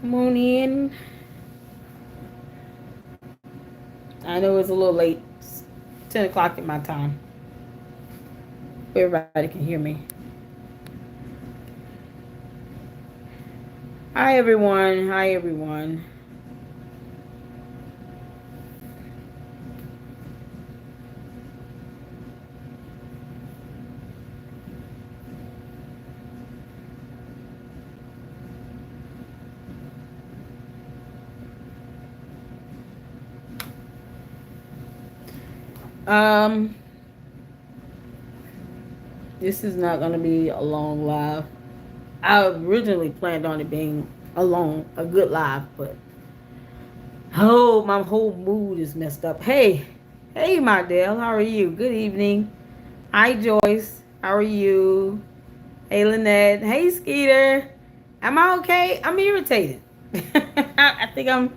Come on in. I know it's a little late. It's 10 o'clock at my time. Everybody can hear me. Hi, everyone. Hi, everyone. Um, this is not going to be a long live. I originally planned on it being a good live, but my whole mood is messed up. Hey, Mardell, how are you? Good evening. Hi, Joyce. How are you? Hey, Lynette. Hey, Skeeter. Am I okay? I'm irritated. I think I'm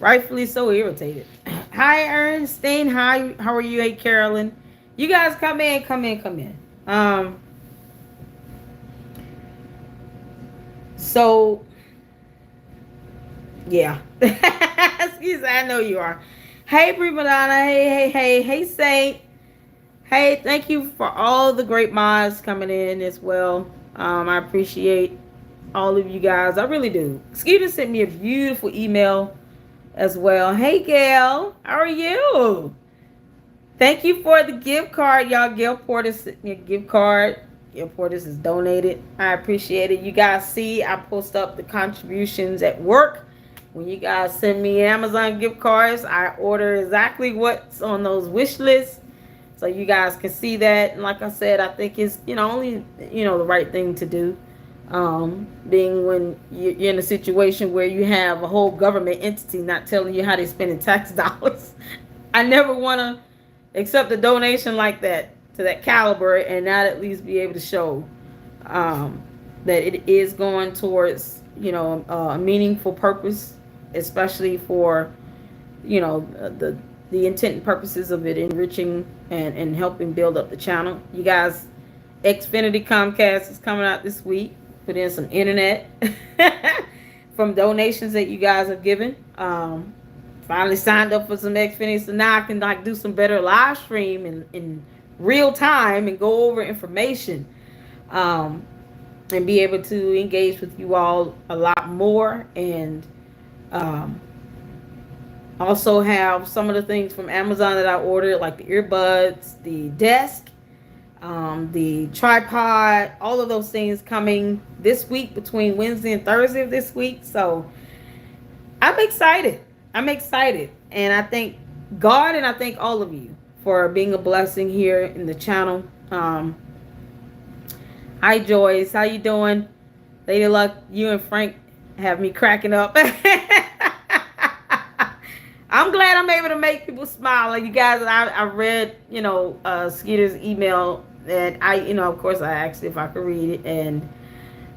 rightfully so irritated. Hi, Ernestine. Hi, how are you? Hey, Carolyn. You guys come in, come in, come in. So yeah. Excuse me, I know you are. Hey, Prima Donna. Hey, Saint. Hey, thank you for all the great mods coming in as well. I appreciate all of you guys. I really do. Skeeter sent me a beautiful email as well. Hey, Gail. How are you? Thank you for the gift card, y'all. Gail Porter sent me a gift card. Gail Porter's is donated. I appreciate it. You guys see, I post up the contributions at work. When you guys send me Amazon gift cards, I order exactly what's on those wish lists. So you guys can see that. And like I said, I think it's, only, the right thing to do. Being when you're in a situation where you have a whole government entity not telling you how they're spending tax dollars. I never want to accept a donation like that to that caliber and not at least be able to show that it is going towards a meaningful purpose, especially for the intent and purposes of it enriching and helping build up the channel. You guys, Xfinity Comcast is coming out this week. Put in some internet from donations that you guys have given. Finally signed up for some Xfinity, so now I can do some better live stream in real time and go over information, and be able to engage with you all a lot more, and also have some of the things from Amazon that I ordered, like the earbuds, the desk, the tripod, all of those things coming this week between Wednesday and Thursday of this week. So I'm excited. And I thank God and I thank all of you for being a blessing here in the channel. Hi, Joyce. How you doing? Lady Luck, you and Frank have me cracking up. I'm glad I'm able to make people smile. Like you guys, I read, Skeeter's email, and of course, I asked if I could read it, and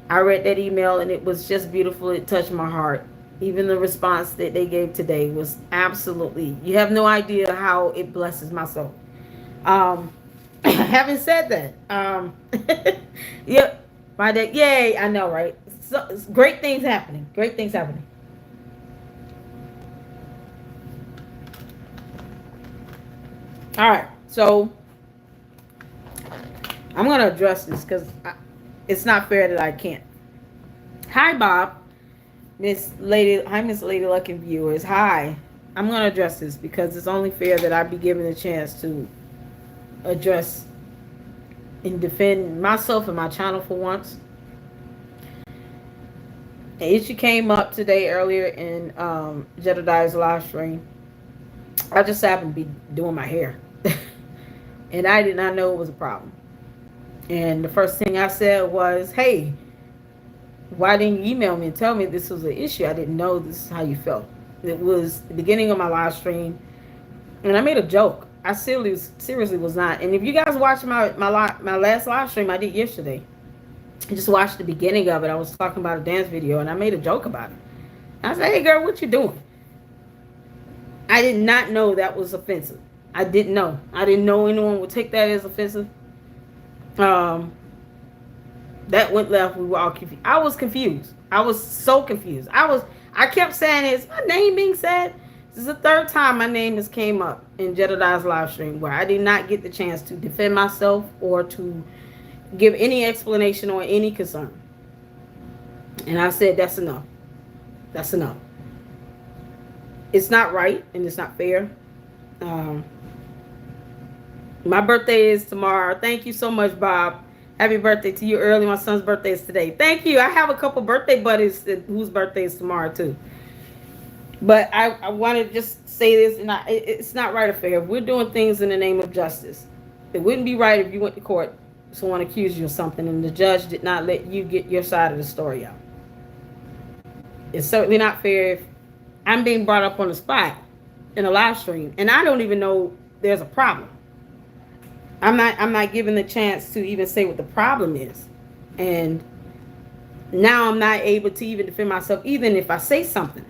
I read that email, and it was just beautiful. It touched my heart. Even the response that they gave today was absolutely, you have no idea how it blesses my soul. Having said that, yep, my dad, yay, I know, right? So, great things happening. Great things happening. All right, so I'm going to address this because it's not fair that I can't. Hi, Bob. Miss Lady Luck and viewers. Hi. I'm going to address this because it's only fair that I be given a chance to address and defend myself and my channel for once. An issue came up today earlier in Jedediah's live stream. I just happened to be doing my hair. And I did not know it was a problem. And the first thing I said was, hey, why didn't you email me and tell me this was an issue? I didn't know this is how you felt. It was the beginning of my live stream, and I made a joke. I seriously was not. And if you guys watched my last live stream I did yesterday, I just watched the beginning of it. I was talking about a dance video, and I made a joke about it. I said, hey, girl, what you doing? I did not know that was offensive. I didn't know. I didn't know anyone would take that as offensive. That went left. We were all confused. I was confused. I was so confused. I kept saying, is my name being said? This is the third time my name has came up in Jedediah's live stream where I did not get the chance to defend myself or to give any explanation or any concern. And I said, that's enough. That's enough. It's not right and it's not fair. My birthday is tomorrow. Thank you so much, Bob. Happy birthday to you early. My son's birthday is today. Thank you. I have a couple birthday buddies whose birthday is tomorrow too. But I want to just say this, and it's not right or fair. We're doing things in the name of justice. It wouldn't be right if you went to court, someone accused you of something, and the judge did not let you get your side of the story out. It's certainly not fair if I'm being brought up on the spot in a live stream, and I don't even know there's a problem. I'm not given the chance to even say what the problem is, and now I'm not able to even defend myself, even if I say something.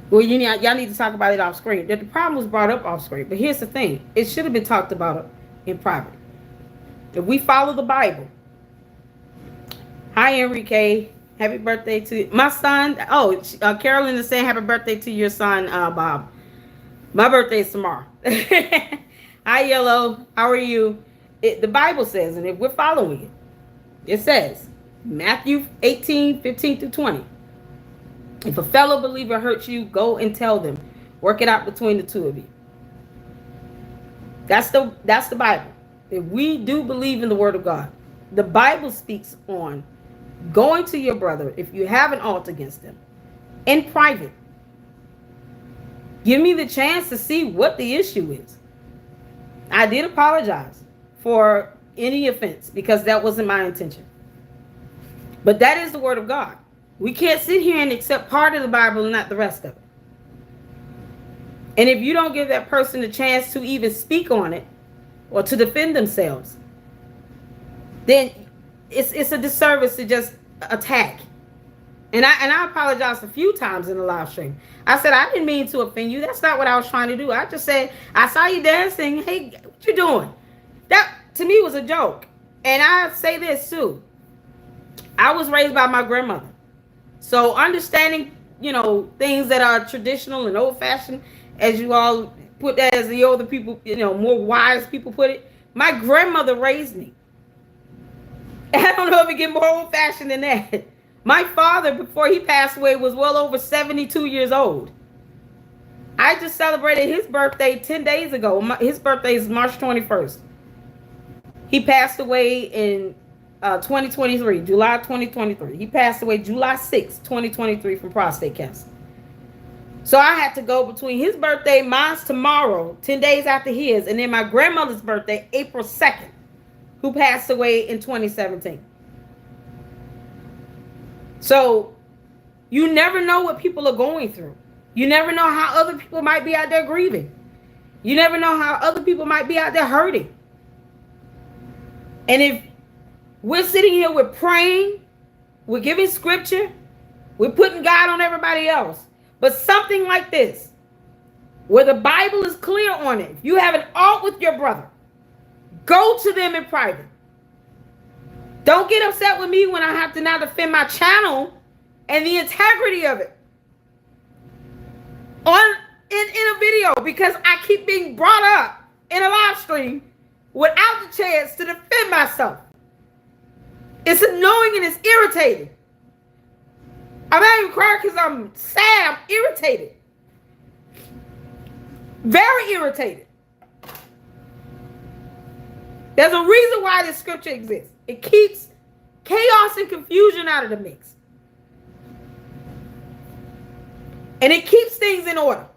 Well, y'all need to talk about it off screen. That the problem was brought up off screen, but here's the thing: it should have been talked about in private. If we follow the Bible. Hi, Enrique. Happy birthday to my son. Oh, Carolyn is saying happy birthday to your son, Bob. My birthday is tomorrow. Hi, Yellow. How are you? The Bible says, and if we're following it, it says, Matthew 18:15-20. If a fellow believer hurts you, go and tell them. Work it out between the two of you. That's the Bible. If we do believe in the word of God, the Bible speaks on going to your brother if you have an ought against them in private. Give me the chance to see what the issue is. I did apologize for any offense because that wasn't my intention. But that is the word of God. We can't sit here and accept part of the Bible and not the rest of it. And if you don't give that person a chance to even speak on it or to defend themselves, then it's a disservice to just attack. And I apologized a few times in the live stream. I said, I didn't mean to offend you. That's not what I was trying to do. I just said, I saw you dancing. Hey, what you doing? That, to me, was a joke. And I say this, too. I was raised by my grandmother. So understanding, things that are traditional and old-fashioned, as you all put that, as the older people, more wise people put it, my grandmother raised me. I don't know if it get more old-fashioned than that. My father, before he passed away, was well over 72 years old. I just celebrated his birthday 10 days ago. His birthday is March 21st. He passed away in 2023, July 2023. He passed away July 6, 2023 from prostate cancer. So I had to go between his birthday, mine's tomorrow, 10 days after his, and then my grandmother's birthday, April 2nd, who passed away in 2017. So you never know what people are going through. You never know how other people might be out there grieving. You never know how other people might be out there hurting. And if we're sitting here, we're praying, we're giving scripture, we're putting God on everybody else. But something like this, where the Bible is clear on it, if you have an ought with your brother, go to them in private. Don't get upset with me when I have to now defend my channel and the integrity of it in a video, because I keep being brought up in a live stream without the chance to defend myself. It's annoying and it's irritating. I'm not even crying because I'm sad. I'm irritated. Very irritated. There's a reason why this scripture exists. It keeps chaos and confusion out of the mix. And it keeps things in order.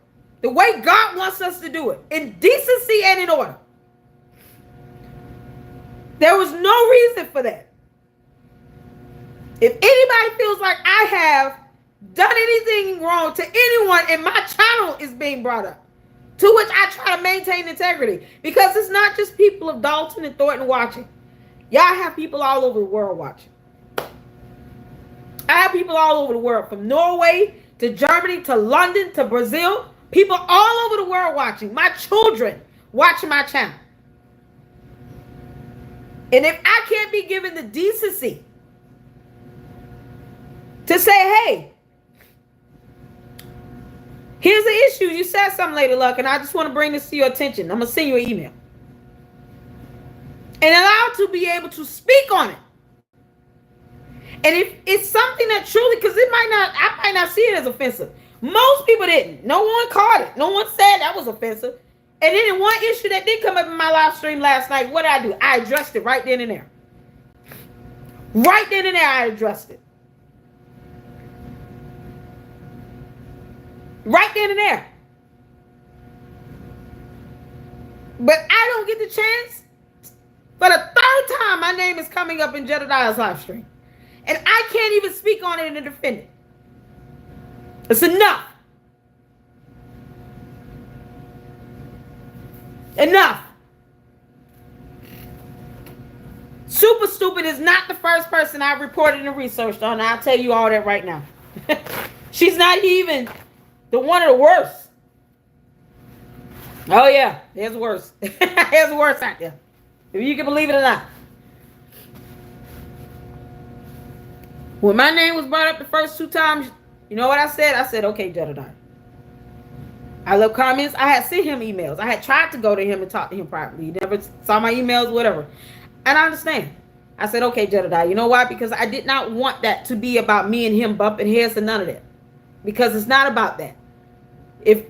The way God wants us to do it. In decency and in order. There was no reason for that. If anybody feels like I have done anything wrong to anyone and my channel is being brought up, to which I try to maintain integrity, because it's not just people of Dalton and Thornton watching. Y'all have people all over the world watching. I have people all over the world, from Norway to Germany to London to Brazil. People all over the world watching. My children watching my channel. And if I can't be given the decency to say, hey, here's the issue. You said something, Lady Luck, and I just want to bring this to your attention. I'm going to send you an email. And allow to be able to speak on it. And if it's something that truly, because I might not see it as offensive. Most people didn't. No one caught it. No one said that was offensive. And then in one issue that did come up in my live stream last night, what did I do? I addressed it right then and there. Right then and there, I addressed it. Right then and there. But I don't get the chance. For the third time, my name is coming up in Jedediah's live stream. And I can't even speak on it and defend it. It's enough. Enough. Super Stupid is not the first person I've reported and researched on. I'll tell you all that right now. She's not even one of the worst. Oh yeah, there's worse. There's worse out there. If you can believe it or not. When my name was brought up the first 2 times, you know what I said? I said, okay, Jedediah. I left comments. I had sent him emails. I had tried to go to him and talk to him privately. He never saw my emails, whatever. And I understand. I said, okay, Jedediah. You know why? Because I did not want that to be about me and him bumping heads and none of that. Because it's not about that. If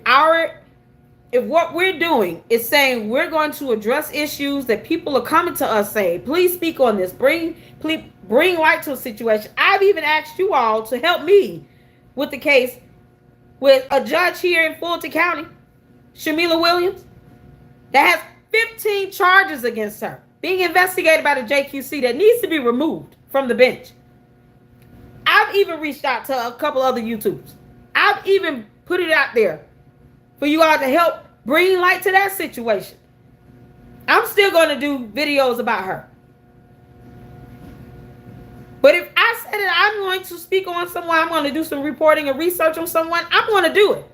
what we're doing is saying we're going to address issues that people are coming to us saying, please speak on this, bring light to a situation. I've even asked you all to help me with the case with a judge here in Fulton County, Shamila Williams, that has 15 charges against her being investigated by the JQC that needs to be removed from the bench. I've even reached out to a couple other YouTubers. I've even put it out there for you all to help bring light to that situation. I'm still going to do videos about her. But if I said that I'm going to speak on someone, I'm going to do some reporting and research on someone, I'm going to do it.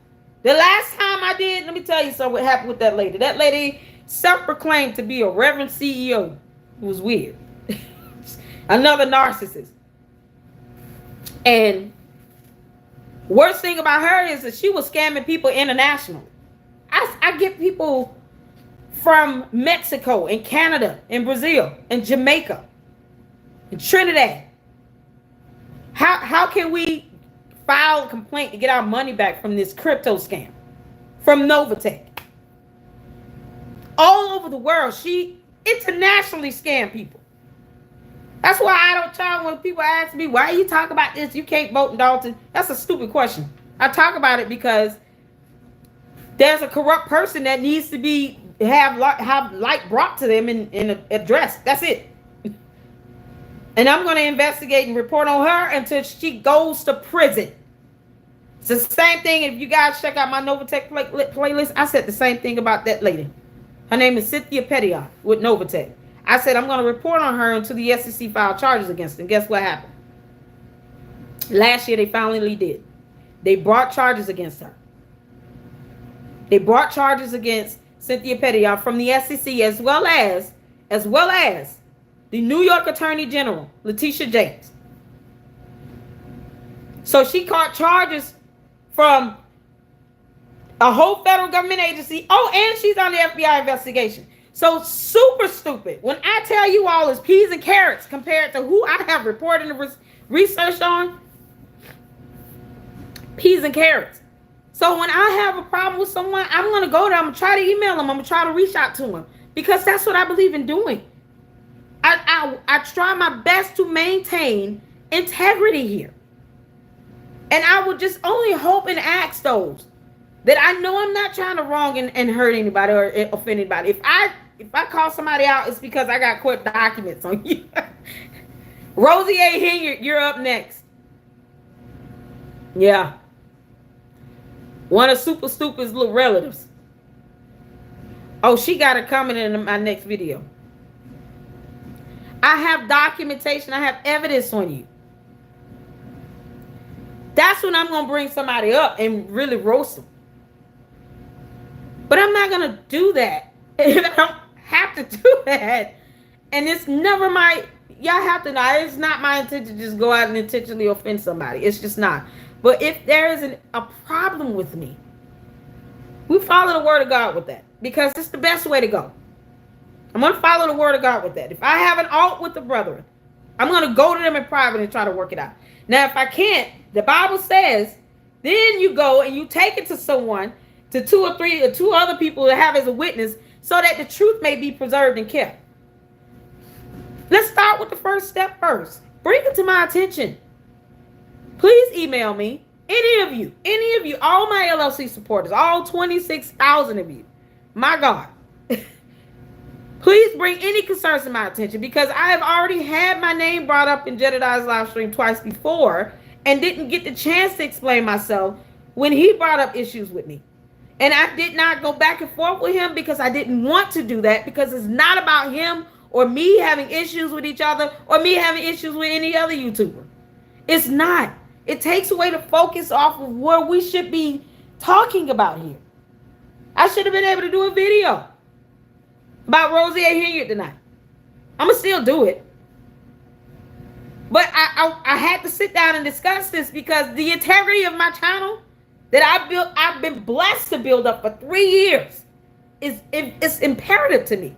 The last time I did, let me tell you something what happened with that lady. That lady self-proclaimed to be a reverend CEO. It was weird. Another narcissist. And worst thing about her is that she was scamming people internationally. I get people from Mexico and Canada and Brazil and Jamaica and Trinidad. How can we file a complaint to get our money back from this crypto scam from Novatech? All over the world, she internationally scammed people. That's why I don't talk when people ask me, why you talk about this? You can't vote in Dalton. That's a stupid question. I talk about it because there's a corrupt person that needs to have light brought to them and addressed. That's it. And I'm going to investigate and report on her until she goes to prison. It's the same thing. If you guys check out my Novatech playlist, I said the same thing about that lady. Her name is Cynthia Pettiot with Novatech. I said I'm going to report on her until the SEC filed charges against her. And guess what happened? Last year, they finally did. They brought charges against her. They brought charges against Cynthia Pettiot from the SEC as well as the New York Attorney General, Letitia James. So she caught charges from a whole federal government agency. Oh, and she's on the FBI investigation. So super stupid. When I tell you all it's peas and carrots compared to who I have reported and researched on, peas and carrots. So when I have a problem with someone, I'm going to go to them, I'm going to try to email them, I'm going to try to reach out to them because that's what I believe in doing. I try my best to maintain integrity here. And I would just only hope and ask those that I know I'm not trying to wrong and hurt anybody or offend anybody. If I call somebody out, it's because I got court documents on you. Rosie A. Hilliard, you're up next. Yeah. One of Super Stupid's little relatives. Oh, she got a comment in my next video. I have documentation. I have evidence on you. That's when I'm going to bring somebody up and really roast them. But I'm not going to do that. If I don't have to do that, And it's never my, y'all have to know, it's not my intention to just go out and intentionally offend somebody. It's just not. But if there is a problem with me, we follow the word of God with that, because it's the best way to go. I'm going to follow the word of God with that. If I have an alt with the brethren, I'm going to go to them in private and try to work it out. Now, if I can't, the Bible says, then you go and you take it to someone, to two or three or two other people to have as a witness, so that the truth may be preserved and kept. Let's start with the first step first. Bring it to my attention. Please email me, any of you, all my LLC supporters, all 26,000 of you. My God. Please bring any concerns to my attention, because I have already had my name brought up in Jedediah's live stream twice before and didn't get the chance to explain myself when he brought up issues with me. And I did not go back and forth with him because I didn't want to do that, because it's not about him or me having issues with each other or me having issues with any other YouTuber. It's not. It takes away the focus off of where we should be talking about here. I should have been able to do a video about Rosie A. Hilliard tonight. I'm going to still do it. But I had to sit down and discuss this, because the integrity of my channel that I've been blessed to build up for 3 years, it's imperative to me.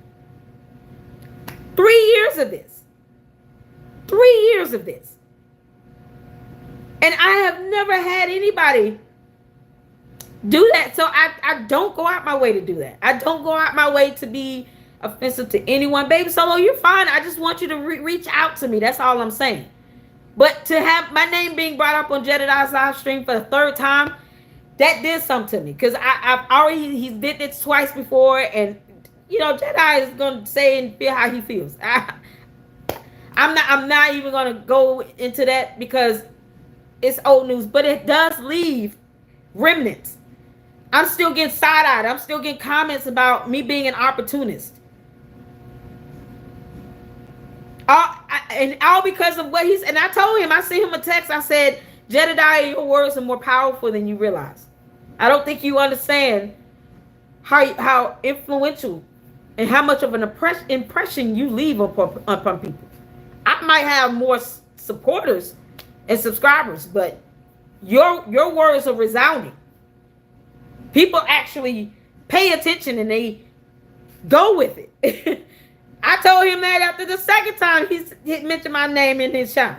3 years of this. 3 years of this. And I have never had anybody do that. So I don't go out my way to do that. I don't go out my way to be offensive to anyone. Baby Solo, you're fine. I just want you to reach out to me. That's all I'm saying. But to have my name being brought up on Jedediah's live stream for the third time, that did something to me. Because I've already, he did this twice before. And, you know, Jedi is going to say and feel how he feels. I'm not even going to go into that, because it's old news. But it does leave remnants. I'm still getting side-eyed. I'm still getting comments about me being an opportunist. And all because of what he's... And I told him, I sent him a text. I said, Jedediah, your words are more powerful than you realize. I don't think you understand how influential and how much of an impression you leave upon people. I might have more supporters and subscribers, but your words are resounding. People actually pay attention and they go with it. I told him that after the second time he mentioned my name in his channel.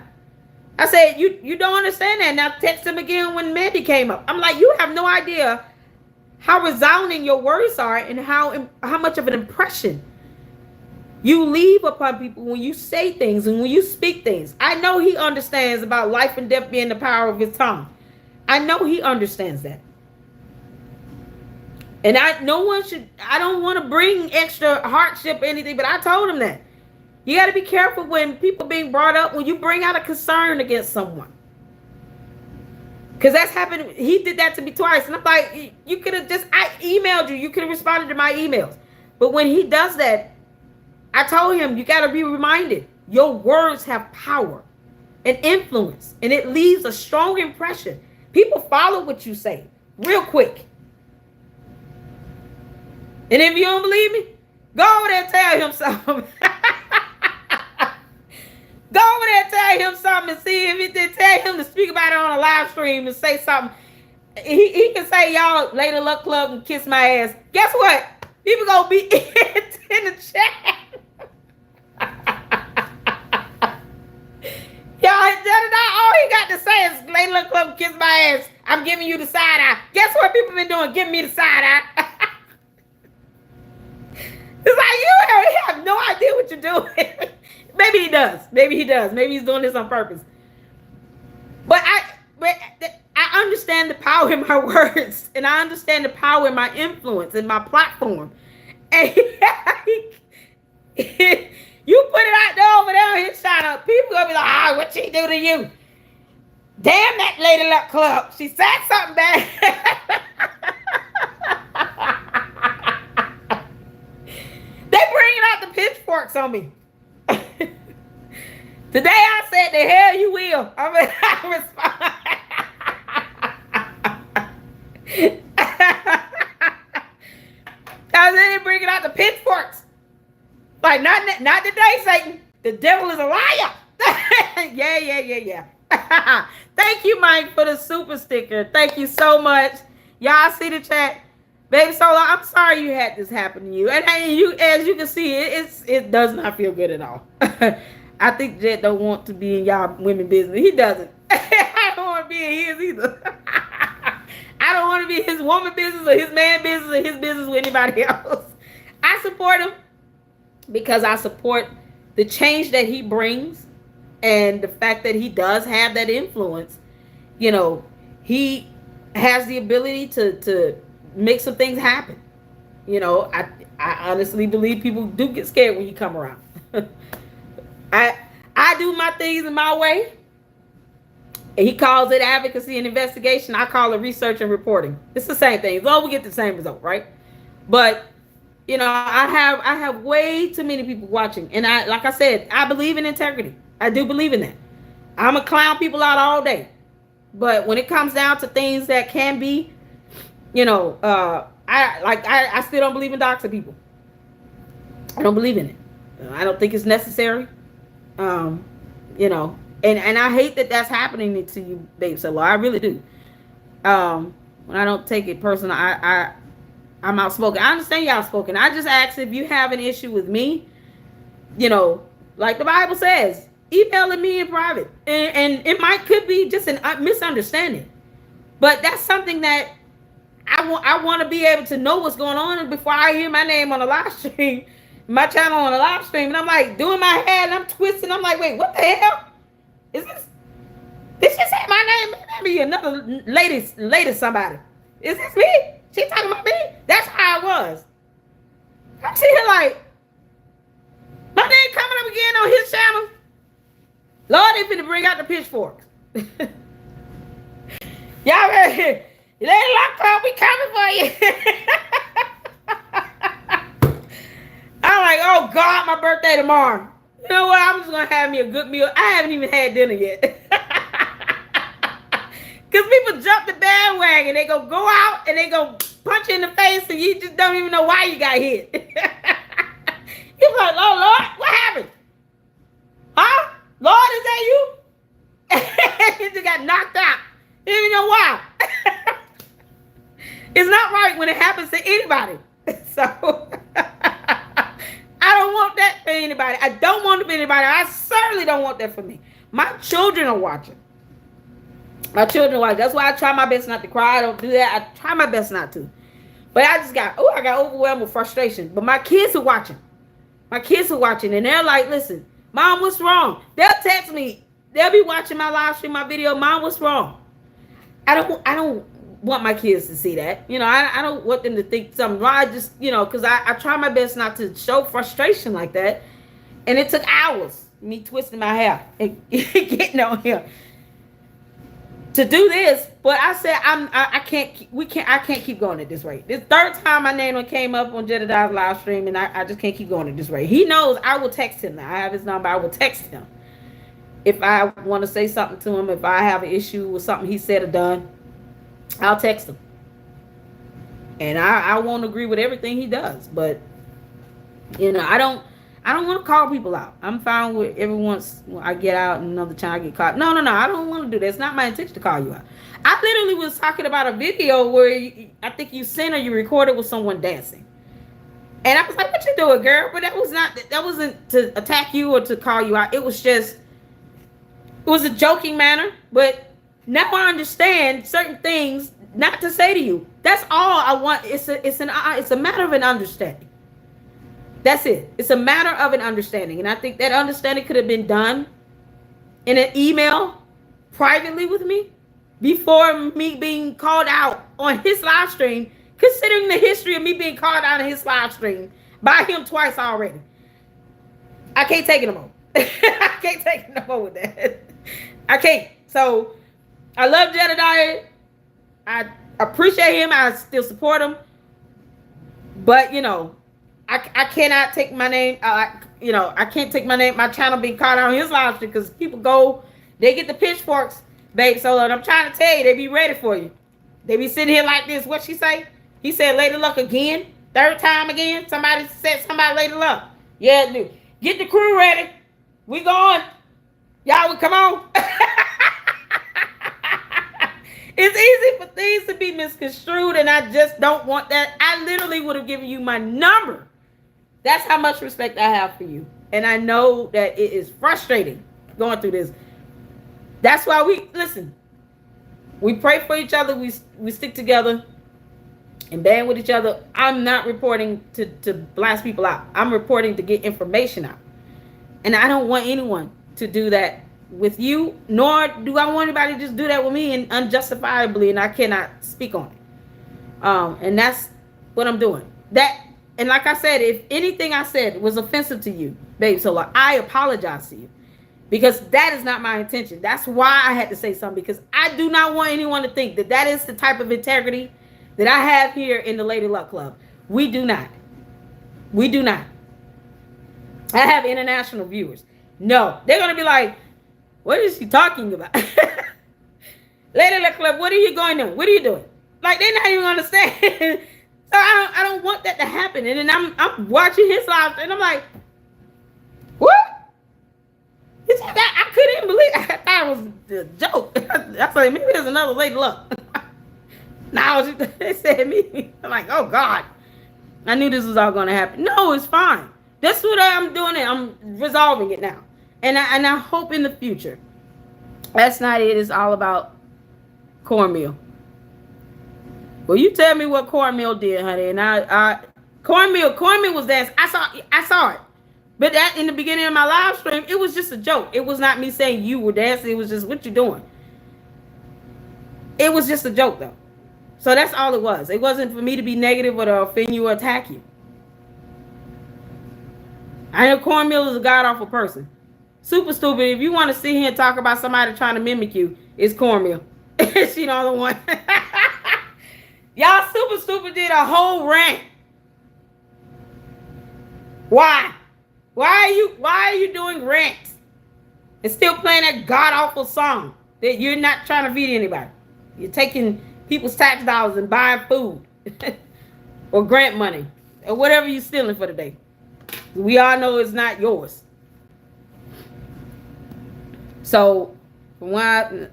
I said, you don't understand that. And I text him again when Mandy came up. I'm like, you have no idea how resounding your words are and how much of an impression you leave upon people when you say things and when you speak things. I know he understands about life and death being the power of his tongue. I know he understands that. And I don't want to bring extra hardship or anything, but I told him that. You got to be careful when people being brought up, when you bring out a concern against someone. Because that's happened. He did that to me twice. And I'm like, you could have I emailed you. You could have responded to my emails. But when he does that, I told him, you got to be reminded, your words have power and influence. And it leaves a strong impression. People follow what you say real quick. And if you don't believe me, go over there and tell him something. Go over there and tell him something and see if it did. Tell him to speak about it on a live stream and say something. He can say, y'all, Lady Luck Club and kiss my ass. Guess what? People gonna be in the chat. Y'all, all he got to say is Lady Luck Club and kiss my ass. I'm giving you the side eye. Guess what people been doing? Giving me the side eye. It's like, you have no idea what you're doing. Maybe he does. Maybe he does. Maybe he's doing this on purpose. But I understand the power in my words. And I understand the power in my influence and my platform. And you put it out there over there on his channel. People gonna be like, what she do to you? Damn that Lady Luck Club. She said something bad. They bringing out the pitchforks on me. Today I said, the hell you will. I'm going to respond. I was in bringing out the pitchforks. Like, not today, Satan. The devil is a liar. Yeah. Thank you, Mike, for the super sticker. Thank you so much. Y'all see the chat? Baby Solo, I'm sorry you had this happen to you. And you, as you can see, it does not feel good at all. I think Jet don't want to be in y'all women business. He doesn't. I don't want to be in his either. I don't want to be his woman business or his man business or his business with anybody else. I support him because I support the change that he brings and the fact that he does have that influence. You know, he has the ability to make some things happen. You know, I honestly believe people do get scared when you come around. I do my things in my way. He calls it advocacy and investigation. I call it research and reporting. It's the same thing. As long as we get the same result, right? But you know, I have way too many people watching, and like I said, I believe in integrity. I do believe in that. I'm a clown people out all day, but when it comes down to things that can be, you know, I still don't believe in doxing people. I don't believe in it. I don't think it's necessary. You know, and I hate that that's happening to you, babe. So I really do. When I don't take it personal, I'm outspoken. I understand you're outspoken. I just ask if you have an issue with me, you know, like the Bible says, email me in private. And it could be just a misunderstanding. But that's something that I want to be able to know what's going on before I hear my name on a live stream, my channel on a live stream. And I'm like doing my hair and I'm twisting. I'm like, wait, what the hell? Is this just said my name? Maybe another lady somebody. Is this me? She talking about me? That's how it was. I'm sitting here like, my name coming up again on his channel. Lord, they finna bring out the pitchforks. Y'all ready? LadyLuckClub, we coming for you. I'm like, oh God, my birthday tomorrow. You know what? I'm just gonna have me a good meal. I haven't even had dinner yet. Because people jump the bandwagon. They go out and they go punch you in the face and you just don't even know why you got hit. You're like, oh Lord, what happened? Huh? Lord, is that you? You just got knocked out. You don't even know why. It's not right when it happens to anybody. So I don't want that for anybody. I don't want it for anybody. I certainly don't want that for me. My children are watching. My children watch. That's why I try my best not to cry. I don't do that. I try my best not to. But I got overwhelmed with frustration. But my kids are watching. My kids are watching. And they're like, listen, Mom, what's wrong? They'll text me. They'll be watching my live stream, my video. Mom, what's wrong? I don't want my kids to see that. You know, I don't want them to think something wrong. I just, you know, because I try my best not to show frustration like that. And it took hours, me twisting my hair and getting on here to do this. But I said, I can't keep going at this rate. This third time my name came up on Jedediah's live stream, and I just can't keep going at this rate. He knows I will text him now. I have his number. I will text him if I want to say something to him. If I have an issue with something he said or done, I'll text him. And I won't agree with everything he does, but you know, I don't want to call people out. I'm fine with every once I get out and another time I get caught. No. I don't want to do that. It's not my intention to call you out. I literally was talking about a video where I think you sent or you recorded with someone dancing. And I was like, what you doing, girl? But that wasn't to attack you or to call you out. It was a joking manner. But now I understand certain things not to say to you. That's all I want. It's a matter of an understanding. That's it. It's a matter of an understanding. And I think that understanding could have been done in an email privately with me before me being called out on his live stream, considering the history of me being called out on his live stream by him twice already. I can't take it no more. I can't take it no more with that. I can't. So I love Jedediah. I appreciate him. I still support him. But, you know, I cannot take my name. I can't take my name, my channel being caught on his live stream, because people go, they get the pitchforks, babe. So I'm trying to tell you, they be ready for you. They be sitting here like this. What she say? He said, Lady Luck again. Third time again. Somebody said somebody Lady Luck. Yeah, dude. Get the crew ready. We going. Y'all would come on. It's easy for things to be misconstrued, and I just don't want that. I literally would have given you my number. That's how much respect I have for you. And I know that it is frustrating going through this. That's why we pray for each other. We stick together and band with each other. I'm not reporting to blast people out. I'm reporting to get information out. And I don't want anyone to do that with you, nor do I want anybody to just do that with me and unjustifiably, and I cannot speak on it. And that's what I'm doing. And like I said, if anything I said was offensive to you, babe Sola, I apologize to you. Because that is not my intention. That's why I had to say something, because I do not want anyone to think that that is the type of integrity that I have here in the Lady Luck Club. We do not. We do not. I have international viewers. No, they're going to be like, what is she talking about? Lady Luck Club, what are you going to do? What are you doing? Like, they're not even understand. So I don't want that to happen. And then I'm watching his live, and I'm like, what? I couldn't believe. I thought it was a joke. I was like, maybe there's another Lady Luck. Now they said me. I'm like, oh God. I knew this was all going to happen. No, it's fine. That's what I'm doing. I'm resolving it now. And I hope in the future. That's not it. It's all about cornmeal. Well, you tell me what cornmeal did, honey. And cornmeal was dancing. I saw it. But that in the beginning of my live stream, it was just a joke. It was not me saying you were dancing. It was just, what you doing? It was just a joke, though. So that's all it was. It wasn't for me to be negative or to offend you or attack you. I know cornmeal is a god-awful person. Super stupid. If you want to sit here and talk about somebody trying to mimic you, it's cornmeal. She the only one. Y'all super stupid did a whole rant. Why? Why are you doing rants and still playing that god-awful song that you're not trying to feed anybody? You're taking people's tax dollars and buying food or grant money or whatever you're stealing for the day. We all know it's not yours. So, why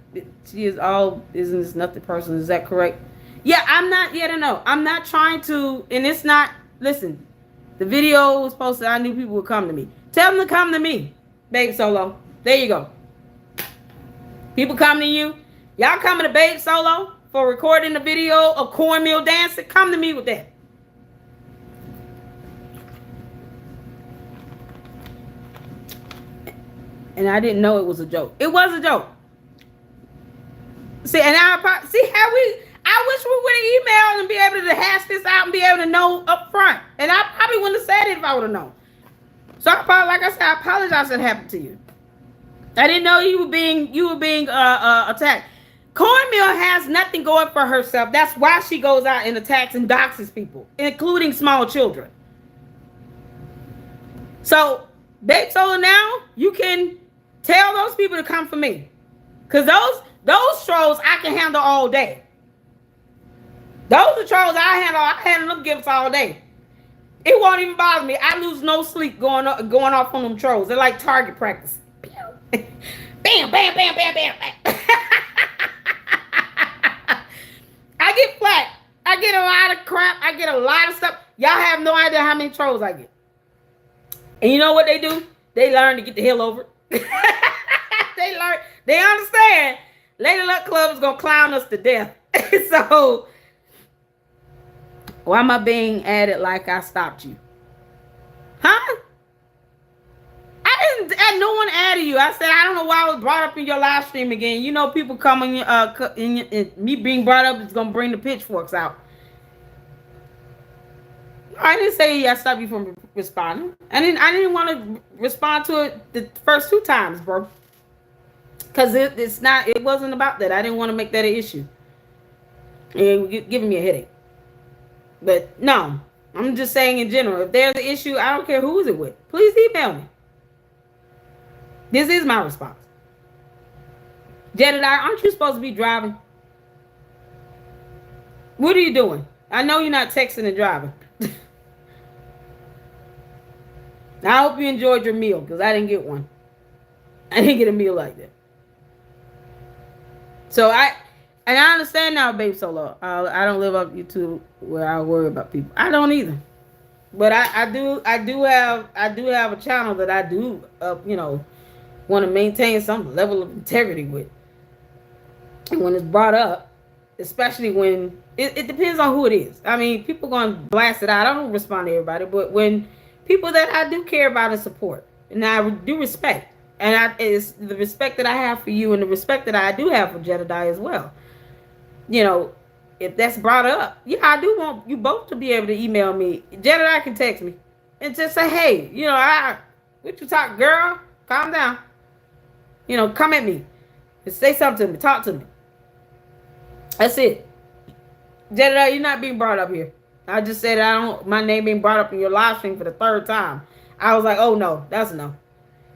she is all business, nothing personal. Is that correct? Yeah, I'm not yet to know. I'm not trying to, and it's not, listen, the video was posted. I knew people would come to me. Tell them to come to me, Babe Solo. There you go. People come to you. Y'all coming to Babe Solo for recording the video of cornmeal dancing? Come to me with that. And I didn't know it was a joke. It was a joke. See, and I wish we would have emailed and be able to hash this out and be able to know up front. And I probably wouldn't have said it if I would have known. So like I said, I apologize that happened to you. I didn't know you were being attacked. Cornmeal has nothing going for herself. That's why she goes out and attacks and doxes people, including small children. So, Babe Sola, now you can tell those people to come for me. Because those trolls I can handle all day. Those are trolls I handle them gifts all day. It won't even bother me. I lose no sleep going off on them trolls. They're like target practice. Bam, bam, bam, bam, bam. I get flat. I get a lot of crap. I get a lot of stuff. Y'all have no idea how many trolls I get. And you know what they do? They learn to get the hell over it. They understand Lady Luck Club is going to clown us to death. So, why am I being added like I stopped you? Huh? I didn't add no one added you. I said, I don't know why I was brought up in your live stream again. You know, people coming, in me being brought up is going to bring the pitchforks out. I didn't say I stopped you from responding. I didn't want to respond to it the first 2 times, bro. Because it wasn't about that. I didn't want to make that an issue. It was giving me a headache. But no, I'm just saying in general, if there's an issue, I don't care who is it with. Please email me. This is my response. Jedediah, aren't you supposed to be driving? What are you doing? I know you're not texting and driving. I hope you enjoyed your meal, because I didn't get one. I didn't get a meal like that. So I understand now, babe solo. I don't live up to where I worry about people. I don't either. But I do have a channel that I do want to maintain some level of integrity with. And when it's brought up, especially when it depends on who it is. I mean, people gonna blast it out. I don't respond to everybody, but when people that I do care about and support, and I do respect, and it's the respect that I have for you and the respect that I do have for Jedediah as well. You know, if that's brought up, yeah, I do want you both to be able to email me. Jedediah can text me and just say, hey, what you talk, girl? Calm down. Come at me. Just say something to me. Talk to me. That's it. Jedediah, you're not being brought up here. I just said my name being brought up in your live stream for the third time. I was like, oh no, that's a no.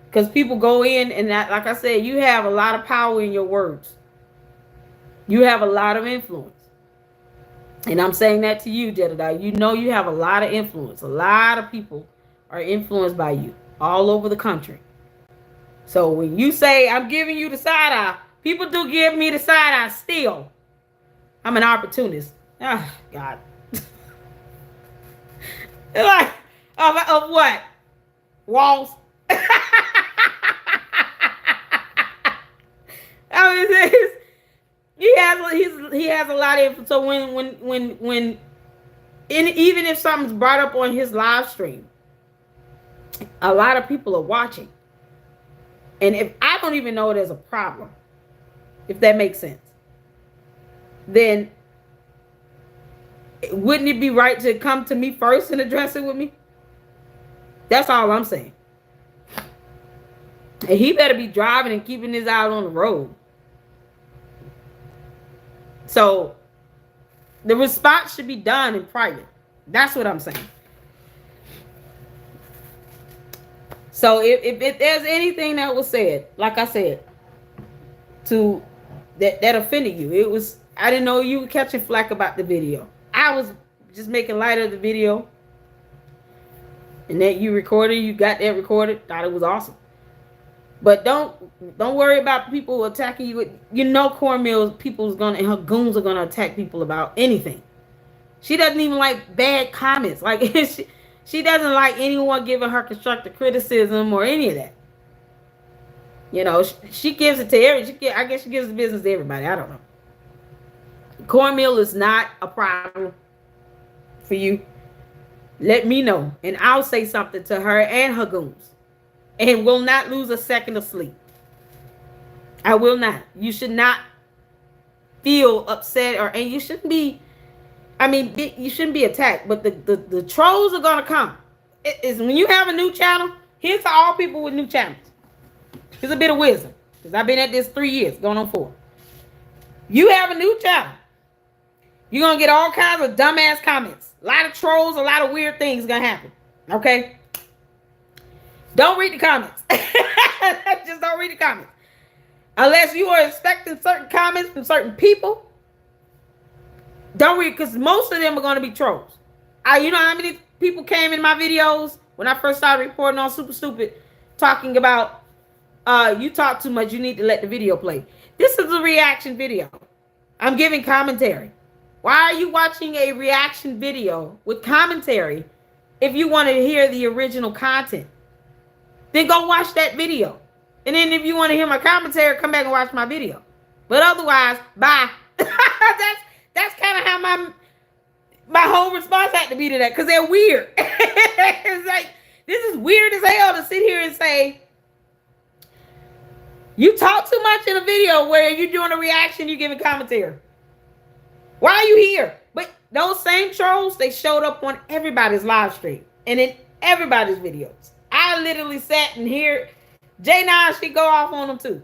Because people go in and like I said, you have a lot of power in your words. You have a lot of influence. And I'm saying that to you, Jedediah. You have a lot of influence. A lot of people are influenced by you all over the country. So when you say I'm giving you the side eye, people do give me the side eye still. I'm an opportunist. Oh, God. Like, of what? Walls? I mean, he has a lot of. So when even if something's brought up on his live stream, a lot of people are watching, and if I don't even know there's a problem, if that makes sense, then wouldn't it be right to come to me first and address it with me? That's all I'm saying. And he better be driving and keeping his eye on the road. So the response should be done in private. That's what I'm saying. So if there's anything that was said, like I said, to that offended you, I didn't know you were catching flack about the video. I was just making light of the video. And that you got that recorded, thought it was awesome. But don't worry about people attacking you. Cornmeal and her goons are gonna attack people about anything. She doesn't even like bad comments. Like she doesn't like anyone giving her constructive criticism or any of that. She gives it to I guess she gives the business to everybody. I don't know. Cornmeal is not a problem for you. Let me know, and I'll say something to her and her goons, and will not lose a second of sleep. I will not. You should not feel upset, and you shouldn't be. You shouldn't be attacked, but the trolls are gonna come. It is when you have a new channel. Here's to all people with new channels. Here's a bit of wisdom, because I've been at this 3 years, going on 4. You have a new channel. You're going to get all kinds of dumbass comments. A lot of trolls, a lot of weird things going to happen. Okay? Don't read the comments. Just don't read the comments. Unless you are expecting certain comments from certain people. Don't read, because most of them are going to be trolls. You know how many people came in my videos when I first started reporting on Super Stupid, talking about, you talk too much, you need to let the video play. This is a reaction video. I'm giving commentary. Why are you watching a reaction video with commentary if you want to hear the original content? Then go watch that video. And then if you want to hear my commentary, come back and watch my video. But otherwise, bye. That's kind of how my whole response had to be to that, because they're weird. It's like, this is weird as hell to sit here and say, you talk too much in a video where you're doing a reaction, you're giving commentary. Why are you here? But those same trolls, they showed up on everybody's live stream and in everybody's videos. I literally sat and hear J9, she go off on them too.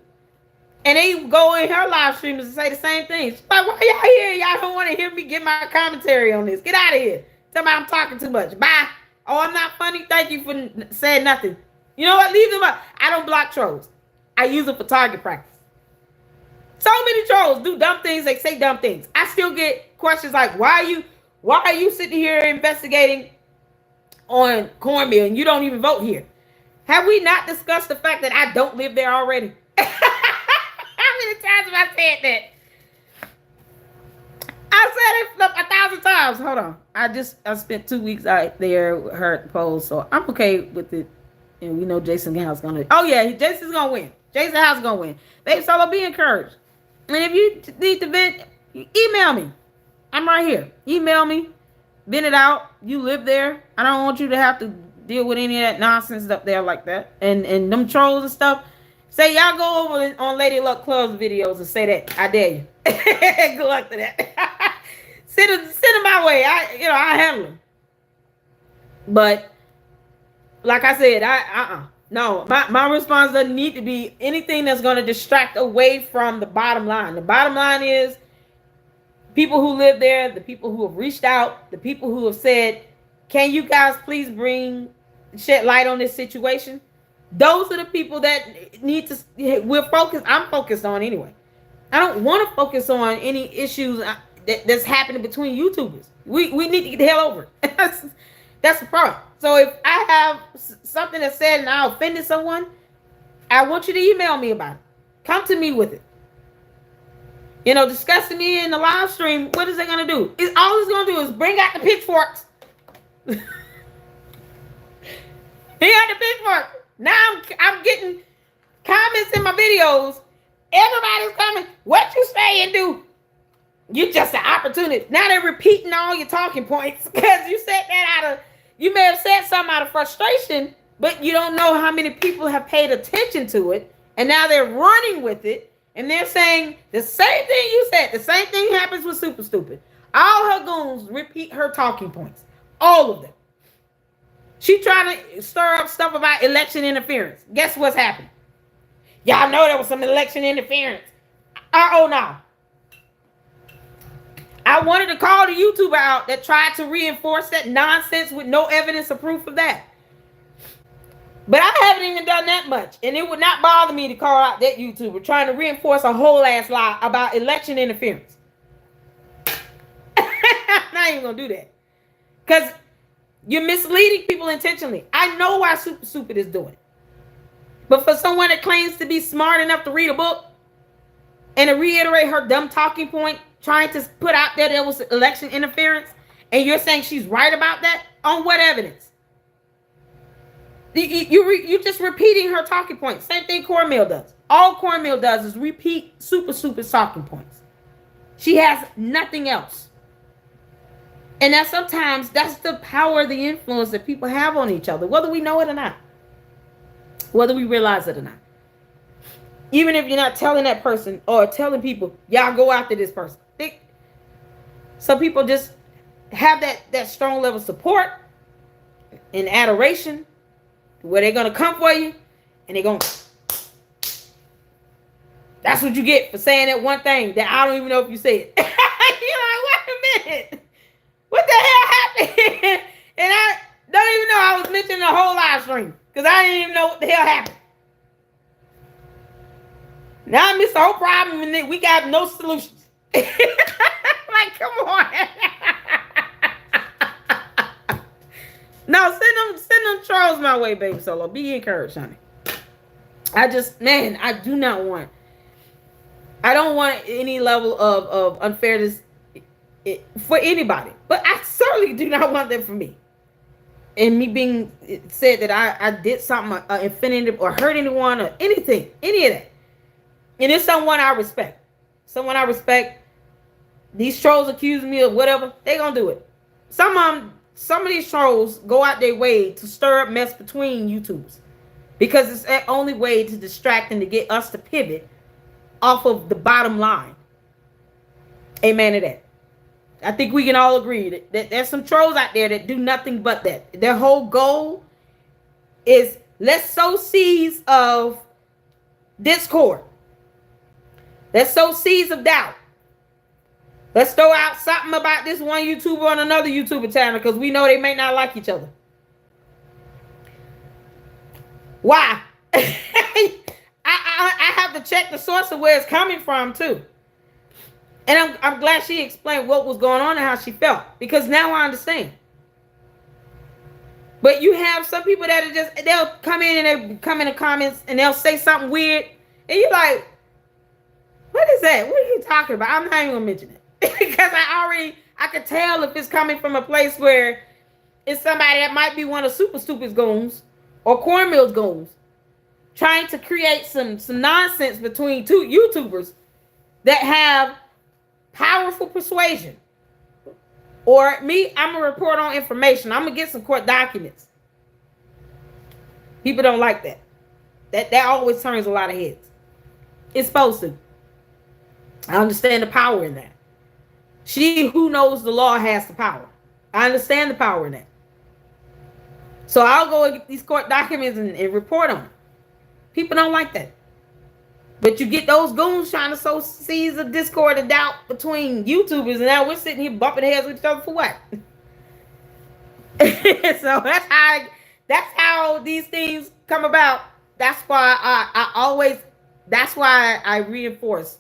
And they go in her live streams and say the same thing. She's like, why y'all here? Y'all don't want to hear me give my commentary on this. Get out of here. Tell me I'm talking too much. Bye. Oh, I'm not funny. Thank you for saying nothing. You know what? Leave them up. I don't block trolls. I use them for target practice. So many trolls do dumb things. They say dumb things. I still get questions like, why are you sitting here investigating on cornmeal and you don't even vote here. Have we not discussed the fact that I don't live there already? How many times have I said that? I said it 1,000 times. Hold on. I spent 2 weeks out there, heard the polls, so I'm okay with it. And we know Jason House gonna. Oh yeah, Jason's gonna win. Jason House gonna win. Baby Solo, be encouraged. And if you need to vent, email me. I'm right here. Email me. Vent it out. You live there. I don't want you to have to deal with any of that nonsense up there like that. And them trolls and stuff. Say y'all go over on Lady Luck Club's videos and say that. I dare you. Good luck to that. Send them my way. I handle them. But like I said, no. My response doesn't need to be anything that's going to distract away from the bottom line. The bottom line is people who live there, the people who have reached out, the people who have said, "Can you guys please shed light on this situation?" Those are the people that need to. I'm focused on anyway. I don't want to focus on any issues that's happening between YouTubers. We need to get the hell over it. That's the problem. So if I have something that's said and I offended someone, I want you to email me about it. Come to me with it. Discussing me in the live stream. What is it going to do? All it's going to do is bring out the pitchforks. Bring out the pitchforks. Now I'm getting comments in my videos. Everybody's coming. What you say and do? You're just an opportunity. Now they're repeating all your talking points because you said that you may have said something out of frustration, but you don't know how many people have paid attention to it. And now they're running with it. And they're saying the same thing you said. The same thing happens with Super Stupid. All her goons repeat her talking points. All of them. She trying to stir up stuff about election interference. Guess what's happened? Y'all know there was some election interference. No. I wanted to call the YouTuber out that tried to reinforce that nonsense with no evidence or proof of that. But I haven't even done that much. And it would not bother me to call out that YouTuber trying to reinforce a whole ass lie about election interference. I'm not even going to do that. Because you're misleading people intentionally. I know why Super Stupid is doing it. But for someone that claims to be smart enough to read a book and to reiterate her dumb talking point, trying to put out there was election interference, and you're saying she's right about that, on what evidence? You're just repeating her talking points. Same thing Cornmeal does. All Cornmeal does is repeat Super Stupid talking points. She has nothing else. And that sometimes that's the power of the influence that people have on each other, whether we know it or not, whether we realize it or not. Even if you're not telling that person or telling people, y'all go after this person. Some people just have that strong level of support and adoration where they're going to come for you and they're going to. That's what you get for saying that one thing that I don't even know if you said. You're like, wait a minute. What the hell happened? And I don't even know I was mentioning the whole live stream because I didn't even know what the hell happened. Now I missed the whole problem and we got no solutions. Like, come on. No, send them trolls my way, baby Solo. Be encouraged, honey. I don't want any level of unfairness for anybody. But I certainly do not want that for me. And me being said that I did something offended or hurt anyone or anything, any of that. And it's someone I respect. Someone I respect. These trolls accuse me of whatever. They gonna do it. Some of these trolls go out their way to stir up mess between YouTubers. Because it's the only way to distract and to get us to pivot off of the bottom line. Amen to that. I think we can all agree that there's some trolls out there that do nothing but that. Their whole goal is let's sow seeds of discord. Let's sow seeds of doubt. Let's throw out something about this one YouTuber on another YouTuber channel because we know they may not like each other. Why? I have to check the source of where it's coming from too. And I'm glad she explained what was going on and how she felt. Because now I understand. But you have some people that are just, they'll come in and they come in the comments and they'll say something weird. And you're like, what is that? What are you talking about? I'm not even going to mention it. Because I could tell if it's coming from a place where it's somebody that might be one of Super Stupid's goons or Cornmeal's goons trying to create some nonsense between two YouTubers that have powerful persuasion. Or me, I'm going to report on information. I'm going to get some court documents. People don't like that. That always turns a lot of heads. It's supposed to. I understand the power in that. She who knows the law has the power. I understand the power in that. So I'll go and get these court documents and report on them. People don't like that. But you get those goons trying to sow seeds of discord and doubt between YouTubers, and now we're sitting here bumping heads with each other for what? So that's how these things come about. That's why I reinforce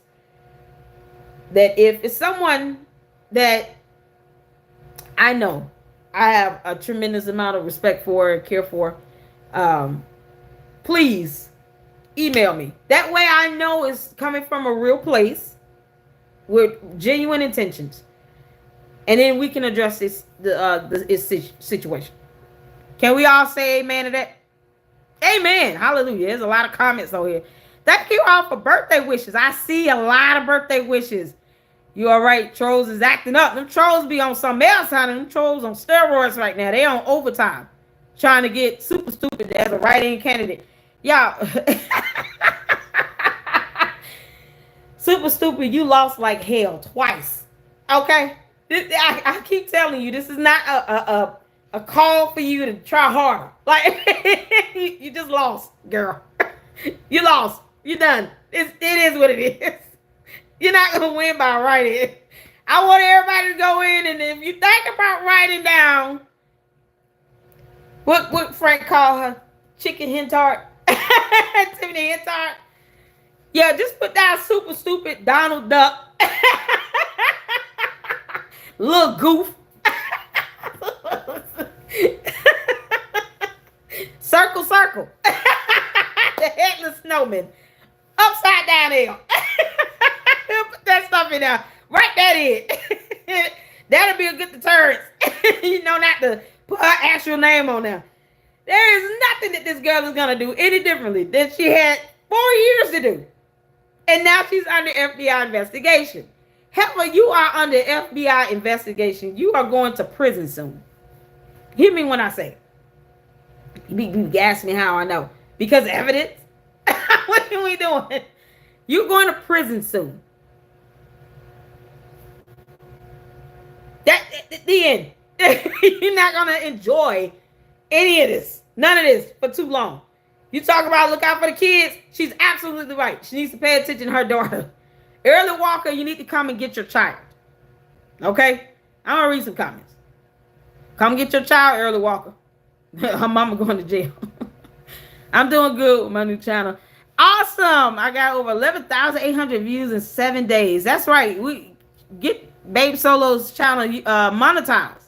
that if it's someone that I know I have a tremendous amount of respect for and care for, please email me. That way I know it's coming from a real place with genuine intentions. And then we can address this situation. Can we all say amen to that? Amen. Hallelujah. There's a lot of comments over here. Thank you all for birthday wishes. I see a lot of birthday wishes. You all right? Trolls is acting up. Them trolls be on something else, honey. Them trolls on steroids right now. They on overtime. Trying to get Super Stupid as a write-in candidate. Y'all. Super Stupid, you lost like hell twice. Okay? I keep telling you, this is not a call for you to try harder. Like, you just lost, girl. You lost. You done. It is what it is. You're not going to win by writing. I want everybody to go in, and if you think about writing down what Frank called her, chicken hen tart, Tiffany hen tart. Yeah, just put down Super Stupid Donald Duck. Little goof. Circle, circle. The headless snowman. Upside down L. Put that stuff in there. Write that in. That'll be a good deterrent. You know, not to put her actual name on there. There is nothing that this girl is going to do any differently than she had 4 years to do. And now she's under FBI investigation. Hell, you are under FBI investigation. You are going to prison soon. Hear me when I say it. You ask me how I know. Because evidence. What are we doing? You're going to prison soon. The end. You're not going to enjoy any of this. None of this for too long. You talk about look out for the kids. She's absolutely right. She needs to pay attention to her daughter. Early Walker, you need to come and get your child. Okay? I'm going to read some comments. Come get your child, Early Walker. Her mama going to jail. I'm doing good with my new channel. Awesome. I got over 11,800 views in 7 days. That's right. We get Babe Solo's channel monetized.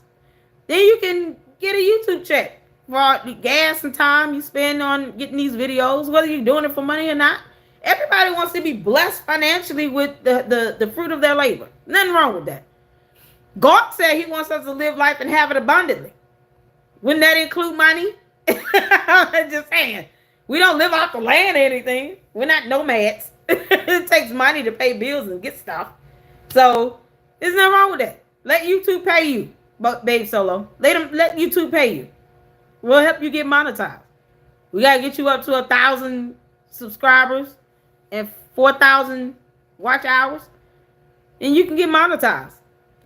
Then you can get a YouTube check for the gas and time you spend on getting these videos, whether you're doing it for money or not. Everybody wants to be blessed financially with the fruit of their labor. Nothing wrong with that. God said he wants us to live life and have it abundantly. Wouldn't that include money? I'm just saying. We don't live off the land or anything. We're not nomads. It takes money to pay bills and get stuff. So there's nothing wrong with that. Let YouTube pay you, Babe Solo. Let YouTube pay you. We'll help you get monetized. We gotta get you up to 1,000 subscribers and 4,000 watch hours, and you can get monetized.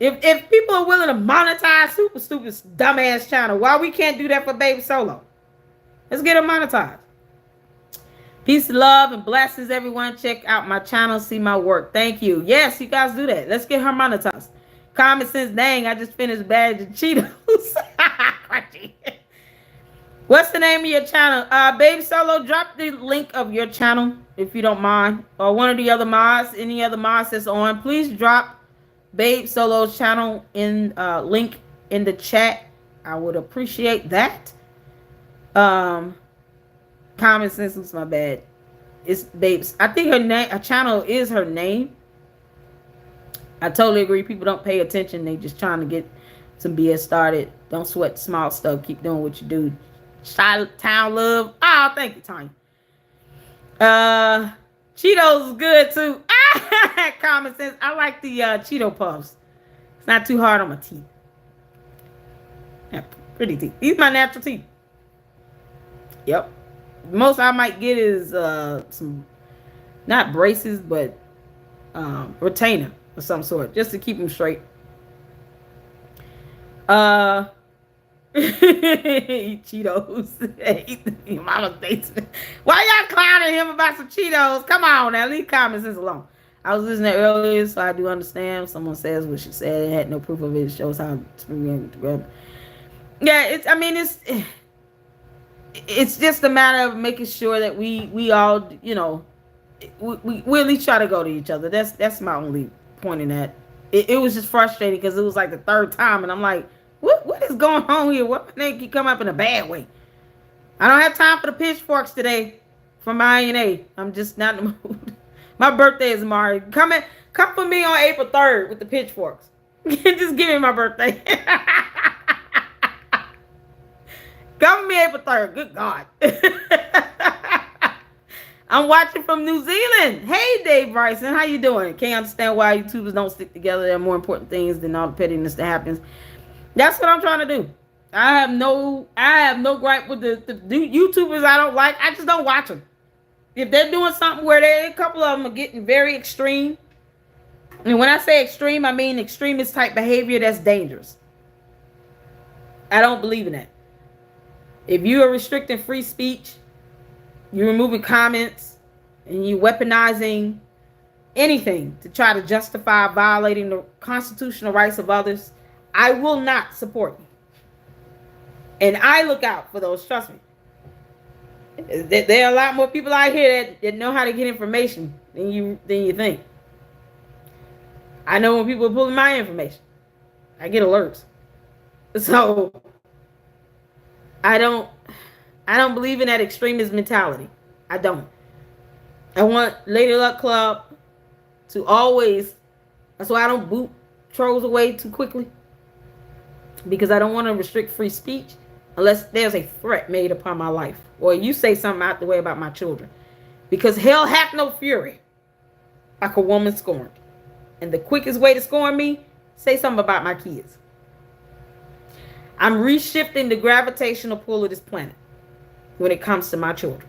If people are willing to monetize Super Stupid's dumbass channel, why we can't do that for Baby Solo? Let's get her monetized. Peace, love, and blessings, everyone. Check out my channel, see my work. Thank you. Yes, you guys do that. Let's get her monetized. Common sense, dang, I just finished a bag of Cheetos. What's the name of your channel? Baby Solo, drop the link of your channel if you don't mind. Or one of the other mods, any other mods that's on. Please drop Babe Solo's channel in link in the chat. I would appreciate that. Um, Common Sense was my bad. It's babes. I think her channel is her name. I totally agree. People don't pay attention. They just trying to get some BS started. Don't sweat the small stuff. Keep doing what you do. Town love. Oh, thank you, Tanya. Cheetos is good too. Common Sense. I like the Cheeto puffs. It's not too hard on my teeth. Yeah, pretty teeth. These are my natural teeth. Yep. Most I might get is some, not braces, but retainer of some sort, just to keep them straight. Cheetos. Mama thinks. Why y'all clowning him about some Cheetos? Come on now, leave Common Sense alone. I was listening earlier, so I do understand. Someone says what she said. It had no proof of it. It shows how yeah, it's just a matter of making sure that we all, you know, we at least try to go to each other. That's my only point in that. It was just frustrating because it was like the third time, and I'm like, what is going on here? What they keep coming up in a bad way? I don't have time for the pitchforks today from my INA. I'm just not in the mood. My birthday is tomorrow. Come for me on April 3rd with the pitchforks. Just give me my birthday. Come for me April 3rd. Good God. I'm watching from New Zealand. Hey, Dave Bryson. How you doing? Can't understand why YouTubers don't stick together. There are more important things than all the pettiness that happens. That's what I'm trying to do. I have no gripe with the YouTubers I don't like. I just don't watch them. If they're doing something where a couple of them are getting very extreme, and when I say extreme, I mean extremist type behavior that's dangerous. I don't believe in that. If you are restricting free speech, you're removing comments, and you weaponizing anything to try to justify violating the constitutional rights of others, I will not support you. And I look out for those, trust me. There are a lot more people out here that know how to get information than you think. I know when people are pulling my information. I get alerts. So I don't believe in that extremist mentality. I don't. I want Lady Luck Club to always, that's why I don't boot trolls away too quickly. Because I don't want to restrict free speech unless there's a threat made upon my life. Or you say something out the way about my children. Because hell hath no fury like a woman scorned. And the quickest way to scorn me, say something about my kids. I'm reshifting the gravitational pull of this planet when it comes to my children.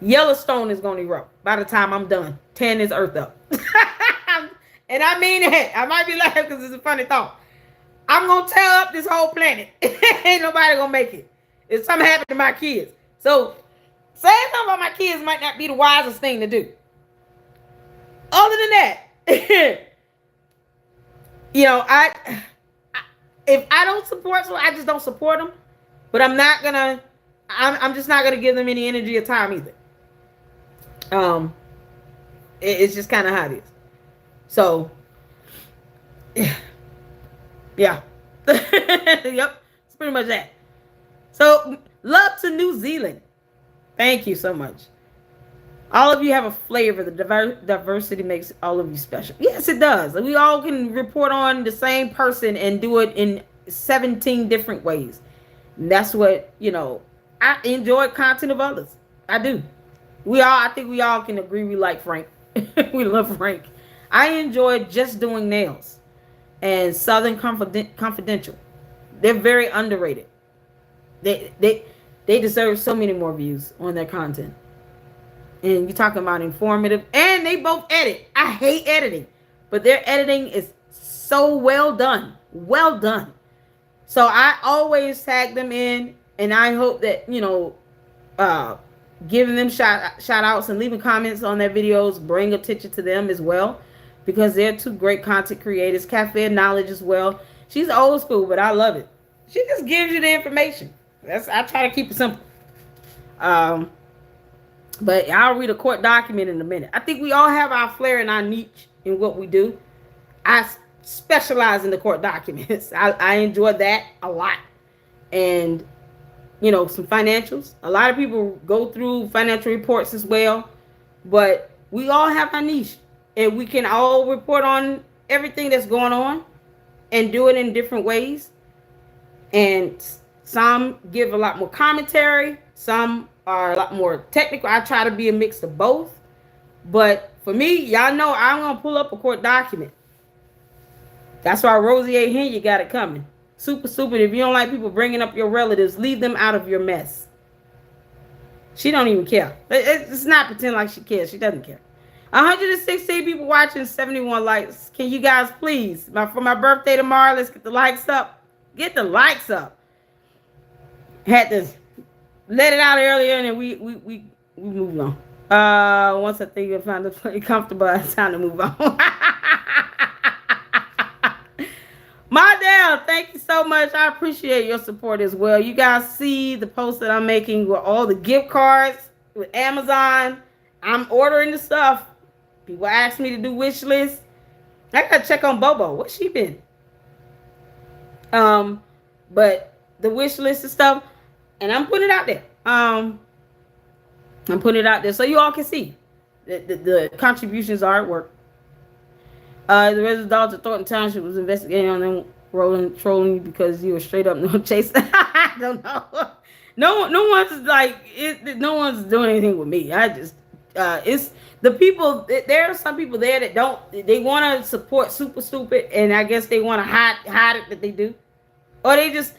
Yellowstone is going to erupt by the time I'm done tearing this earth up. And I mean it. I might be laughing because it's a funny thought. I'm going to tear up this whole planet. Ain't nobody going to make it. If something happened to my kids. So, saying something about my kids might not be the wisest thing to do. Other than that, you know, if I don't support someone, I just don't support them. But I'm just not going to give them any energy or time either. It's just kind of how it is. So, yeah. Yep. It's pretty much that. So, love to New Zealand. Thank you so much. All of you have a flavor. The diversity makes all of you special. Yes, it does. We all can report on the same person and do it in 17 different ways. And that's what, you know, I enjoy content of others. I do. I think we all can agree we like Frank. We love Frank. I enjoy Just Doing Nails and Southern Confidential. They're very underrated. They deserve so many more views on their content. And you're talking about informative, and they both edit. I hate editing, but their editing is so well done. Well done. So I always tag them in, and I hope that, you know, giving them shout outs and leaving comments on their videos bring attention to them as well, because they're two great content creators. Cafe of Knowledge as well. She's old school, but I love it. She just gives you the information. I try to keep it simple. But I'll read a court document in a minute. I think we all have our flair and our niche in what we do. I specialize in the court documents. I enjoy that a lot. And some financials. A lot of people go through financial reports as well, but we all have our niche, and we can all report on everything that's going on and do it in different ways. And some give a lot more commentary, some are a lot more technical. I try to be a mix of both. But for me, y'all know I'm going to pull up a court document. That's why Rosie A. Hen, you got it coming. Super stupid. If you don't like people bringing up your relatives, leave them out of your mess. She don't even care. It's not pretend like she cares. She doesn't care. 116 people watching, 71 likes. Can you guys please, for my birthday tomorrow, let's get the likes up. Get the likes up. Had to let it out earlier, and then we moved on. Once I think I found the play comfortable, it's time to move on. Mardell, thank you so much. I appreciate your support as well. You guys see the post that I'm making with all the gift cards with Amazon. I'm ordering the stuff. People ask me to do wish lists. I gotta check on Bobo. What's she been? But the wish list and stuff, and I'm putting it out there. I'm putting it out there so you all can see the contributions are at work. The resident dogs of Thornton Township was investigating on them trolling you because you were straight up no chase. I don't know. No one's like it. No one's doing anything with me. I just it's the people. There are some people there that don't. They want to support Super Stupid, and I guess they want to hide it that they do, or they just,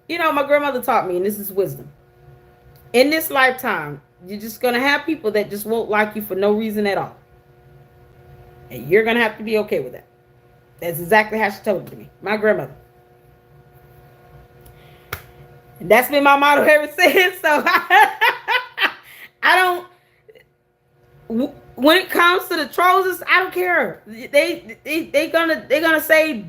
my grandmother taught me, and this is wisdom. In this lifetime, you're just gonna have people that just won't like you for no reason at all. And you're going to have to be okay with that. That's exactly how she told it to me. My grandmother. And that's been my motto ever since. So I don't, when it comes to the trolls, I don't care. They're gonna say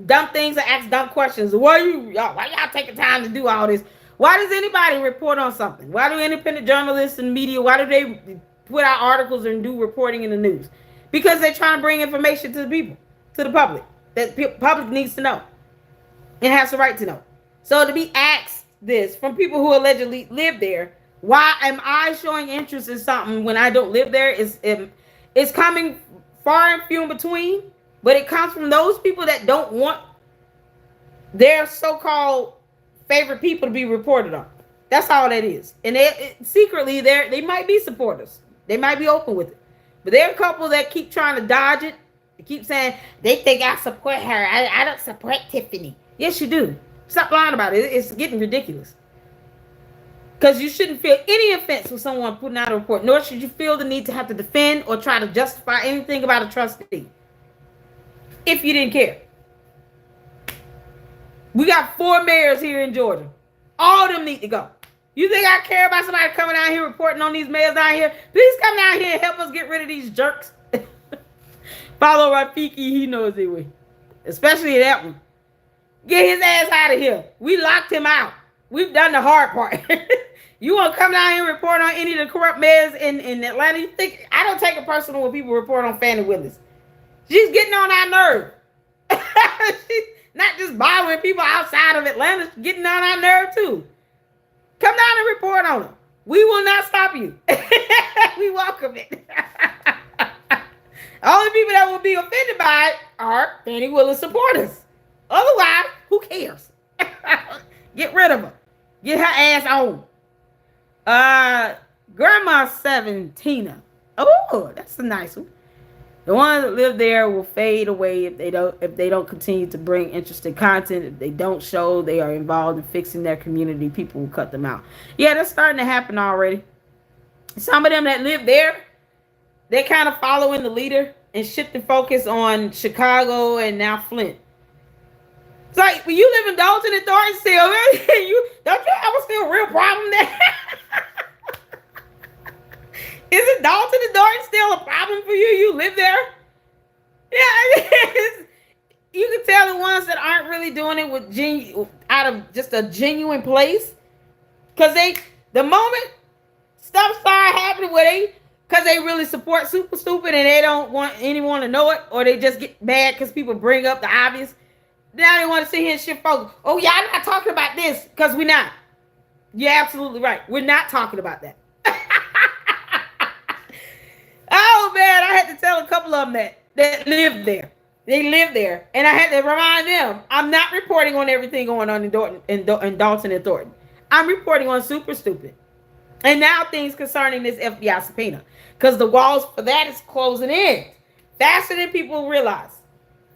dumb things and ask dumb questions. Why y'all taking time to do all this? Why does anybody report on something? Why do independent journalists and media, why do they put out articles and do reporting in the news? Because they're trying to bring information to the people, to the public, that the public needs to know and has the right to know. So to be asked this from people who allegedly live there, why am I showing interest in something when I don't live there? It's coming far and few in between, but it comes from those people that don't want their so-called favorite people to be reported on. That's all that is. And secretly, they might be supporters. They might be open with it. But there are a couple that keep trying to dodge it. They keep saying, they think I support her. I don't support Tiffany. Yes, you do. Stop lying about it. It's getting ridiculous. Because you shouldn't feel any offense with someone putting out a report, nor should you feel the need to have to defend or try to justify anything about a trustee if you didn't care. We got 4 mayors here in Georgia. All of them need to go. You think I care about somebody coming out here reporting on these mayors down here? Please come down here and help us get rid of these jerks. Follow Rafiki, he knows it will. Especially that one. Get his ass out of here. We locked him out. We've done the hard part. You want to come down here and report on any of the corrupt mayors in Atlanta? You think I don't take it personal when people report on Fannie Willis. She's getting on our nerve. She's not just bothering people outside of Atlanta, she's getting on our nerve too. Come down and report on them. We will not stop you. We welcome it. Only people that will be offended by it are Fannie Willis supporters. Otherwise, who cares? Get rid of her. Get her ass on. Grandma 7, Tina. Oh, that's a nice one. The ones that live there will fade away if they don't continue to bring interesting content. If they don't show they are involved in fixing their community, people will cut them out. Yeah, that's starting to happen already. Some of them that live there, they kind of following the leader and shifting focus on Chicago and now Flint. It's like when you live in Dalton and Thornton still, don't you have a real problem there? Isn't Dalton and Thornton still a problem for you? You live there? Yeah, you can tell the ones that aren't really doing it with out of just a genuine place. Because the moment stuff start happening because they really support Super Stupid and they don't want anyone to know it, or they just get mad because people bring up the obvious. Now they want to sit here and shift focus. Oh, yeah, I'm not talking about this because we're not. You're absolutely right. We're not talking about that. Oh man, I had to tell a couple of them that lived there. They live there, and I had to remind them I'm not reporting on everything going on in Dalton and Thornton. I'm reporting on Super Stupid, and now things concerning this FBI subpoena, because the walls for that is closing in faster than people realize,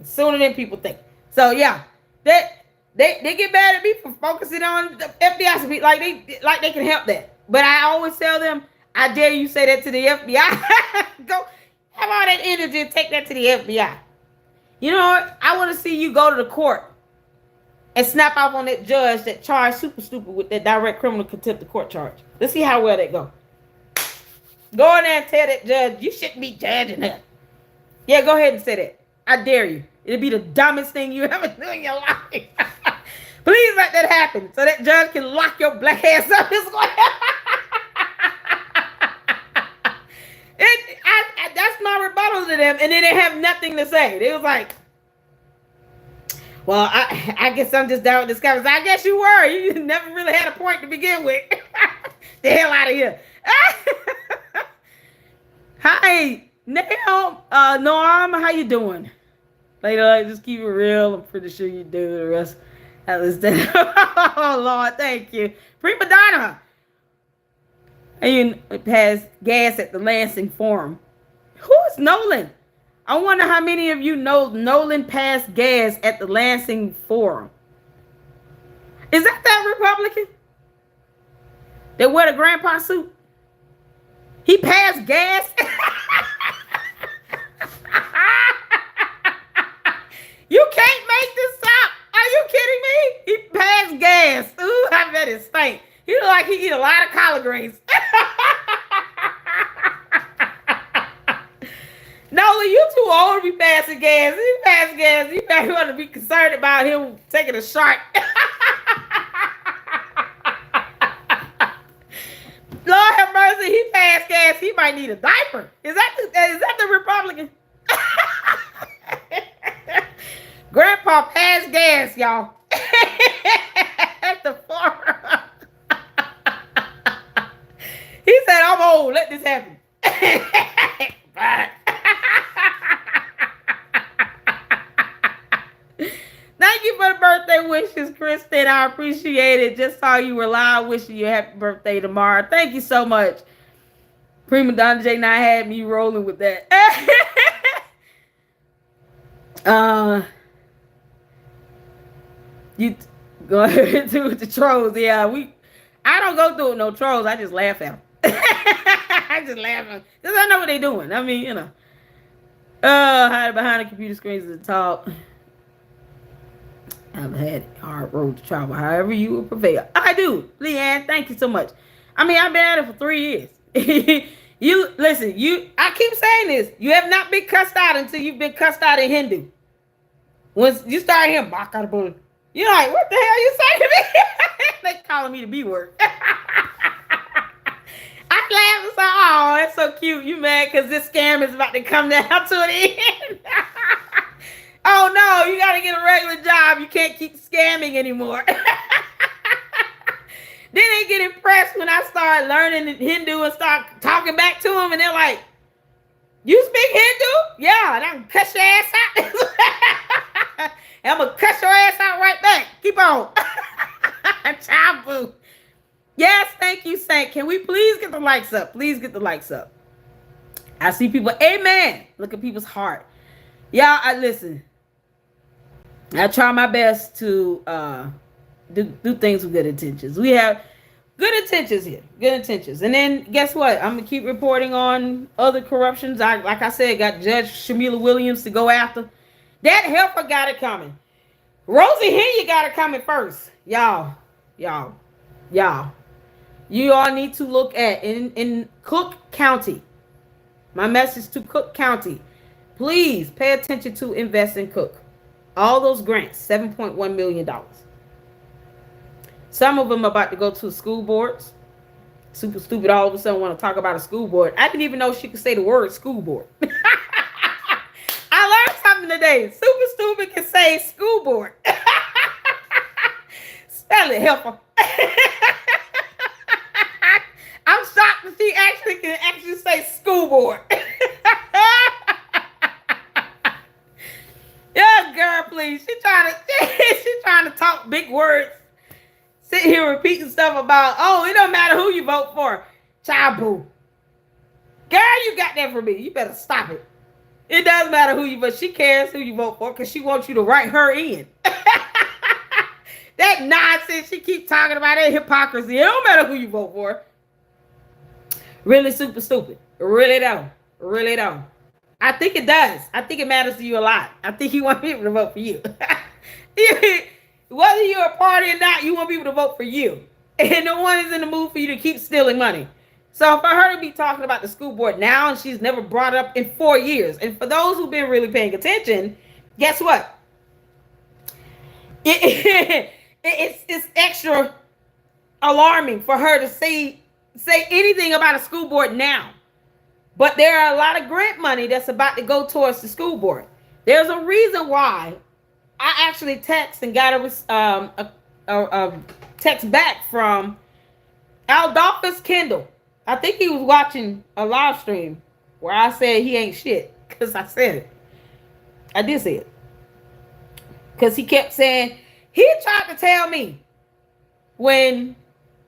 sooner than people think. So yeah, they get mad at me for focusing on the FBI subpoena, like they can help that. But I always tell them, I dare you say that to the FBI. Go have all that energy and take that to the FBI. You know what? I want to see you go to the court and snap off on that judge that charged Super Stupid with that direct criminal contempt of court charge. Let's see how well that go. Go in there and tell that judge, you shouldn't be judging her. Yeah, go ahead and say that. I dare you. It'll be the dumbest thing you ever do in your life. Please let that happen so that judge can lock your black ass up this way. That's my rebuttal to them, and then they have nothing to say. They was like, well, I guess I'm just down with this guy. I guess you were. You never really had a point to begin with. The hell out of here. Hi, Nail, Norm, how you doing? Later, just keep it real. I'm pretty sure you do the rest. Oh, Lord, thank you. Prima Donna. And you passed gas at the Lansing Forum. Who is Nolan? I wonder how many of you know Nolan passed gas at the Lansing Forum. Is that Republican that wear the grandpa suit? He passed gas. You can't make this up. Are you kidding me? He passed gas. Ooh, I bet it stank. He look like he eat a lot of collard greens. Nolan, you too old to be passing gas. He passed gas. You want to be concerned about him taking a shot. Lord have mercy, he passed gas. He might need a diaper. Is that the Republican? Grandpa passed gas, y'all. At the forum. He said, I'm old. Let this happen. Thank you for the birthday wishes, Kristen. I appreciate it. Just saw you were live wishing you a happy birthday tomorrow. Thank you so much. Prima Donna J. Now had me rolling with that. You go ahead through with the trolls. Yeah, I don't go through with no trolls. I just laugh at them. I just laugh at them because I know what they're doing. I mean, you know. Hiding behind the computer screens is a talk. I've had a hard road to travel. However, you will prevail. I do, Leanne. Thank you so much. I mean, I've been at it for 3 years. You listen. I keep saying this. You have not been cussed out until you've been cussed out in Hindu. Once you start hearing "Bakar," you're like, what the hell you saying to me? They calling me the B word. I laugh and say, oh, that's so cute. You mad because this scam is about to come down to an end. Oh no, you got to get a regular job. You can't keep scamming anymore. Then they get impressed when I start learning Hindu and start talking back to them, and they're like, you speak Hindu? Yeah, and I can cuss your ass out. I'm going to cuss your ass out right back. Keep on. Child boo. Yes, thank you, Saint. Can we please get the likes up? Please get the likes up. I see people. Amen. Look at people's heart. Y'all, listen. I try my best to do things with good intentions. We have good intentions here. Good intentions. And then guess what? I'm going to keep reporting on other corruptions. Like I said, got Judge Shamila Williams to go after. That helper got it coming. Rosie Hinya got it coming first. Y'all. You all need to look at in Cook County. My message to Cook County. Please pay attention to invest in Cook. All those grants, $7.1 million. Some of them are about to go to school boards. Super stupid all of a sudden want to talk about a school board. I didn't even know she could say the word school board. I learned something today. Super stupid can say school board. Spell it, helper. shocked that she actually can say school board. Yes, girl, please. She trying to talk big words. Sit here repeating stuff about, oh, it don't matter who you vote for. Child boo. Girl, you got that from me. You better stop it. It doesn't matter who you vote. She cares who you vote for because she wants you to write her in. That nonsense she keep talking about, that hypocrisy. It don't matter who you vote for. Really super stupid. Really don't. Really don't. I think it does. I think it matters to you a lot. I think you want people to vote for you. Whether you're a party or not, you want people to vote for you. And no one is in the mood for you to keep stealing money. So for her to be talking about the school board now, and she's never brought it up in 4 years. And for those who've been really paying attention, guess what? It's extra alarming for her to say anything about a school board now. But there are a lot of grant money that's about to go towards the school board. There's a reason why I actually text and got a text back from Adolphus Kendall. I think he was watching a live stream where I said he ain't shit because I said it. I did say it. Because he kept saying, he tried to tell me when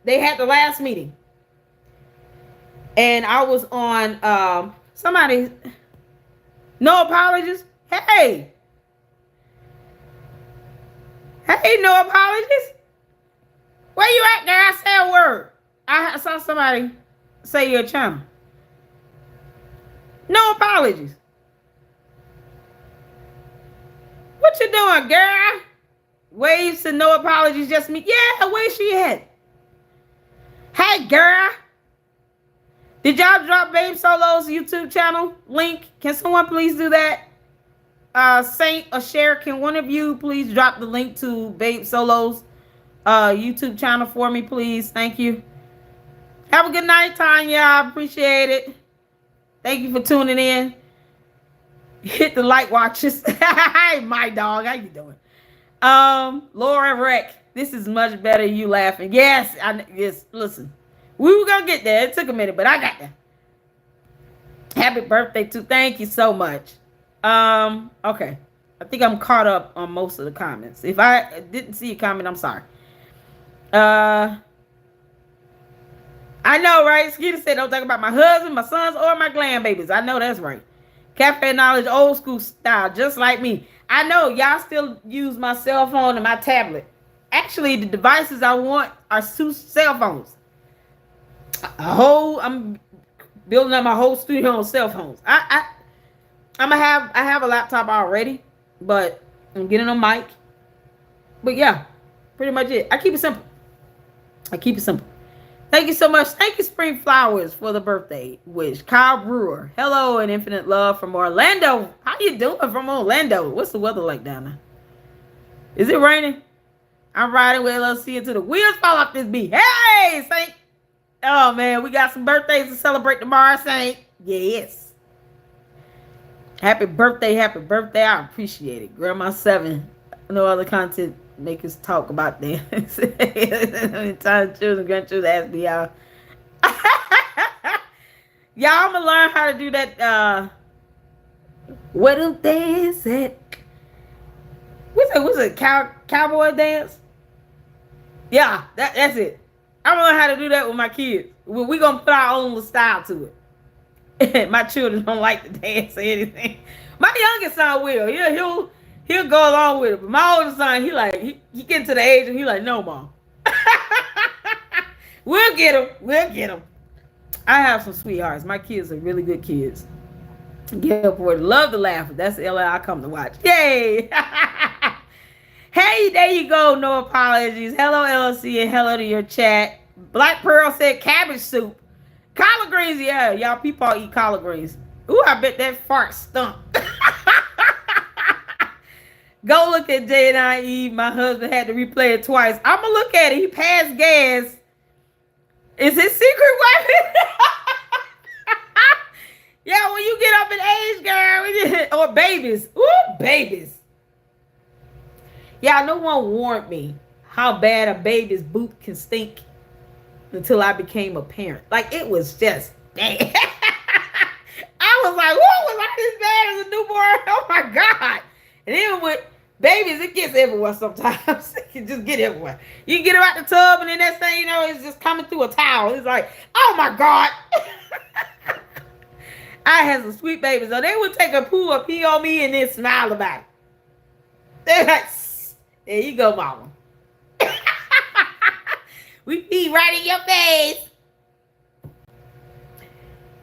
they had the last meeting. And I was on somebody, no apologies. Hey, no apologies. Where you at there? I said a word. I saw somebody say your channel. No apologies. What you doing, girl? Waves to no apologies, just me. Yeah, where she at? Hey, girl. Did y'all drop Babe Solo's YouTube channel link? Can someone please do that? Saint or Cher, can one of you please drop the link to Babe Solo's YouTube channel for me, please? Thank you. Have a good night, Tanya. I appreciate it. Thank you for tuning in. Hit the like watches. Hey, my dog. How you doing? Laura Wreck. This is much better. You laughing. Yes. Yes. Listen. We were going to get there. It took a minute, but I got there. Happy birthday to. Thank you so much. Okay. I think I'm caught up on most of the comments. If I didn't see a comment, I'm sorry. I know, right? Skeeter said, don't talk about my husband, my sons, or my grandbabies. I know that's right. Cafe Knowledge, old school style, just like me. I know y'all still use my cell phone and my tablet. Actually, the devices I want are cell phones. I'm building up my whole studio on cell phones. I have a laptop already, but I'm getting a mic. But yeah, pretty much it. I keep it simple. Thank you so much. Thank you, Spring Flowers, for the birthday wish. Kyle Brewer. Hello and infinite love from Orlando. How you doing from Orlando? What's the weather like down there? Is it raining? I'm riding with LLC until the wheels fall off this beat. Hey, Saint. Oh, man, we got some birthdays to celebrate tomorrow, Saint. Yes. Happy birthday. I appreciate it. Grandma 7. No other content makers talk about dance. Time children, grandchildren ask me y'all. Y'all, I'm going to learn how to do that. What do dance at? What's it? Cowboy dance? Yeah, that's it. I'm going to learn how to do that with my kids. We're going to put our own style to it. My children don't like to dance or anything. My youngest son will. He'll go along with it. But my oldest son, he getting to the age and he like, no, Mom. We'll get him. I have some sweethearts. My kids are really good kids. Get up for it. Love to laugh. That's the LA I come to watch. Yay. Hey, there you go. No apologies. Hello, LLC, and hello to your chat. Black Pearl said cabbage soup. Collard greens, yeah. Y'all people eat collard greens. Ooh, I bet that fart stunk. Go look at J&I. My husband had to replay it twice. I'm going to look at it. He passed gas. Is it secret weapon? Yeah, when you get up in age, girl. Or babies. Ooh, babies. Yeah, no one warned me how bad a baby's boot can stink. until I became a parent. Like, it was just bad. I was like, whoa, was I this bad as a newborn? Oh my God. And even with babies, it gets everywhere sometimes. It can just get everywhere. You can get them out the tub, and then next thing you know, it's just coming through a towel. It's like, oh my God. I had some sweet babies. So they would take a poo or pee on me and then smile about it. They're like, there you go, mama. We pee right in your face.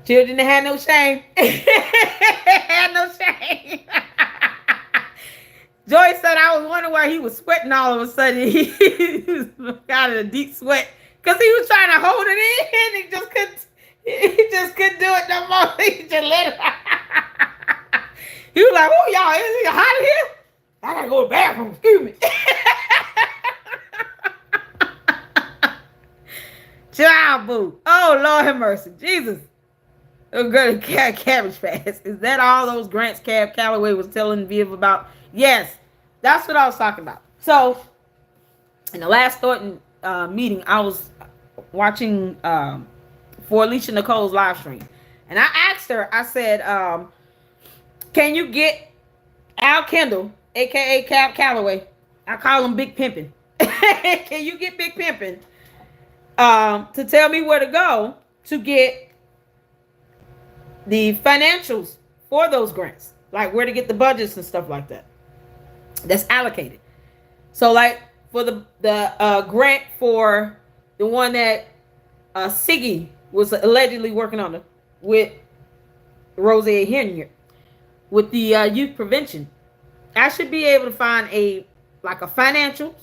Children that had no shame. Had no shame. Joy said, I was wondering why he was sweating all of a sudden. He was kind of a deep sweat because he was trying to hold it in. He just couldn't do it no more. He just let it. He was like, oh, y'all, is it hot in here? I gotta go to the bathroom. Excuse me. Child boo. Oh, Lord have mercy. Jesus. Oh, good. Cabbage Fast. Is that all those grants Cab Calloway was telling Viv about? Yes. That's what I was talking about. So, in the last Thornton meeting, I was watching for Alicia Nicole's live stream. And I asked her, I said, can you get Al Kendall, a.k.a. Cab Calloway? I call him Big Pimpin'. Can you get Big Pimpin' to tell me where to go to get the financials for those grants? Like where to get the budgets and stuff like that that's allocated. So like for the grant for the one that Siggy was allegedly working on with Rosie Henry with the youth prevention, I should be able to find a financials,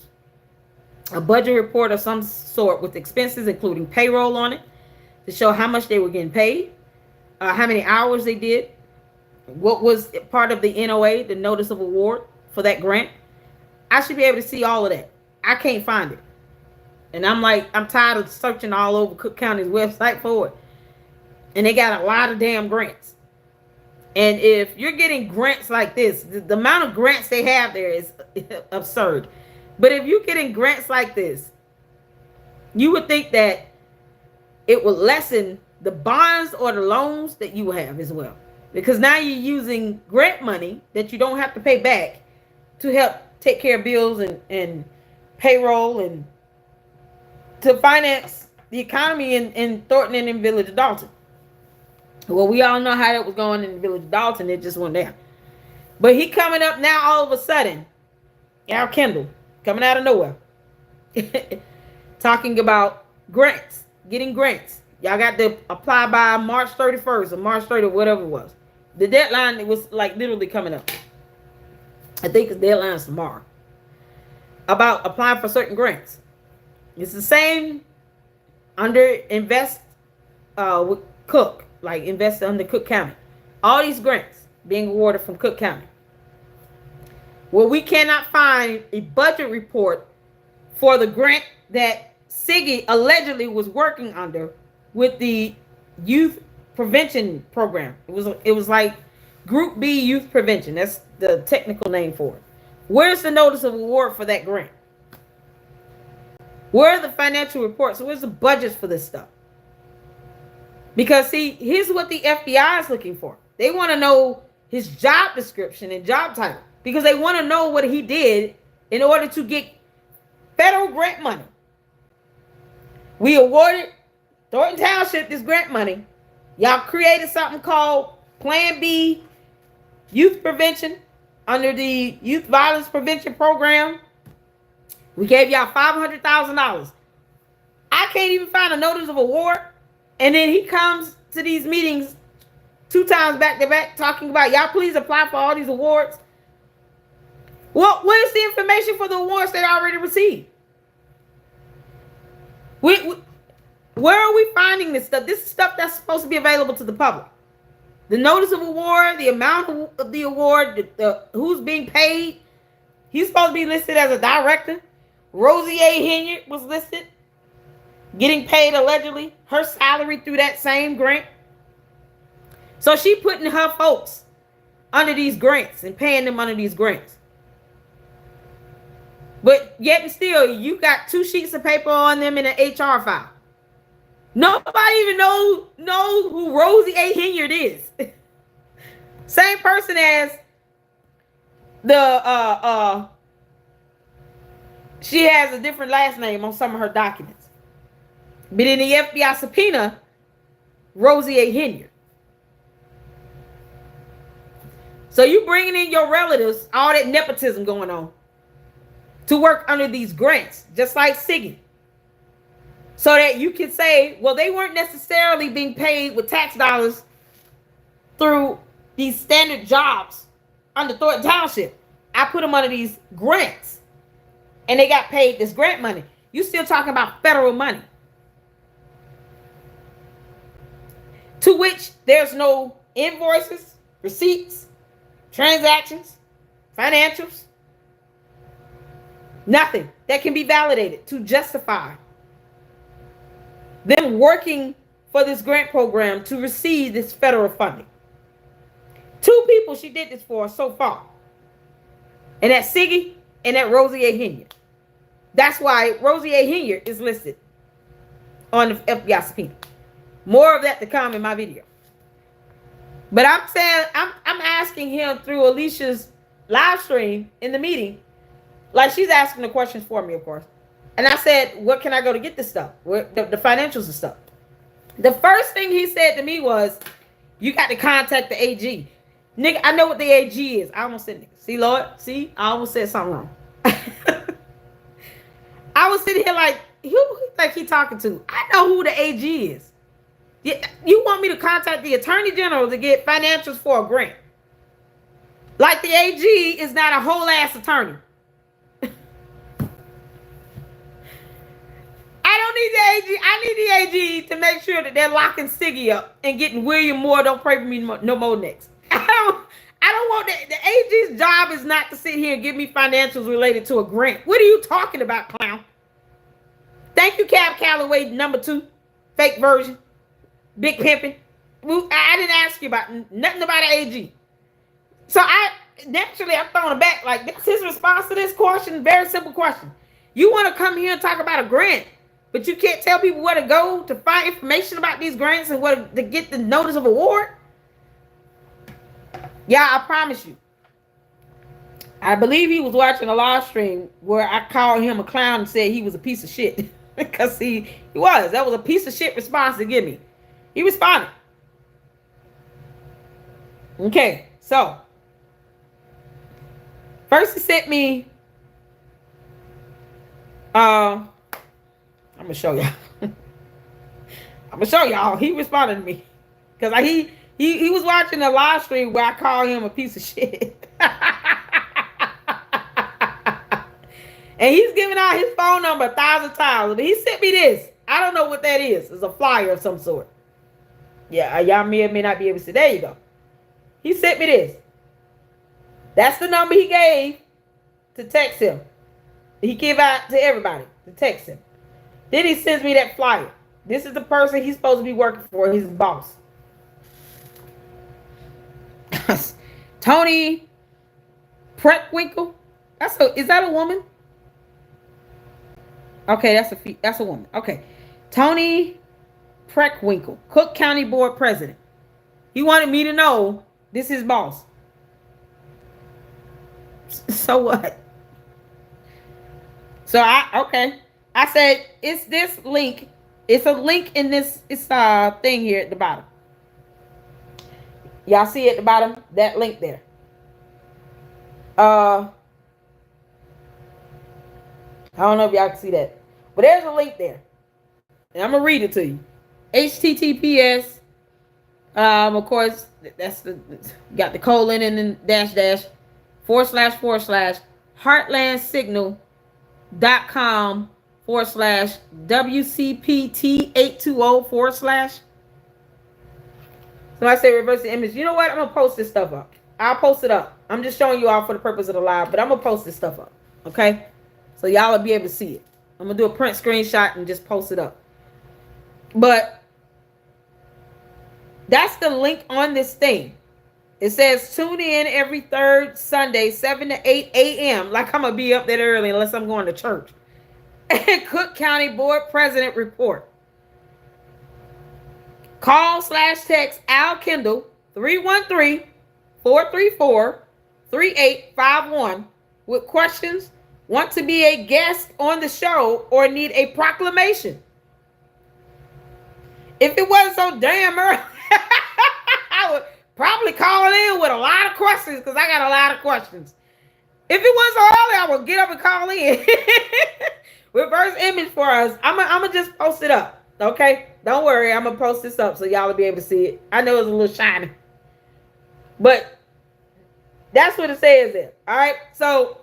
a budget report of some sort with expenses, including payroll on it, to show how much they were getting paid, how many hours they did, what was part of the NOA, the notice of award for that grant. I should be able to see all of that. I can't find it. And I'm tired of searching all over Cook County's website for it. And they got a lot of damn grants. And if you're getting grants like this, the amount of grants they have there is absurd. But if you're getting grants like this, you would think that it would lessen the bonds or the loans that you have as well. Because now you're using grant money that you don't have to pay back to help take care of bills and payroll and to finance the economy in Thornton and in Village of Dalton. Well, we all know how that was going in the Village of Dalton. It just went down. But he coming up now all of a sudden. Al Kendall coming out of nowhere. Talking about grants. Getting grants. Y'all got to apply by March 31st or March 30th, whatever it was. The deadline, it was like literally coming up. I think the deadline is tomorrow. About applying for certain grants. It's the same under invest with Cook. Like invest under Cook County. All these grants being awarded from Cook County. Well, we cannot find a budget report for the grant that Siggy allegedly was working under with the youth prevention program. It was like Group B youth prevention. That's the technical name for it. Where's the notice of award for that grant? Where are the financial reports? Where's the budgets for this stuff? Because see, here's what the FBI is looking for. They want to know his job description and job title because they want to know what he did in order to get federal grant money. We awarded Thornton Township this grant money. Y'all created something called Plan B Youth Prevention under the Youth Violence Prevention Program. We gave y'all $500,000. I can't even find a notice of award. And then he comes to these meetings 2 times back to back talking about, y'all please apply for all these awards. Well, where's the information for the awards they already received? Where are we finding this stuff? This is stuff that's supposed to be available to the public. The notice of award, the amount of the award, who's being paid. He's supposed to be listed as a director. Rosie A. Henry was listed, getting paid allegedly her salary through that same grant. So she putting her folks under these grants and paying them under these grants. But yet and still, you got 2 sheets of paper on them in an HR file. Nobody even know who Rosie A. Hinyard is. Same person as the she has a different last name on some of her documents. But in the FBI subpoena, Rosie A. Hinyard. So you bringing in your relatives, all that nepotism going on, to work under these grants, just like Siggy. So that you can say, well, they weren't necessarily being paid with tax dollars through these standard jobs under Thornton Township. I put them under these grants, and they got paid this grant money. You still talking about federal money, to which there's no invoices, receipts, transactions, financials, nothing that can be validated to justify them working for this grant program to receive this federal funding. 2 people she did this for so far, and that's Siggy and that Rosie A. Hinyard. That's why Rosie A. Hinyard is listed on the FBI subpoena. More of that to come in my video. But I'm saying, I'm asking him through Alicia's live stream in the meeting, like she's asking the questions for me, of course. And I said, what can I go to get this stuff? The financials and stuff. The first thing he said to me was, you got to contact the AG. Nigga, I know what the AG is. I almost said nigga. See, Lord? See? I almost said something wrong. I was sitting here like, who you think he talking to? I know who the AG is. You want me to contact the Attorney General to get financials for a grant? Like the AG is not a whole ass attorney. I don't need the AG. I need the AG to make sure that they're locking Siggy up and getting William Moore. Don't pray for me no more next. I don't want that. The AG's job is not to sit here and give me financials related to a grant. What are you talking about, clown? Thank you, Cab Calloway, number 2, fake version, big pimping. I didn't ask you about nothing about the AG. So naturally I'm throwing it back like that's his response to this question. Very simple question. You want to come here and talk about a grant, but you can't tell people where to go to find information about these grants and where to get the notice of award? Yeah, I promise you. I believe he was watching a live stream where I called him a clown and said he was a piece of shit. Because he was. That was a piece of shit response to give me. He responded. Okay, so. First he sent me. I'm going to show y'all. I'm going to show y'all. He responded to me. Because he was watching a live stream where I called him a piece of shit. And he's giving out his phone number 1,000 times. But he sent me this. I don't know what that is. It's a flyer of some sort. Yeah, y'all may or may not be able to see. There you go. He sent me this. That's the number he gave to text him. He gave out to everybody to text him. Then he sends me that flyer. This is the person he's supposed to be working for. His boss. Tony Preckwinkle. Is that a woman? Okay, that's a woman. Okay. Tony Preckwinkle, Cook County Board President. He wanted me to know this is his boss. So what? So I said, it's this link. It's a link in this thing here at the bottom. Y'all see at the bottom that link there. I don't know if y'all can see that. But there's a link there. And I'm going to read it to you. HTTPS. Of course, that's got the colon and then dash / heartlandsignal.com /WCPT820 /. So I say reverse the image. You know what? I'm going to post this stuff up. I'll post it up. I'm just showing you all for the purpose of the live, but I'm going to post this stuff up. Okay? So y'all will be able to see it. I'm going to do a print screenshot and just post it up. But that's the link on this thing. It says tune in every third Sunday, 7 to 8 a.m. Like I'm going to be up that early unless I'm going to church. Cook County Board President report. Call/text Al Kendall 313-434-3851 with questions, want to be a guest on the show, or need a proclamation. If it wasn't so damn early, I would probably call in with a lot of questions because I got a lot of questions. If it wasn't so early, I would get up and call in. Reverse image for us. I'm going to just post it up. Okay? Don't worry. I'm going to post this up so y'all will be able to see it. I know it's a little shiny. But that's what it says there. All right? So,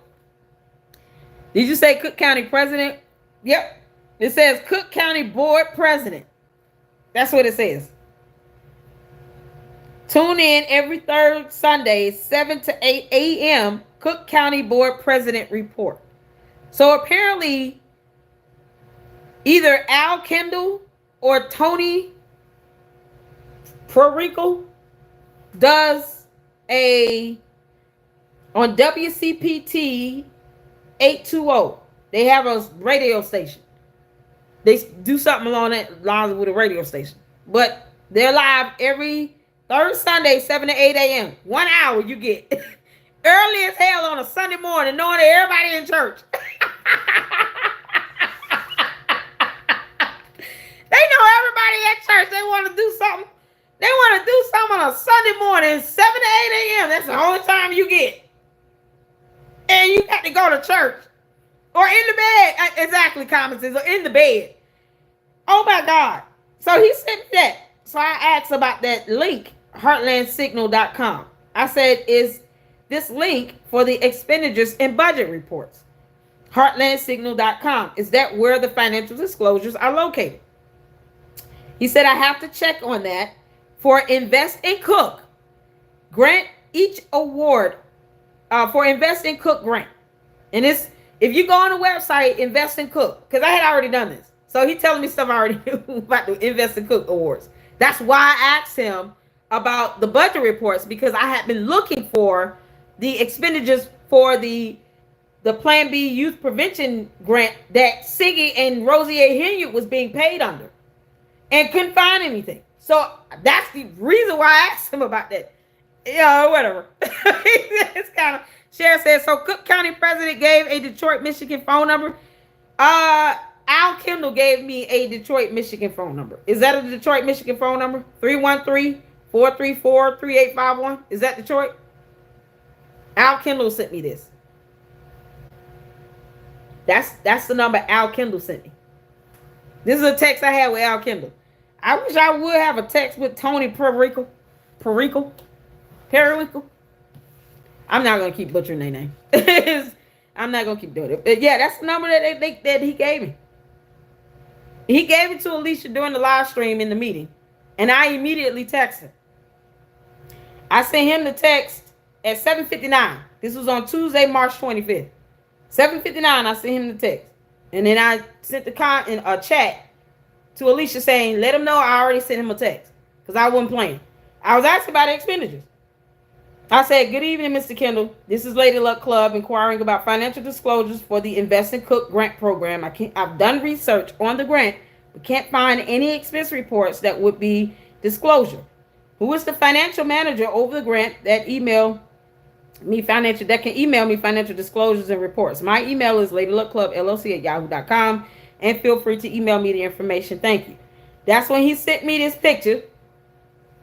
did you say Cook County President? Yep. It says Cook County Board President. That's what it says. Tune in every third Sunday, 7 to 8 a.m., Cook County Board President Report. So apparently, either Al Kendall or Tony Perico does on WCPT 820. They have a radio station. They do something along that lines with a radio station. But they're live every third Sunday, 7 to 8 a.m. 1 hour you get. Early as hell on a Sunday morning, knowing that everybody in church. They know everybody at church. They want to do something. They want to do something on a Sunday morning, 7 to 8 a.m. That's the only time you get. And you got to go to church. Or in the bed. Exactly, comments. Or in the bed. Oh my God. So he sent me that. So I asked about that link, heartlandsignal.com. I said, is this link for the expenditures and budget reports? Heartlandsignal.com. Is that where the financial disclosures are located? He said, I have to check on that. For Invest in Cook, grant each award for Invest in Cook grant. And it's, if you go on the website, Invest in Cook, because I had already done this. So he's telling me stuff I already knew about the Invest in Cook awards. That's why I asked him about the budget reports, because I had been looking for the expenditures for the Plan B Youth Prevention Grant that Siggy and Rosie A. Hilliard was being paid under, and couldn't find anything. So that's the reason why I asked him about that. Yeah, whatever. It's kind of, Cher says, so Cook County President gave a Detroit, Michigan phone number. Al Kendall gave me a Detroit, Michigan phone number. Is that a Detroit, Michigan phone number? 313-434-3851. Is that Detroit? Al Kendall sent me this. That's the number Al Kendall sent me. This is a text I had with Al Kendall. I wish I would have a text with Tony Perico. I'm not gonna keep butchering their name. I'm not gonna keep doing it. But yeah, that's the number that he gave me. He gave it to Alicia during the live stream in the meeting, and I immediately texted. I sent him the text at 7:59. This was on Tuesday, March 25th. 7:59. I sent him the text, and then I sent the chat to Alicia saying, let him know I already sent him a text, because I wasn't playing. I was asking about the expenditures. I said, good evening, Mr. Kendall. This is Lady Luck Club inquiring about financial disclosures for the Invest in Cook grant program. I've done research on the grant, but can't find any expense reports that would be disclosure. Who is the financial manager over the grant that can email me financial disclosures and reports? My email is LadyLuckClubLLC@yahoo.com. And feel free to email me the information. Thank you. That's when he sent me this picture.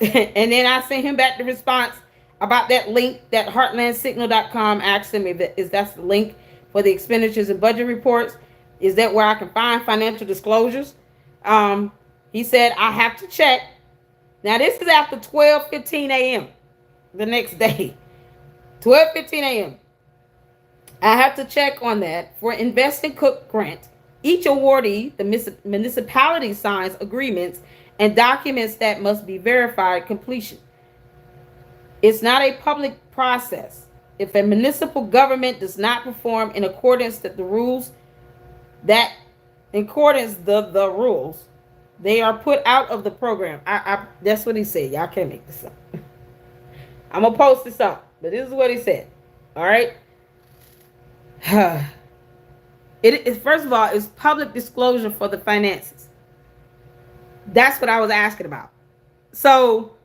And then I sent him back the response about that link, that heartlandsignal.com. Asked him if that's the link for the expenditures and budget reports. Is that where I can find financial disclosures? He said, I have to check. Now, this is after 12:15 a.m. the next day. 12:15 a.m. I have to check on that for Invest in Cook grant. Each awardee, the municipality, signs agreements and documents that must be verified completion. It's not a public process. If a municipal government does not perform in accordance with the rules, the rules, they are put out of the program. That's what he said. Y'all can't make this up. I'm gonna post this up, but this is what he said. All right. It is, first of all, it's public disclosure for the finances. That's what I was asking about. So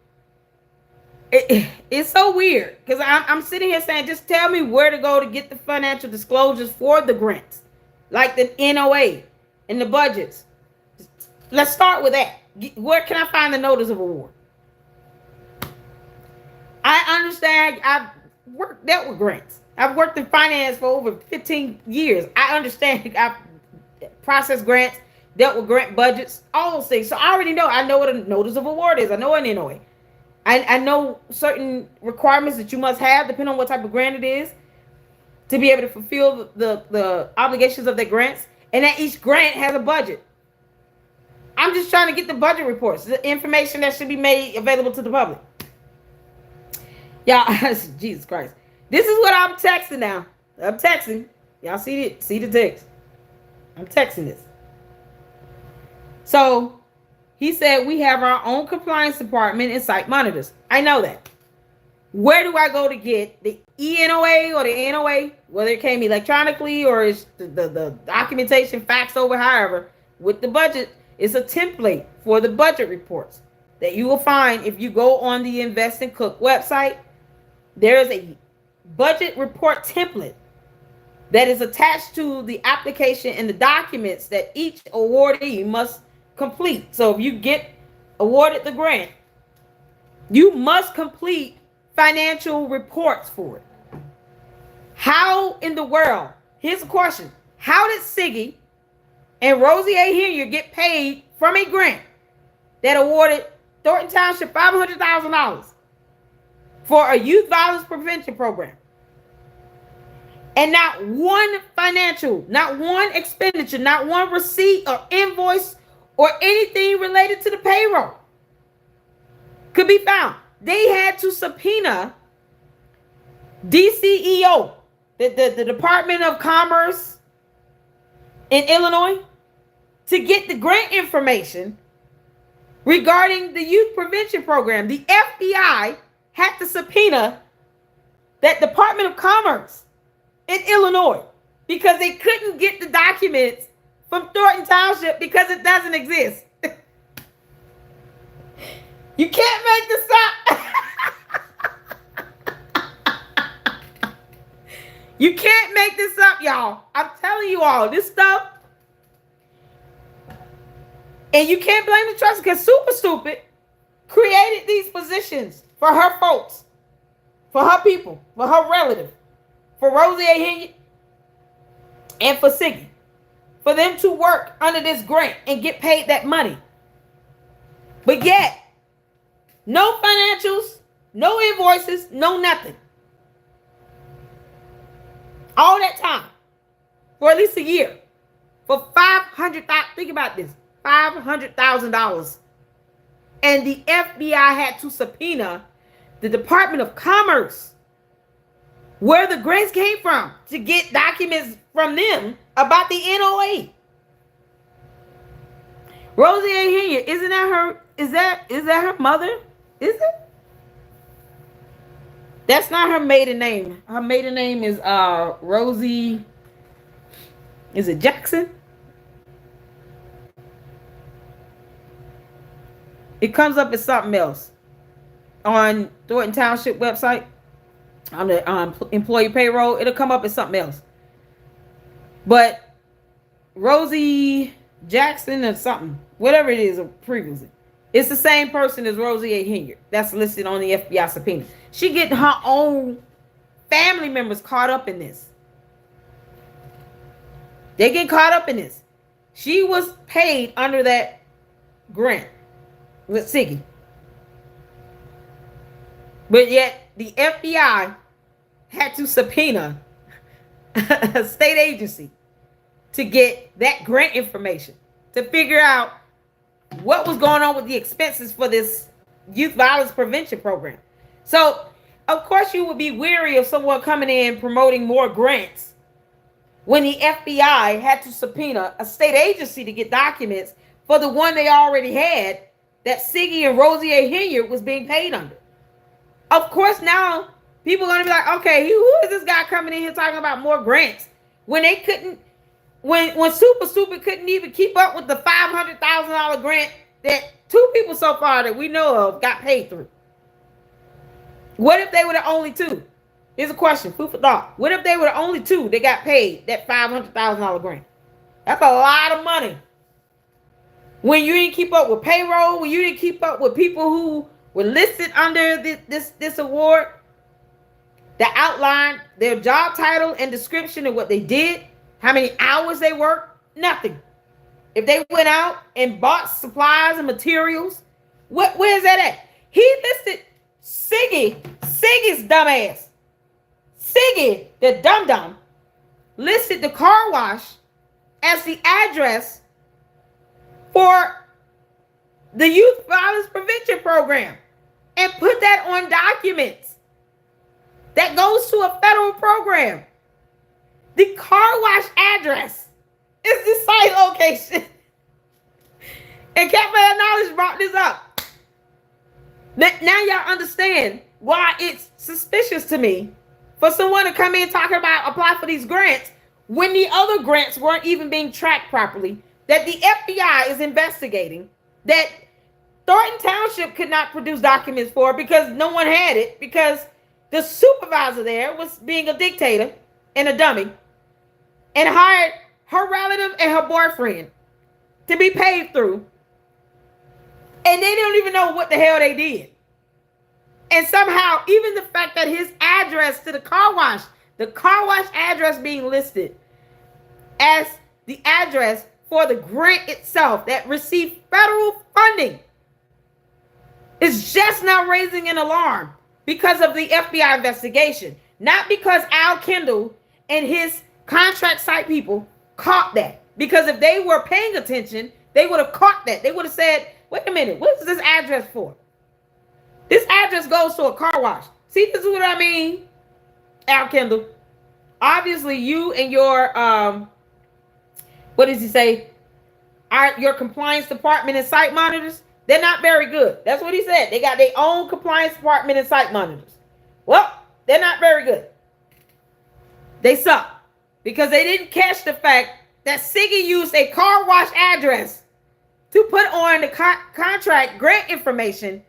it's so weird because I'm sitting here saying, just tell me where to go to get the financial disclosures for the grants, like the NOA and the budgets. Let's start with that. Where can I find the notice of award? I understand. I've dealt with grants. I've worked in finance for over 15 years. I understand. I've processed grants, dealt with grant budgets, all those things. So I already know. I know what a notice of award is. I know an NOA. I know certain requirements that you must have, depending on what type of grant it is, to be able to fulfill the obligations of the grants. And that each grant has a budget. I'm just trying to get the budget reports, the information that should be made available to the public. Y'all, Jesus Christ. This is what I'm texting now. I'm texting. Y'all see the text. I'm texting this. So he said we have our own compliance department and site monitors. I know that. Where do I go to get the ENOA or the NOA, whether it came electronically or it's the documentation faxed over, however, with the budget? It's a template for the budget reports that you will find if you go on the Invest and Cook website. There is a budget report template that is attached to the application and the documents that each awardee must complete. So if you get awarded the grant, you must complete financial reports for it. How in the world? Here's a question. How did Siggy and Rosie A. Hillier get paid from a grant that awarded Thornton Township $500,000 for a youth violence prevention program? And not one financial, not one expenditure, not one receipt or invoice or anything related to the payroll could be found. They had to subpoena DCEO, the Department of Commerce in Illinois, to get the grant information regarding the youth prevention program. The FBI had to subpoena that Department of Commerce in Illinois because they couldn't get the documents from Thornton Township because it doesn't exist. You can't make this up. You can't make this up, y'all. I'm telling you all this stuff. And you can't blame the trust because Super Stupid created these positions for her folks, for her people, for her relative, for Rosie A. Hillier, and for Siggy, for them to work under this grant and get paid that money. But yet, no financials, no invoices, no nothing. All that time, for at least a year, for $500,000. Think about this, $500,000. And the FBI had to subpoena the Department of Commerce, where the grants came from, to get documents from them about the NOA. Rosie A. Hillier, isn't that her? Is that her mother? Is it? That's not her maiden name. Her maiden name is Rosie. Is it Jackson? It comes up as something else on Thornton Township website. On the employee payroll, it'll come up as something else. But Rosie Jackson or something, whatever it is previously, it's the same person as Rosie A. Hillier that's listed on the FBI subpoena. She getting her own family members caught up in this. They get caught up in this. She was paid under that grant with Siggy. But yet the FBI had to subpoena a state agency to get that grant information to figure out what was going on with the expenses for this youth violence prevention program. So, of course, you would be weary of someone coming in promoting more grants when the FBI had to subpoena a state agency to get documents for the one they already had that Siggy and Rosie A. Hillier was being paid under. Of course, now people are going to be like, okay, who is this guy coming in here talking about more grants when they couldn't, when Super Stupid couldn't even keep up with the $500,000 grant that Two people so far that we know of got paid through. What if they were the only two? Here's a question, food for thought. What if they were the only two that got paid that $500,000 grant? That's a lot of money. When you didn't keep up with payroll, when you didn't keep up with people who were listed under this award, that outlined their job title and description of what they did, how many hours they worked, nothing. If they went out and bought supplies and materials, where's that at? He listed Siggy's dumbass. Siggy, the dum-dum, listed the car wash as the address for the Youth Violence Prevention Program and put that on documents. That goes to a federal program. The car wash address is the site location. And Cafe Knowledge brought this up. Now y'all understand why it's suspicious to me for someone to come in talking about apply for these grants when the other grants weren't even being tracked properly, that the FBI is investigating, that Thornton Township could not produce documents for because no one had it, because the supervisor there was being a dictator and a dummy and hired her relative and her boyfriend to be paid through. And they don't even know what the hell they did. And somehow, even the fact that his address to the car wash address being listed as the address for the grant itself that received federal funding is just now raising an alarm because of the FBI investigation. Not because Al Kendall and his contract site people caught that. Because if they were paying attention, they would have caught that. They would have said, wait a minute, what is this address for? This address goes to a car wash. See, this is what I mean, Al Kendall. Obviously, you and your, what does he say? Your compliance department and site monitors, they're not very good. That's what he said. They got their own compliance department and site monitors. Well, they're not very good. They suck because they didn't catch the fact that Siggy used a car wash address to put on the contract grant information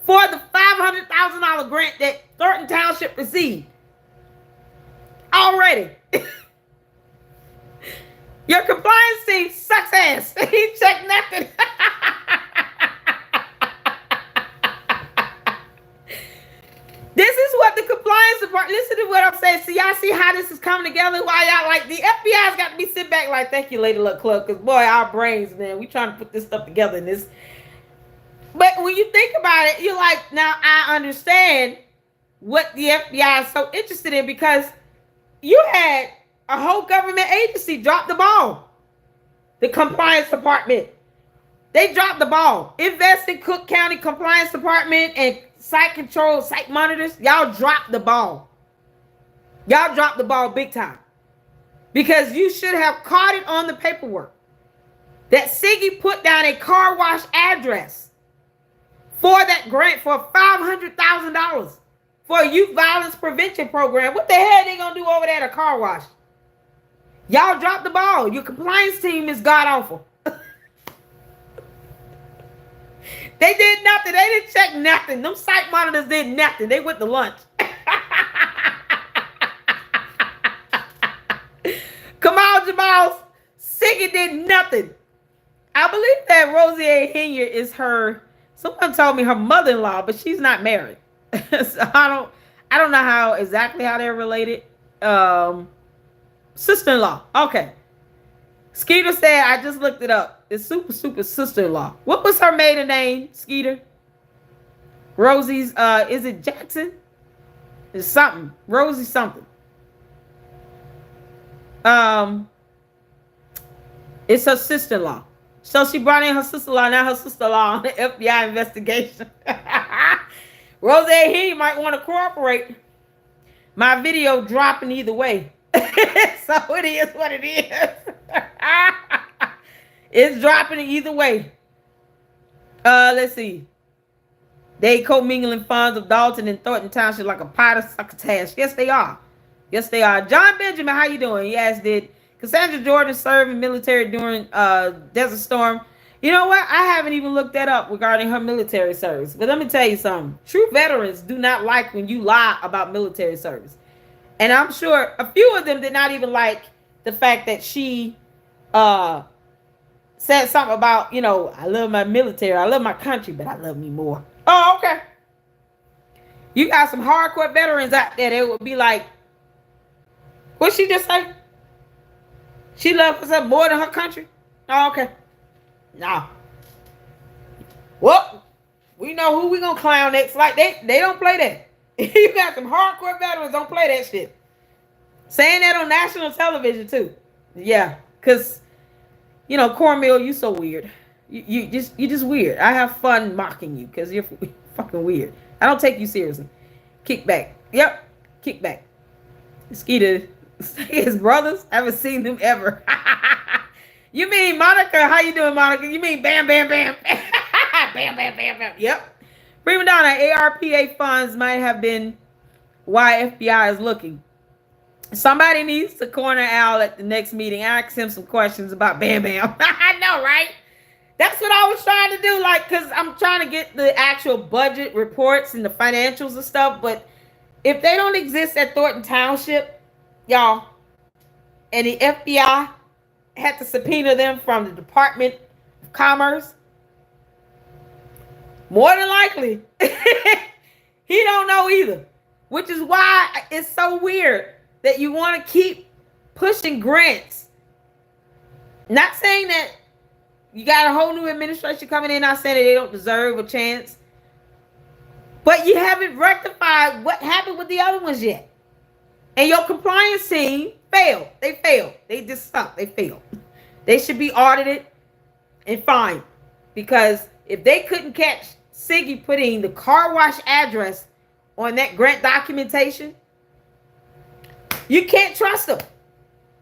for the $500,000 grant that Thornton Township received. Already. Your compliance team sucks ass. He checked nothing. This is what the compliance department, listen to what I'm saying. So y'all see how this is coming together? Why y'all like the FBI's got to be sit back like, thank you, Lady Luck Club, because boy, our brains, man, we trying to put this stuff together in this. But when you think about it, you're like, now I understand what the FBI is so interested in, because you had a whole government agency drop the ball. The compliance department. They dropped the ball. Invest in Cook County Compliance Department and site control, site monitors. Y'all dropped the ball. Y'all dropped the ball big time. Because you should have caught it on the paperwork that Siggy put down a car wash address for that grant for $500,000 for a youth violence prevention program. What the hell are they going to do over there at a car wash? Y'all dropped the ball. Your compliance team is god-awful. They did nothing. They didn't check nothing. Them site monitors did nothing. They went to lunch. Come on, Jamal. Siggy did nothing. I believe that Rosie A. Henya is her, someone told me her mother-in-law, but she's not married. So I don't know how exactly how they're related. Sister-in-law. Okay. Skeeter said, I just looked it up. It's super sister-in-law. What was her maiden name, Skeeter? Rosie's, is it Jackson? It's something. Rosie something. It's her sister-in-law. So she brought in her sister-in-law. Now her sister-in-law on the FBI investigation. Rosie, here you might want to cooperate. My video dropping either way. So it is what it is. It's dropping either way. Let's see. They co-mingling funds of Dalton and Thornton Township like a pot of succotash. Yes, they are. Yes, they are. John Benjamin, how you doing? Yes, did Cassandra Jordan serve in military during Desert Storm? You know what? I haven't even looked that up regarding her military service. But let me tell you something. True veterans do not like when you lie about military service. And I'm sure a few of them did not even like the fact that she said something about, I love my military, I love my country, but I love me more. Oh, okay. You got some hardcore veterans out there that would be like, what she just say? She loves herself more than her country? Oh, okay. Nah. Well, we know who we gonna clown next. Like they don't play that. You got some hardcore veterans don't play that shit. Saying that on national television too. Yeah, cause Cornmeal, you so weird. You just weird. I have fun mocking you because you're fucking weird. I don't take you seriously. Kick back. Yep. Kick back. Skeeter, his brothers. I haven't seen them ever. You mean Monica? How you doing, Monica? You mean Bam Bam Bam? Bam Bam Bam Bam. Yep. Prima Donna, ARPA funds might have been why FBI is looking. Somebody needs to corner Al at the next meeting. Ask him some questions about Bam Bam. I know, right? That's what I was trying to do, because I'm trying to get the actual budget reports and the financials and stuff. But if they don't exist at Thornton Township, y'all, and the FBI had to subpoena them from the Department of Commerce, more than likely, he don't know either. Which is why it's so weird that you want to keep pushing grants. Not saying that you got a whole new administration coming in, not saying that they don't deserve a chance. But you haven't rectified what happened with the other ones yet. And your compliance team failed. They failed. They just suck. They failed. They should be audited and fined. Because if they couldn't catch Siggy putting the car wash address on that grant documentation, you can't trust them.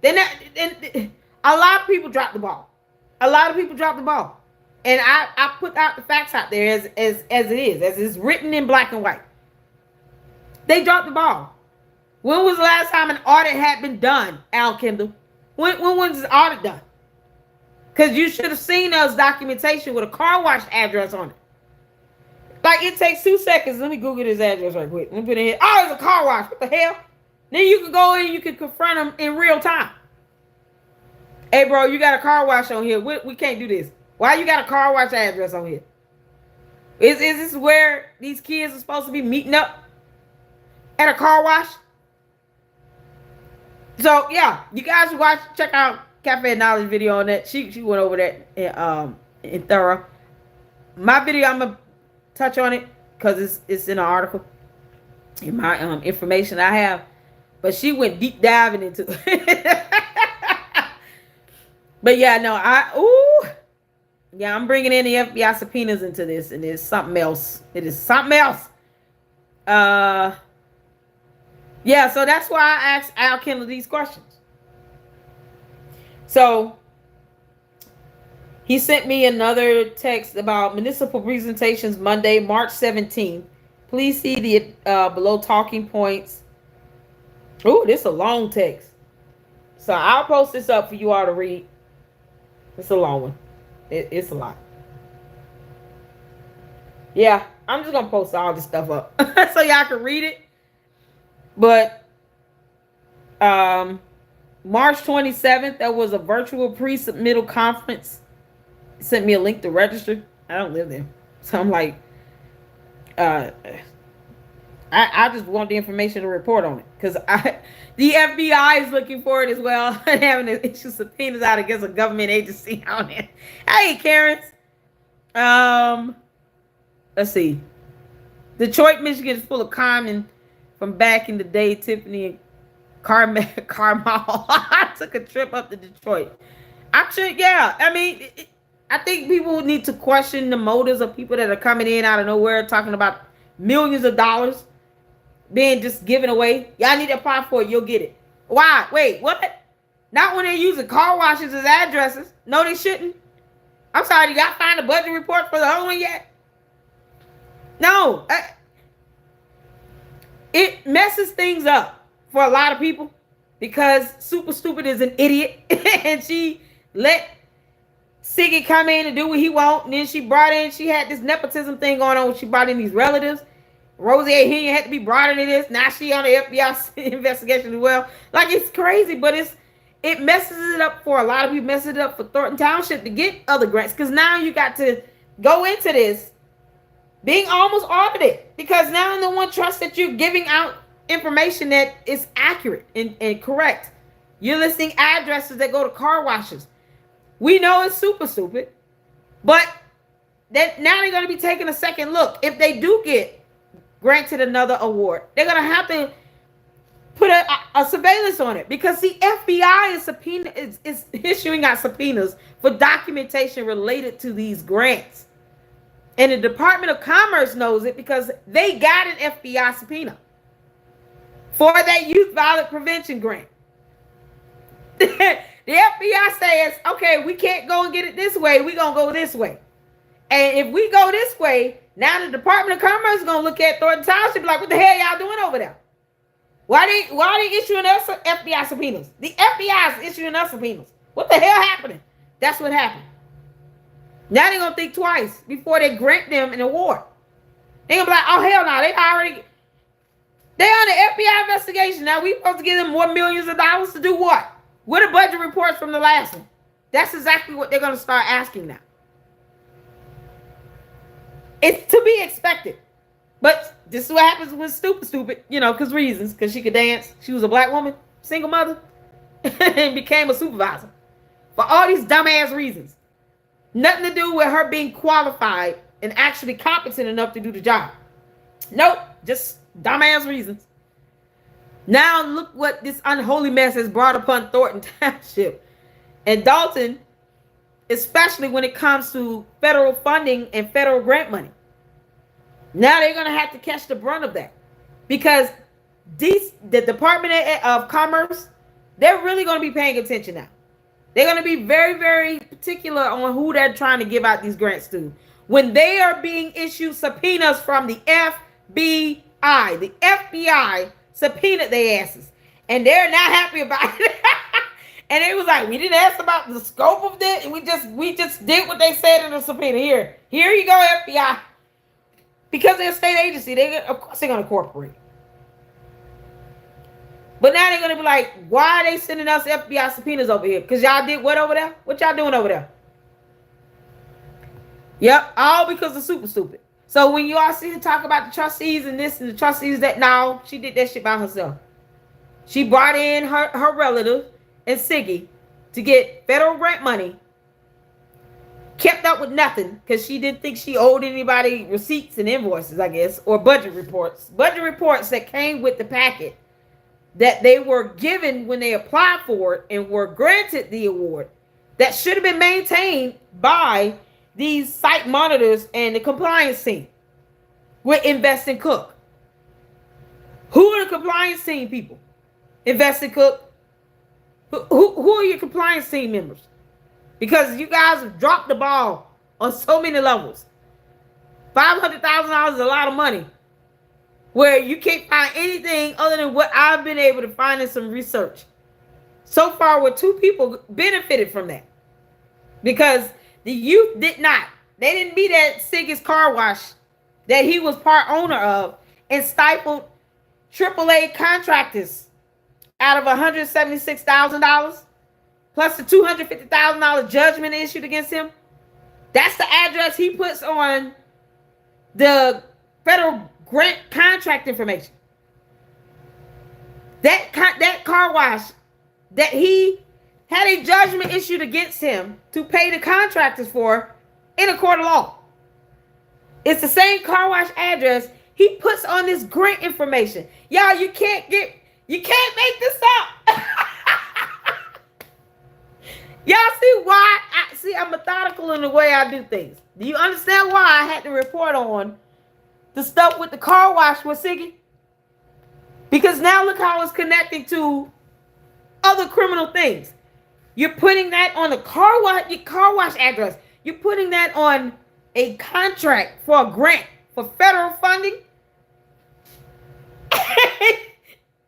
They're not, and a lot of people drop the ball. A lot of people drop the ball. And I put out the facts out there as it is, as it's written in black and white. They dropped the ball. When was the last time an audit had been done, Al Kendall? When was the audit done? Because you should have seen those documentation with a car wash address on it. Like, it takes 2 seconds. Let me Google this address right quick. Let me put it in here. Oh, it's a car wash. What the hell? Then you can go in and you can confront them in real time. Hey, bro, you got a car wash on here. We can't do this. Why you got a car wash address on here? Is this where these kids are supposed to be meeting up? At a car wash? So, yeah, you guys check out Cafe Knowledge video on that. She went over that in thorough. My video, I'm going to touch on it because it's in an article in my information I have. But she went deep diving into it. But yeah, no, I'm bringing in the FBI subpoenas into this, and it's something else. It is something else. Yeah, so that's why I asked Al Kendall these questions. So he sent me another text about municipal presentations Monday, March 17th. Please see the below talking points. Oh, this is a long text. So I'll post this up for you all to read. It's a long one. It's a lot. Yeah, I'm just going to post all this stuff up so y'all can read it. But March 27th, there was a virtual pre-submittal conference. It sent me a link to register. I don't live there. So I'm like, I just want the information to report on it. Because the FBI is looking for it as well. Having to issue subpoenas out against a government agency on it. Hey, Karens. Let's see. Detroit, Michigan is full of Carmen from back in the day. Tiffany and Carmel. I took a trip up to Detroit. Actually, yeah. I mean, I think people need to question the motives of people that are coming in out of nowhere talking about millions of dollars being just given away. Y'all need to apply for it. You'll get it. Why? Wait, what? Not when they're using car washes as addresses. No, they shouldn't. I'm sorry. You got to find a budget report for the other one yet? No. It messes things up for a lot of people because Super Stupid is an idiot. And she let Siggy come in and do what he want, and then she had this nepotism thing going on. She brought in these relatives. Rosie O'Hare had to be brought into this. Now she on the FBI investigation as well. Like, it's crazy, but it messes it up for a lot of people. Messes it up for Thornton Township to get other grants, because now you got to go into this being almost audited, because now no one trusts that you're giving out information that is accurate and correct. You're listing addresses that go to car washes. We know it's super stupid, but that now they're going to be taking a second look. If they do get granted another award, they're going to have to put a surveillance on it, because the FBI is issuing out subpoenas for documentation related to these grants. And the Department of Commerce knows it, because they got an FBI subpoena for that youth violence prevention grant. The FBI says, okay, we can't go and get it this way. We're going to go this way. And if we go this way, now the Department of Commerce is going to look at Thornton Township like, what the hell y'all doing over there? Why are they issuing us FBI subpoenas? The FBI is issuing us subpoenas. What the hell happening? That's what happened. Now they're going to think twice before they grant them an award. They're going to be like, oh, hell no. They're on the FBI investigation. Now we supposed to give them more millions of dollars to do what? What are budget reports from the last one? That's exactly what they're going to start asking now. It's to be expected. But this is what happens when stupid, because reasons. Because she could dance. She was a black woman, single mother, and became a supervisor. For all these dumbass reasons. Nothing to do with her being qualified and actually competent enough to do the job. Nope, just dumbass reasons. Now look what this unholy mess has brought upon Thornton Township and Dalton, especially when it comes to federal funding and federal grant money. Now they're going to have to catch the brunt of that, because the Department of Commerce, they're really going to be paying attention now. They're going to be very, very particular on who they're trying to give out these grants to. When they are being issued subpoenas from the FBI, the FBI subpoenaed their asses, and they're not happy about it. And it was like, we didn't ask about the scope of this, and we just did what they said in the subpoena. Here you go, FBI. Because they're a state agency, of course they're going to cooperate. But now they're going to be like, why are they sending us FBI subpoenas over here? Because y'all did what over there? What y'all doing over there? Yep, all because of super stupid. So when you all see her talk about the trustees and this and the trustees that, no, she did that shit by herself. She brought in her relative and Siggy to get federal grant money, kept up with nothing because she didn't think she owed anybody receipts and invoices, I guess, or budget reports. Budget reports that came with the packet that they were given when they applied for it and were granted the award, that should have been maintained by these site monitors and the compliance team with Invest and Cook. Who are the compliance team people? Invest and Cook. Who are your compliance team members? Because you guys have dropped the ball on so many levels. $500,000 is a lot of money, where you can't find anything other than what I've been able to find in some research. So far, where 2 people benefited from that. Because the youth did not. They didn't meet at Siggy's car wash that he was part owner of and stifled AAA contractors out of $176,000 plus the $250,000 judgment issued against him. That's the address he puts on the federal grant contract information. That car wash that he had a judgment issued against him to pay the contractors for in a court of law. It's the same car wash address he puts on this grant information. Y'all, you can't make this up. Y'all see why? I'm methodical in the way I do things. Do you understand why I had to report on the stuff with the car wash with Siggy? Because now look how it's connecting to other criminal things. You're putting that on the car wash address. You're putting that on a contract for a grant for federal funding.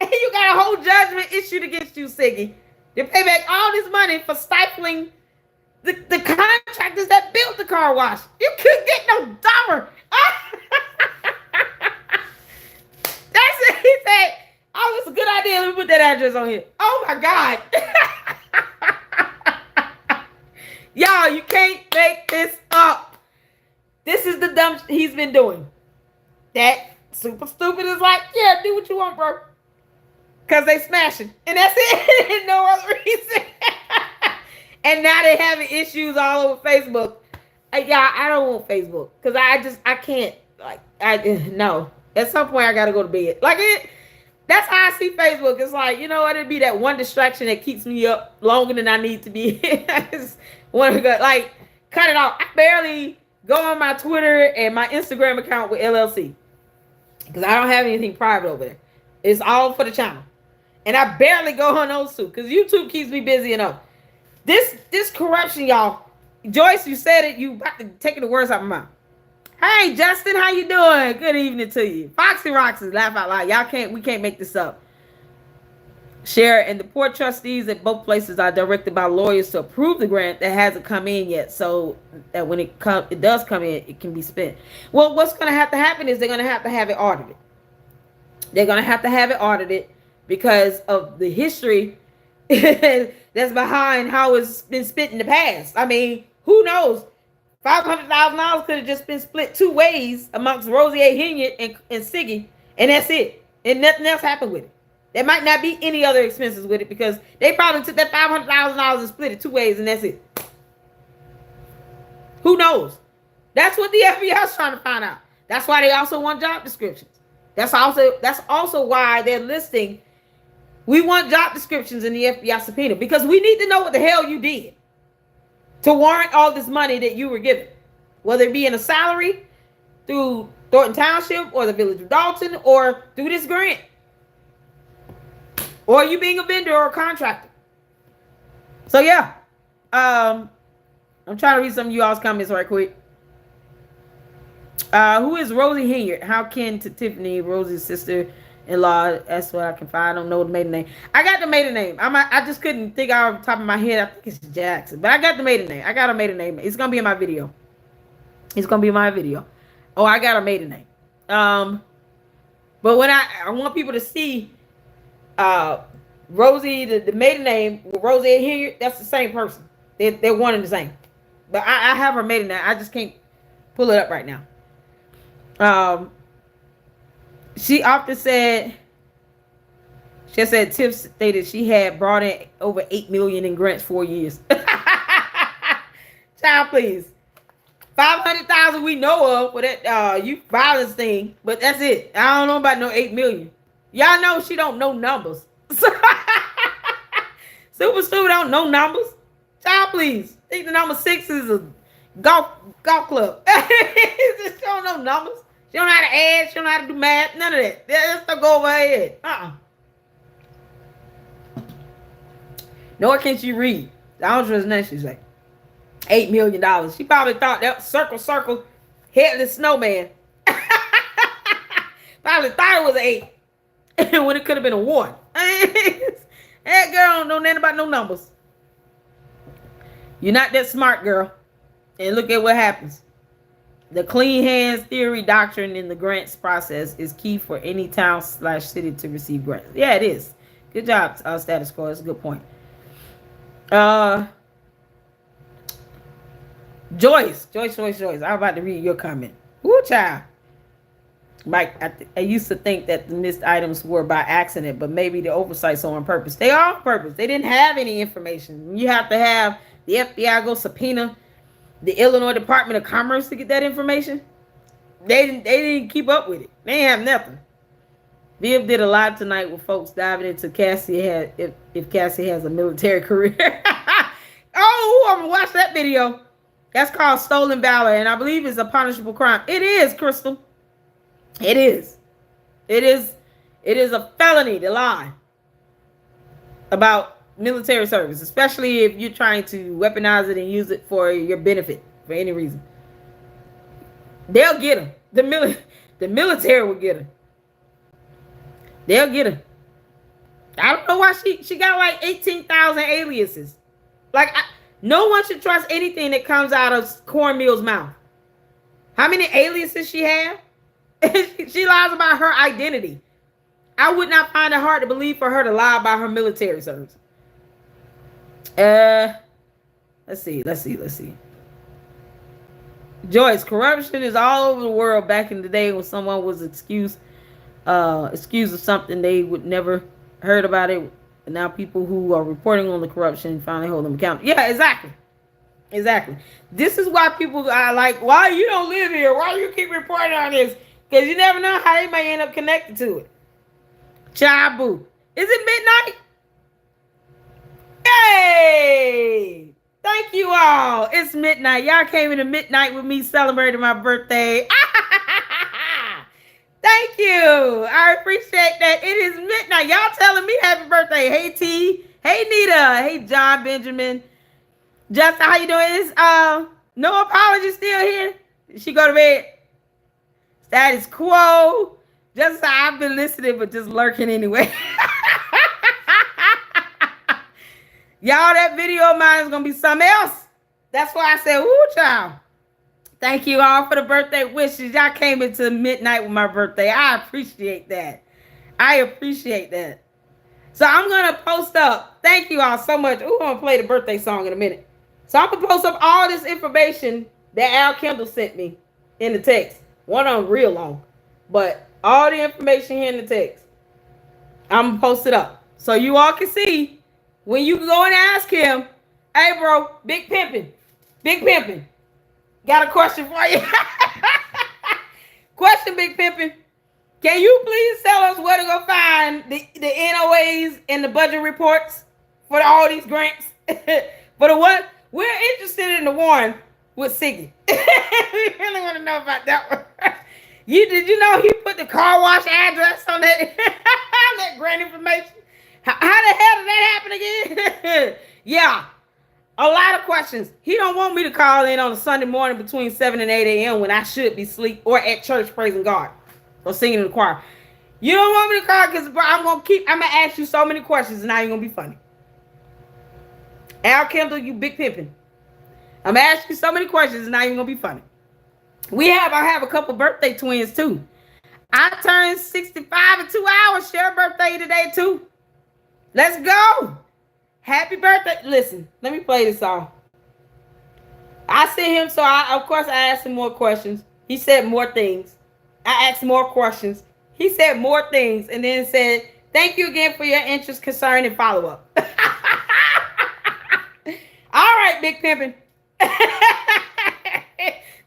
And you got a whole judgment issued against you, Siggy, to pay back all this money for stifling The contractors that built the car wash. You couldn't get no dumber. That's it. He said, oh, it's a good idea. Let me put that address on here. Oh my God. Y'all, you can't make this up. This is the dumb he's been doing. That super stupid is like, yeah, do what you want, bro. Because they smashing. And that's it. No other reason. And now they having issues all over Facebook. Yeah, I don't want Facebook. Because I can't. Like, no. At some point, I got to go to bed. Like, that's how I see Facebook. It's like, you know what? It'd be that one distraction that keeps me up longer than I need to be. I just want to go, like, cut it off. I barely go on my Twitter and my Instagram account with LLC. Because I don't have anything private over there. It's all for the channel. And I barely go on those two. Because YouTube keeps me busy enough. This corruption, y'all. Joyce, you said it. You about to take the words out of my mouth. Hey, Justin, how you doing? Good evening to you. Foxy Roxy, laugh out loud. We can't make this up. Share, and the port trustees at both places are directed by lawyers to approve the grant that hasn't come in yet, so that when it does come in, it can be spent. Well, what's going to have to happen is they're going to have it audited. They're going to have it audited because of the history that's behind how it's been spent in the past. I mean, who knows? $500,000 could have just been split two ways amongst Rosie A. Hilliard and Siggy, and that's it. And nothing else happened with it. There might not be any other expenses with it because they probably took that $500,000 and split it two ways, and that's it. Who knows? That's what the FBI is trying to find out. That's why they also want job descriptions. That's also why they're listing. We want job descriptions in the FBI subpoena because we need to know what the hell you did to warrant all this money that you were given, whether it be in a salary through Thornton Township or the Village of Dalton or through this grant, or you being a vendor or a contractor. So yeah, I'm trying to read some of you all's comments right quick. Who is Rosie Hilliard? How can to Tiffany, Rosie's sister-in-law? That's what I can find. I don't know the maiden name. I got the maiden name. I just couldn't think out of the top of my head. I think it's Jackson, but I got the maiden name. I got a maiden name. It's gonna be in my video. It's gonna be in my video. Oh, I got a maiden name. But when I want people to see Rosie, the maiden name, Rosie Hilliard, that's the same person. They're one and the same. But I have her maiden name. I just can't pull it up right now. She often said, Tiff stated she had brought in over $8 million in grants 4 years. Child, please. 500,000 we know of for that youth violence thing, but that's it. I don't know about no 8 million. Y'all know she don't know numbers. Super stupid don't know numbers. Child, please. I think the number 6 is a golf club. She don't know numbers. She don't know how to add. She don't know how to do math. None of that. That stuff go over her head. Nor can she read. I don't trust nothing she's like. $8 million. She probably thought that circle, headless snowman. Probably thought it was an 8 when it could have been a 1. That girl don't know nothing about no numbers. You're not that smart, girl. And look at what happens. The clean hands theory doctrine in the grants process is key for any town/city to receive grants. Yeah, it is. Good job, status quo. That's a good point. Joyce. I'm about to read your comment. Woo, child. Mike, I used to think that the missed items were by accident, but maybe the oversights are on purpose. They are on purpose. They didn't have any information. You have to have the FBI go subpoena the Illinois Department of Commerce to get that information. They didn't keep up with it. They didn't have nothing. Viv did a live tonight with folks diving into Cassie if Cassie has a military career. Oh, I'm gonna watch that video. That's called stolen valor, and I believe it's a punishable crime. It is, Crystal. It is. It is a felony to lie about military service, especially if you're trying to weaponize it and use it for your benefit for any reason. They'll get them. The military will get them. They'll get them. I don't know why she got like 18,000 aliases. Like No one should trust anything that comes out of Cornmeal's mouth. How many aliases she have? She lies about her identity. I would not find it hard to believe for her to lie about her military service. Let's see. Joyce, corruption is all over the world. Back in the day when someone was excused of something, they would never heard about it. And now people who are reporting on the corruption finally hold them accountable. Yeah, exactly. This is why people are like, why you don't live here? Why you keep reporting on this? Because you never know how they may end up connected to it. Chabu. Is it midnight? Yay! Thank you all. It's midnight. Y'all came into midnight with me celebrating my birthday. Thank you. I appreciate that. It is midnight. Y'all telling me happy birthday. Hey T. Hey Nita. Hey John Benjamin. Justin, how you doing? Is no apology still here? Did she go to bed? Status quo. Just I've been listening, but just lurking anyway. Y'all, that video of mine is gonna be something else. That's why I said, woo, child. Thank you all for the birthday wishes. Y'all came into midnight with my birthday. I appreciate that. So I'm gonna post up. Thank you all so much. Ooh, I'm gonna play the birthday song in a minute. So I'm gonna post up all this information that Al Kendall sent me in the text. One of them real long, but all the information here in the text, I'm gonna post it up so you all can see when you go and ask him, hey bro, big pimpin', got a question for you. Question, big pimpin'. Can you please tell us where to go find the NOAs and the budget reports for all these grants? For the what? We're interested in the one with Siggy. We really want to know about that one. Did you know he put the car wash address on that, that grant information? How the hell did that happen again? Yeah, a lot of questions. He don't want me to call in on a Sunday morning between 7 and 8 a.m. when I should be asleep or at church praising God or singing in the choir. You don't want me to call because I'm gonna ask you so many questions and now you're gonna be funny. Al Kendall, you big pimpin'. I'm gonna ask you so many questions and now you're gonna be funny. I have a couple birthday twins too. I turned 65 in 2 hours. Share birthday today too. Let's go. Happy birthday. Listen, let me play this song. I sent him, so of course I asked him more questions. He said more things. I asked more questions. He said more things and then said, thank you again for your interest, concern, and follow-up. All right, big pimpin'.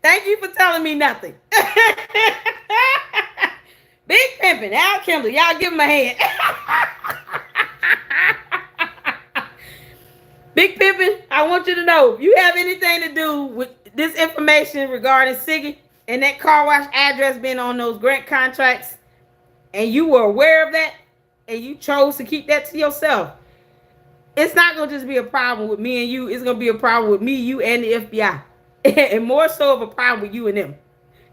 Thank you for telling me nothing. Big pimpin', Al Kendall. Y'all give him a hand. Big pimpin', I want you to know, if you have anything to do with this information regarding Siggy and that car wash address being on those grant contracts, and you were aware of that, and you chose to keep that to yourself, it's not going to just be a problem with me and you. It's going to be a problem with me, you, and the FBI. And more so of a problem with you and them.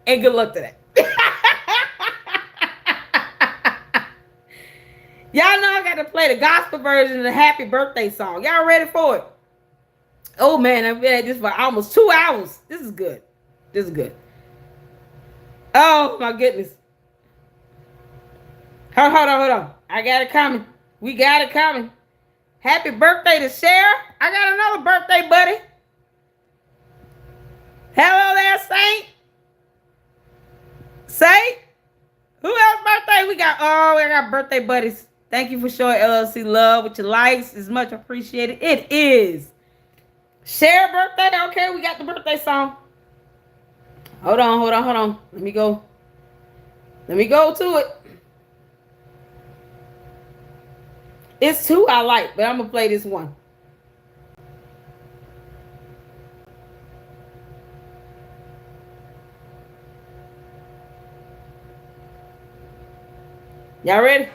And good luck to that. Y'all know I got to play the gospel version of the happy birthday song. Y'all ready for it? Oh, man, I've been at this for almost 2 hours. This is good. Oh, my goodness. Hold on. I got it coming. We got it coming. Happy birthday to Cher. I got another birthday buddy. Hello there, Saint. Saint? Who else birthday we got? Oh, I got birthday buddies. Thank you for showing LLC love with your likes. It's much appreciated. It is. Cher birthday. Okay, we got the birthday song. Hold on. Let me go to it. It's two I like, but I'm going to play this one. Y'all ready?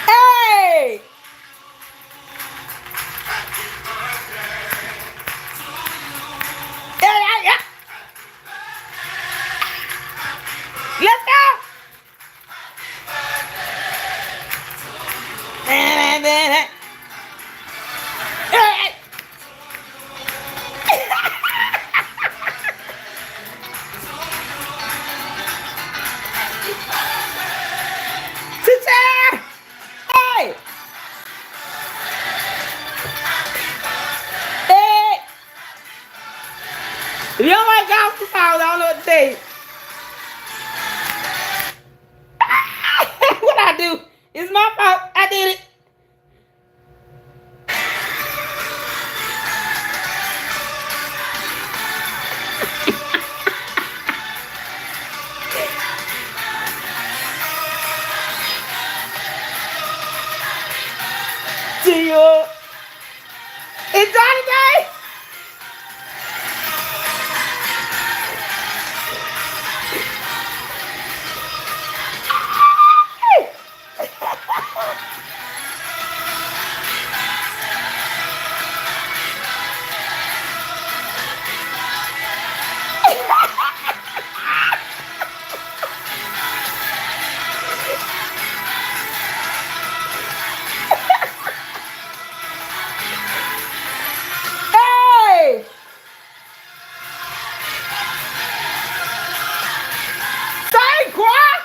Hey! Yeah. Let's go! tell you. What I do? It's my fault. I did it. See you. It's Johnny Day. Hey! Say what?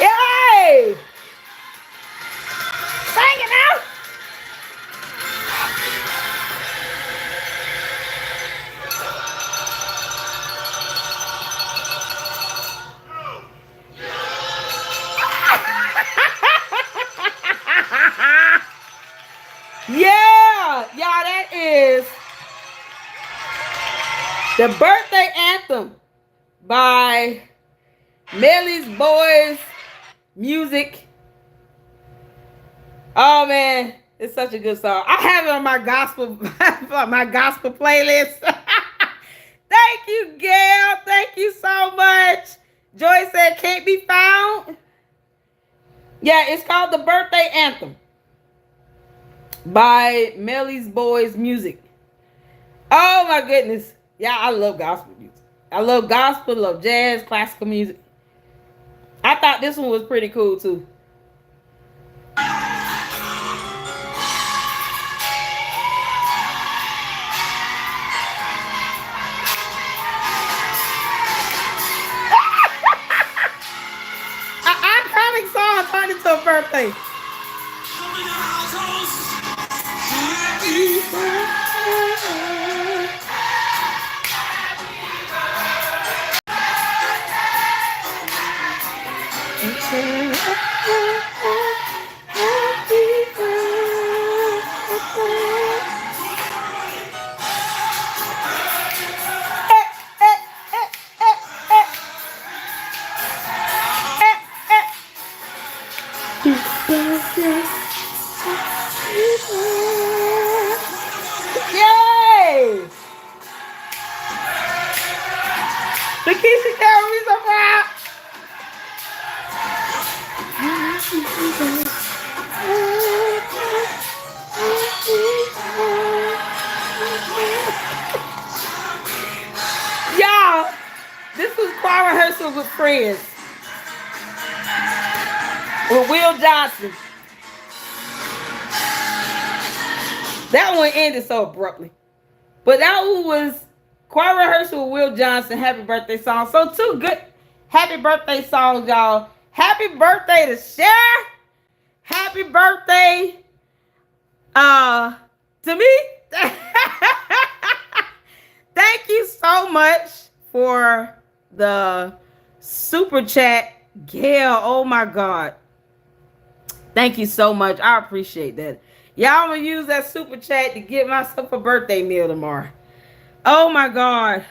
Yay! Sing it now. Yeah, y'all, that is the birthday anthem by Melly's Boys Music. Oh man, it's such a good song. I have it on my gospel playlist. Thank you, Gail. Thank you so much. Joy said can't be found. Yeah, it's called the birthday anthem by Melly's Boys Music. Oh my goodness. Yeah, I love gospel music. I love gospel, love jazz, classical music. I thought this one was pretty cool too. An iconic song turned into a birthday. Yay! The Keisha Carey's a rap. Y'all, this was choir rehearsal with friends. With Will Johnson. That one ended so abruptly. But that one was choir rehearsal with Will Johnson, happy birthday song. So two good happy birthday songs, y'all. Happy birthday to Cher. Happy birthday to me. Thank you so much for the super chat, Gail. Oh my God. Thank you so much. I appreciate that. Y'all, I'm going to use that super chat to get myself a birthday meal tomorrow. Oh my God.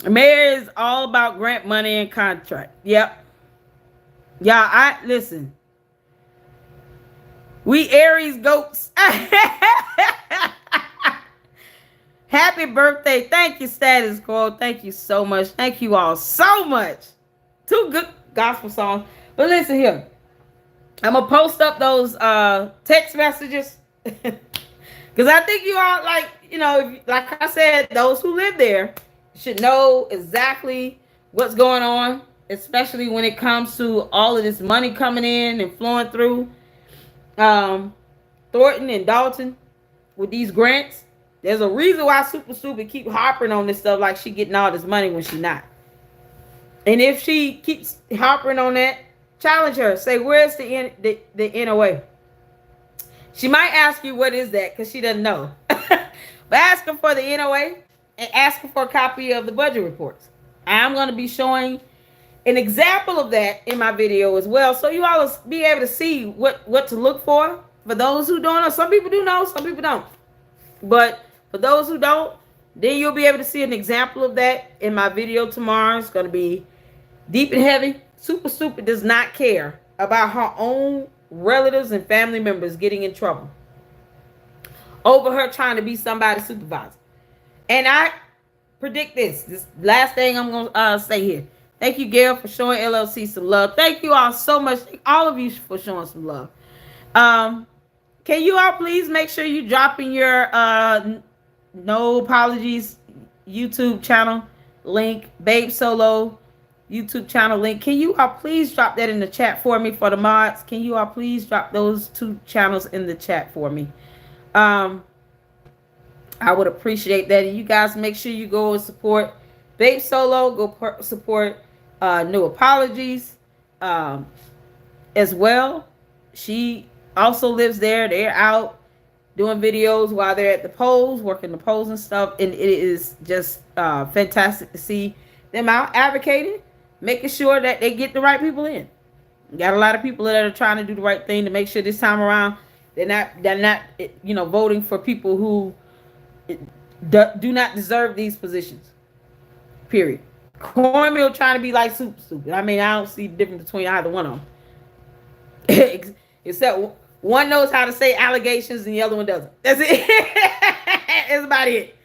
Mayor is all about grant money and contract. Yep. Y'all, listen. We Aries goats. Happy birthday. Thank you, Status Quo. Thank you so much. Thank you all so much. Two good gospel songs. But listen here. I'm going to post up those text messages. Because I think you all, like, you know, like I said, those who live there should know exactly what's going on, especially when it comes to all of this money coming in and flowing through Thornton and Dalton with these grants. There's a reason why Super Stupid keep harping on this stuff like she getting all this money when she not. And if she keeps harping on that, challenge her. Say, where's the NOA? She might ask you what is that because she doesn't know. But ask her for the NOA and ask her for a copy of the budget reports. I'm going to be showing an example of that in my video as well, so you all will be able to see what to look for those who don't know. Some people do know, some people don't. But for those who don't, then you'll be able to see an example of that in my video tomorrow. It's going to be deep and heavy. Super Stupid does not care about her own relatives and family members getting in trouble over her trying to be somebody's supervisor. And I predict this last thing I'm going to say here. Thank you, Gail, for showing LLC some love. Thank you all so much. Thank all of you for showing some love. Can you all please make sure you drop in your No Apologies YouTube channel link, Babe Solo YouTube channel link. Can you all please drop that in the chat for me for the mods? Can you all please drop those 2 channels in the chat for me? I would appreciate that. And you guys make sure you go and support Babe Solo. Go support No Apologies as well. She also lives there. They're out doing videos while they're at the polls, working the polls and stuff. And it is just fantastic to see them out advocating, making sure that they get the right people in. You got a lot of people that are trying to do the right thing to make sure this time around they're not voting for people who do not deserve these positions. Period. Cornmeal trying to be like Super Stupid. I mean, I don't see the difference between either one of them. Except one knows how to say allegations and the other one doesn't. That's it. That's about it.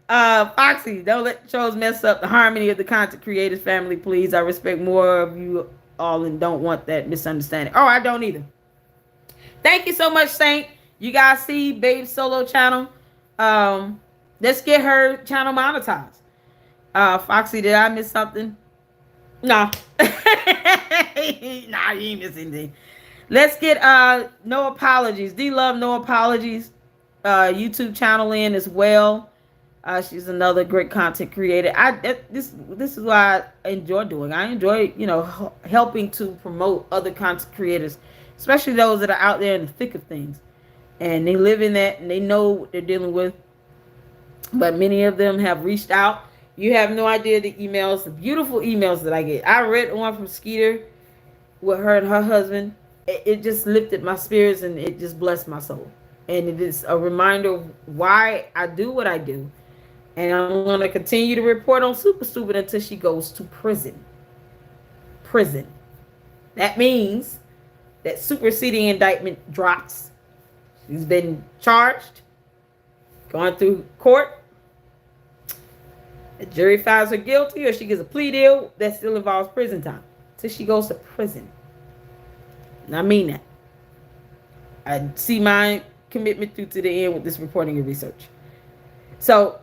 Foxy, don't let trolls mess up the harmony of the content creators family, please. I respect more of you all and don't want that misunderstanding. Oh, I don't either. Thank you so much, Saint. You guys see Babe Solo channel. Let's get her channel monetized. Foxy, did I miss something? No. Nah, you ain't missing anything. Let's get No Apologies. D-Love No Apologies YouTube channel in as well. She's another great content creator. This is what I enjoy doing. I enjoy, helping to promote other content creators, especially those that are out there in the thick of things. And they live in that and they know what they're dealing with. But many of them have reached out. You have no idea the emails, the beautiful emails that I get. I read one from Skeeter with her and her husband. It just lifted my spirits and it just blessed my soul. And it is a reminder of why I do what I do. And I'm going to continue to report on Super Stupid until she goes to prison. Prison. That means that superseding indictment drops. She's been charged, going through court. The jury finds her guilty or she gets a plea deal that still involves prison time. Till she goes to prison. And I mean that. I see my commitment through to the end with this reporting and research. So,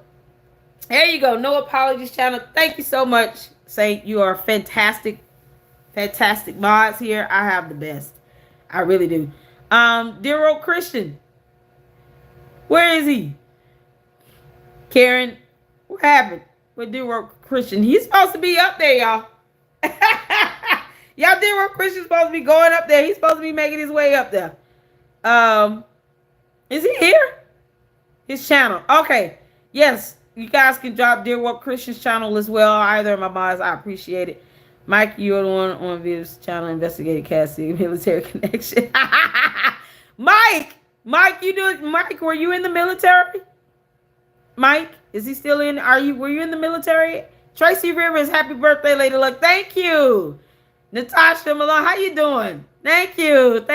there you go. No Apologies channel. Thank you so much, Saint. You are fantastic. Fantastic mods here. I have the best. I really do. Dear old Christian. Where is he? Karen, what happened with dear old Christian? He's supposed to be up there, y'all. Y'all, dear old Christian's supposed to be going up there. He's supposed to be making his way up there. Is he here? His channel. Okay. Yes. You guys can drop Dear Work Christian's channel as well. Either of my mods, I appreciate it. Mike, you're the one on Viv's channel, Investigated Cassie, Military Connection. Mike, you doing? Mike, were you in the military? Mike, is he still in? Were you in the military? Tracy Rivers, happy birthday, Lady Luck. Thank you. Natasha Malone, how you doing? Thank you.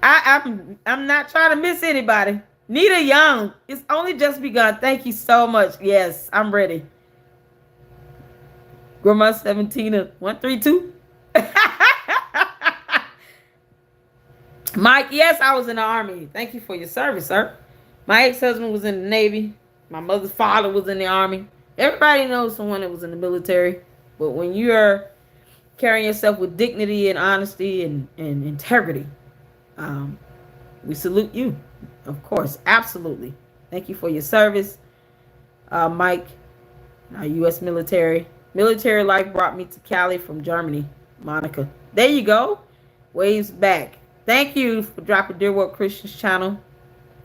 I'm not trying to miss anybody. Nita Young, it's only just begun. Thank you so much. Yes, I'm ready. Grandma 17132. Mike, yes, I was in the Army. Thank you for your service, sir. My ex-husband was in the Navy. My mother's father was in the Army. Everybody knows someone that was in the military. But when you're carrying yourself with dignity and honesty and integrity, we salute you. Of course, absolutely. Thank you for your service, Mike. Our U.S. military life brought me to Cali from Germany. Monica, there you go. Waves back. Thank you for dropping Dear World Christians channel.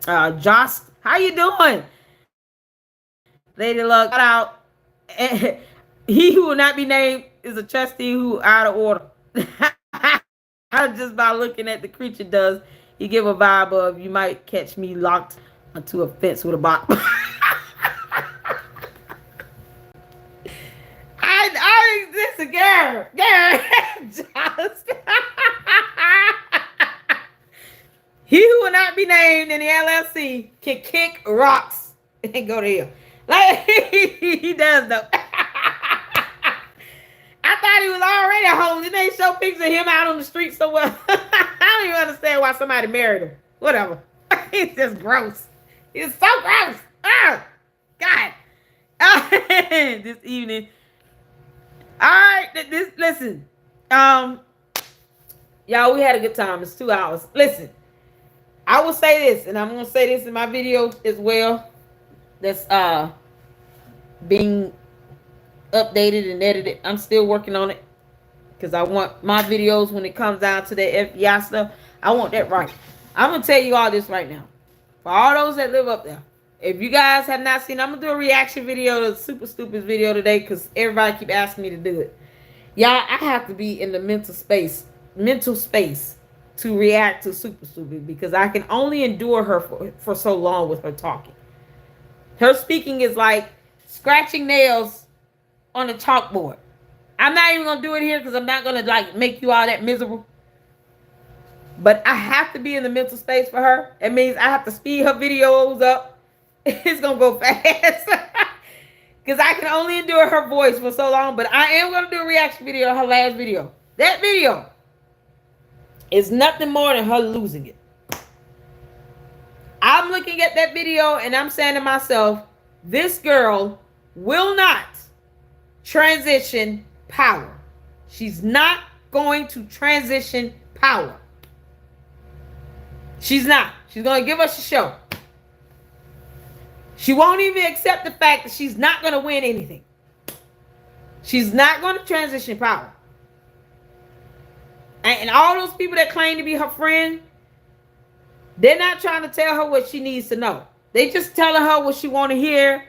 Josh, how you doing? Lady Luck, shout out. He who will not be named is a trustee who out of order. Just by looking at the creature does he give a vibe of you might catch me locked onto a fence with a box. I this a girl. He who will not be named in the LLC can kick rocks and go to hell. Like he does though. I thought he was already homeless. They show pictures of him out on the street somewhere. I don't even understand why somebody married him. Whatever. He's just gross. He's so gross. Oh, God. This evening. All right. Listen. Y'all, we had a good time. It's 2 hours. Listen. I will say this, and I'm going to say this in my video as well. That's being updated and edited. I'm still working on it because I want my videos, when it comes down to the FBI stuff, I want that right. I'm going to tell you all this right now. For all those that live up there, if you guys have not seen, I'm going to do a reaction video to the Super Stupid video today because everybody keep asking me to do it. Y'all, I have to be in the mental space to react to Super Stupid because I can only endure her for so long with her talking. Her speaking is like scratching nails on a chalkboard. I'm not even going to do it here because I'm not going to like make you all that miserable. But I have to be in the mental space for her. It means I have to speed her videos up. It's going to go fast. Because I can only endure her voice for so long. But I am going to do a reaction video to her last video. That video is nothing more than her losing it. I'm looking at that video and I'm saying to myself, this girl will not transition power. She's not going to transition power. She's not. She's going to give us a show. She won't even accept the fact that she's not going to win anything. She's not going to transition power. And all those people that claim to be her friend, they're not trying to tell her what she needs to know. They just telling her what she want to hear.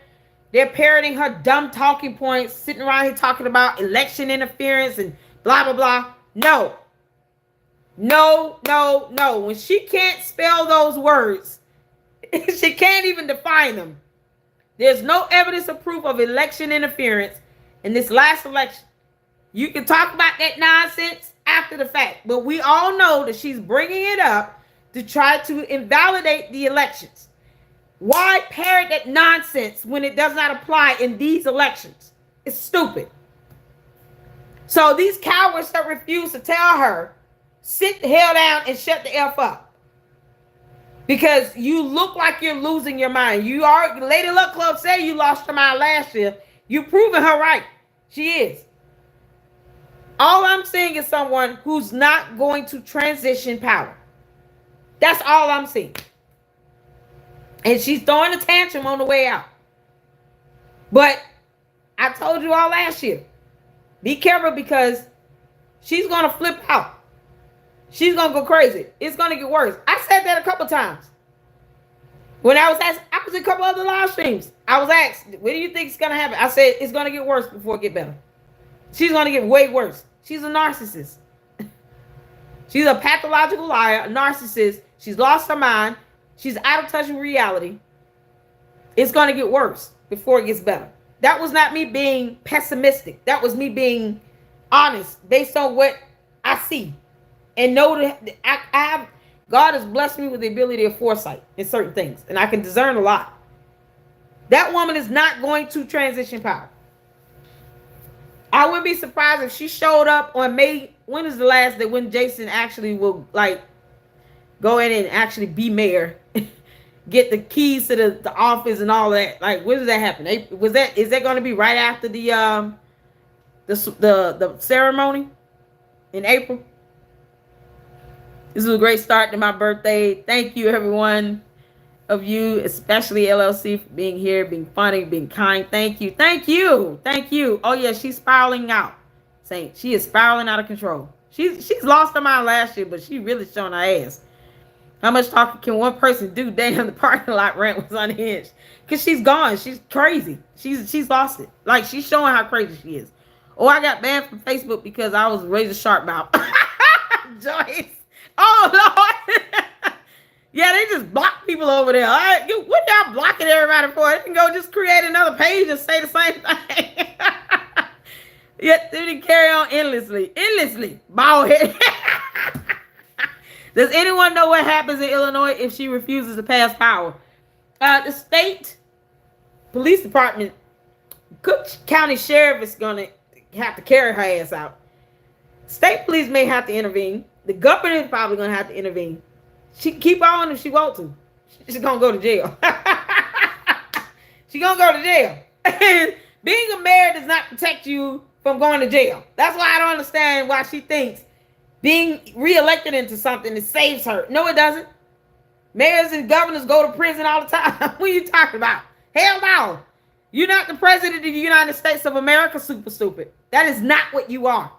They're parroting her dumb talking points, sitting around here talking about election interference and blah, blah, blah. No. No, no, no. When she can't spell those words, she can't even define them. There's no evidence of proof of election interference in this last election. You can talk about that nonsense after the fact, but we all know that she's bringing it up to try to invalidate the elections. Why parrot that nonsense when it does not apply in these elections? It's stupid. So these cowards that refuse to tell her, sit the hell down and shut the F up. Because you look like you're losing your mind. You are, Lady Luck Club said you lost your mind last year. You're proving her right. She is. All I'm seeing is someone who's not going to transition power. That's all I'm seeing. And she's throwing a tantrum on the way out. But I told you all last year, be careful because she's going to flip out. She's going to go crazy. It's going to get worse. I said that a couple times. When I was asked, I was in a couple other live streams. I was asked, what do you think is going to happen? I said, it's going to get worse before it get better. She's going to get way worse. She's a narcissist. She's a pathological liar, a narcissist. She's lost her mind. She's out of touch with reality. It's going to get worse before it gets better. That was not me being pessimistic. That was me being honest based on what I see. And know that I have, God has blessed me with the ability of foresight in certain things. And I can discern a lot. That woman is not going to transition power. I wouldn't be surprised if she showed up on May. When is the last day when Jason actually will like go in and actually be mayor, get the keys to the office and all that? Like, when does that happen? Is that going to be right after the ceremony in April? This is a great start to my birthday. Thank you, everyone of you, especially LLC, for being here, being funny, being kind. Thank you. Thank you. Thank you. Oh, yeah, she's spiraling out. Saint, she is spiraling out of control. She's lost her mind last year, but she really showing her ass. How much talking can one person do? Damn, the parking lot rent was unhinged. Cause she's gone. She's crazy. She's lost it. Like, she's showing how crazy she is. Oh, I got banned from Facebook because I was razor sharp mouth. Joyce. Oh Lord. Yeah, they just block people over there. All right, what y'all blocking everybody for? They can go just create another page and say the same thing. Yeah, they carry on endlessly. Bald head. Does anyone know what happens in Illinois if she refuses to pass power? The state police department, Cook County Sheriff is going to have to carry her ass out. State police may have to intervene. The governor is probably going to have to intervene. She can keep on if she wants to. She's going to go to jail. She's going to go to jail. And being a mayor does not protect you from going to jail. That's why I don't understand why she thinks being reelected into something that saves her. No, it doesn't. Mayors and governors go to prison all the time. What are you talking about? Hell no. You're not the president of the United States of America, super stupid. That is not what you are.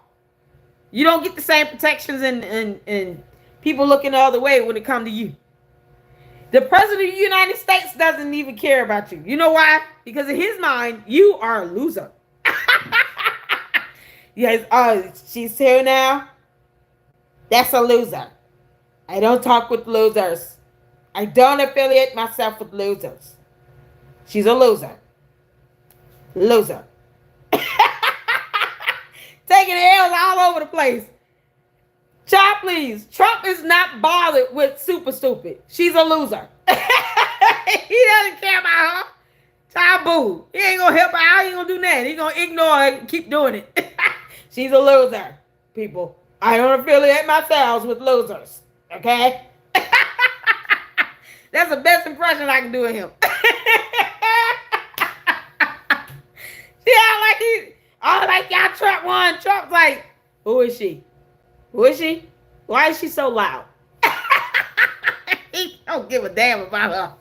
You don't get the same protections and people looking the other way when it comes to you. The president of the United States doesn't even care about you. You know why? Because in his mind, you are a loser. Yes, she's here now. That's a loser. I don't talk with losers. I don't affiliate myself with losers. She's a loser. Loser. Taking L's all over the place. Child, please. Trump is not bothered with super stupid. She's a loser. He doesn't care about her. Child, boo. He ain't gonna help her out. He ain't gonna do nothing. He gonna ignore her and keep doing it. She's a loser, people. I don't affiliate myself with losers. Okay? That's the best impression I can do of him. Like y'all Trump won. Trump's like, who is she? Who is she? Why is she so loud? He don't give a damn about her.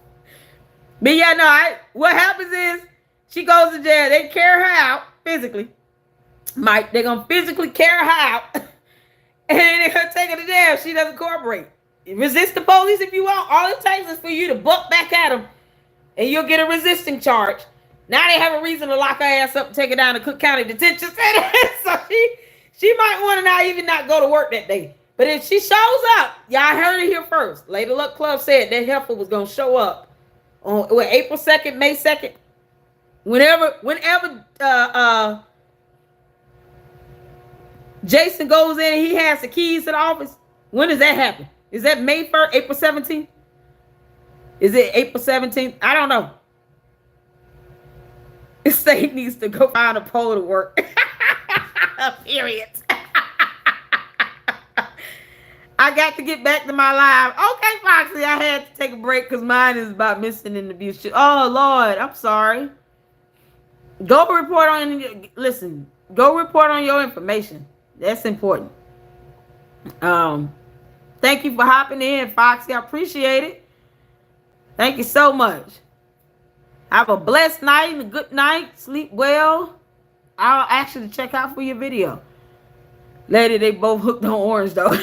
But yeah, no, what happens is she goes to jail. They carry her out physically. They're going to physically carry her out. And they're going to take her to jail if she doesn't cooperate. Resist the police if you want. All it takes is for you to buck back at them. And you'll get a resisting charge. Now they have a reason to lock her ass up and take her down to Cook County Detention Center. So she might want to not go to work that day. But if she shows up, y'all heard it here first. Lady Luck Club said that heifer was going to show up on April 2nd, May 2nd. Whenever Jason goes in and he has the keys to the office. When does that happen? Is that May 1st, April 17th? Is it April 17th? I don't know. The state needs to go find a pole to work. Period. I got to get back to my live. Okay, Foxy, I had to take a break because mine is about missing and abuse. Oh, Lord, I'm sorry. Go report on your information. That's important. Thank you for hopping in, Foxy. I appreciate it. Thank you so much. Have a blessed night and a good night. Sleep well. I'll ask you to check out for your video. Lady, they both hooked on orange, though.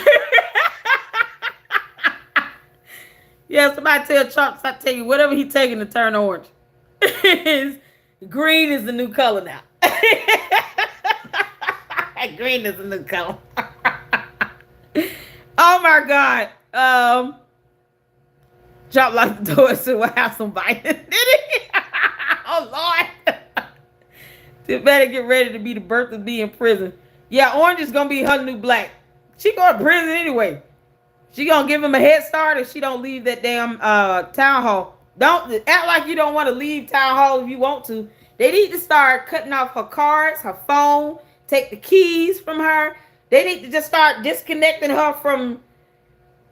Yeah, somebody tell Trump, I tell you, whatever he's taking to turn orange. Green is the new color now. Green is the new color. Oh, my God. Trump locked the door so we'll have some Biden. Did he? Oh, Lord. You better get ready to be the birth of be in prison. Yeah, orange is going to be her new black. She going to prison anyway. She going to give him a head start if she don't leave that damn town hall. Don't act like you don't want to leave town hall if you want to. They need to start cutting off her cards, her phone, take the keys from her. They need to just start disconnecting her from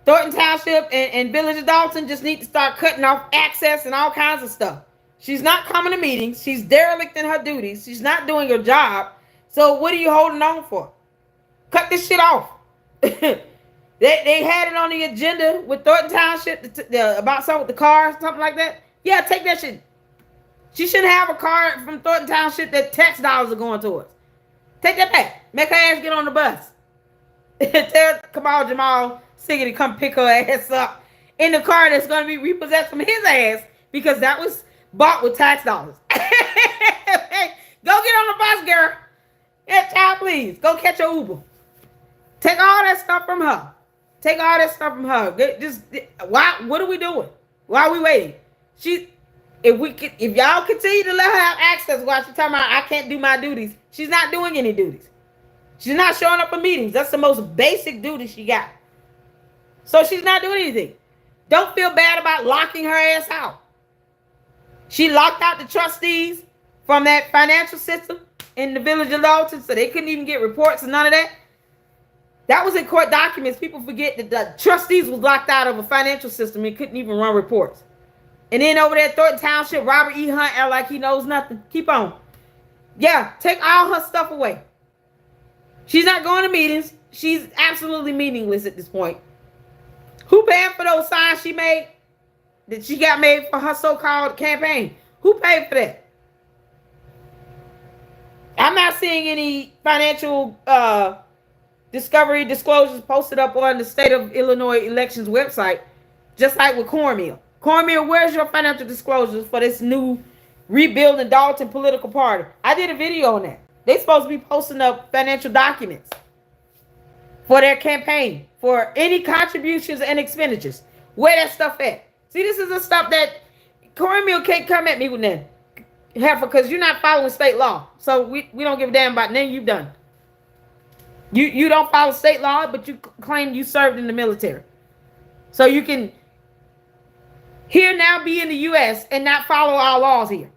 Thornton Township and Village of Dalton. Just need to start cutting off access and all kinds of stuff. She's not coming to meetings. She's derelict in her duties. She's not doing her job. So what are you holding on for? Cut this shit off. They had it on the agenda with Thornton Township about something with the cars, something like that. Yeah, take that shit. She shouldn't have a car from Thornton Township that tax dollars are going towards. Take that back. Make her ass get on the bus. Tell Kamal Jamal Siggy to come pick her ass up in the car that's going to be repossessed from his ass because that was bought with tax dollars. Hey, go get on the bus, girl. Yeah, child, please. Go catch your Uber. Take all that stuff from her. Take all that stuff from her. Just why? What are we doing? Why are we waiting? If y'all continue to let her have access while she's talking about I can't do my duties, she's not doing any duties. She's not showing up for meetings. That's the most basic duty she got. So she's not doing anything. Don't feel bad about locking her ass out. She locked out the trustees from that financial system in the village of Dalton, so they couldn't even get reports and none of that. That was in court documents. People forget that the trustees was locked out of a financial system and couldn't even run reports. And then over there at Thornton Township, Robert E. Hunt act like he knows nothing. Keep on. Yeah, take all her stuff away. She's not going to meetings. She's absolutely meaningless at this point. Who paid for those signs she made? That she got made for her so-called campaign? Who paid for that? I'm not seeing any financial discovery disclosures posted up on the state of Illinois elections website, just like with Cornmeal. Cornmeal, where's your financial disclosures for this new rebuilding Dalton political party? I did a video on that. They're supposed to be posting up financial documents for their campaign, for any contributions and expenditures. Where that stuff at? See, this is the stuff that Cornmeal can't come at me with that. Heifer, because you're not following state law. So we don't give a damn about nothing you've done. You don't follow state law, but you claim you served in the military. So you can here now be in the U.S. and not follow our laws here.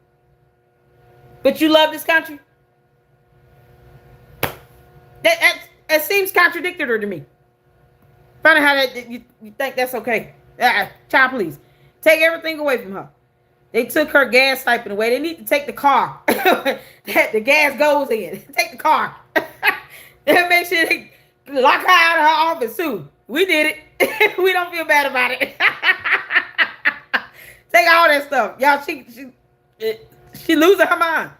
But you love this country? That seems contradictory to me. Find out how that you think that's okay. Child, please. Take everything away from her. They took her gas stipend away. They need to take the car that the gas goes in. Take the car. And make sure they lock her out of her office too. We did it. We don't feel bad about it. Take all that stuff. Y'all, she losing her mind.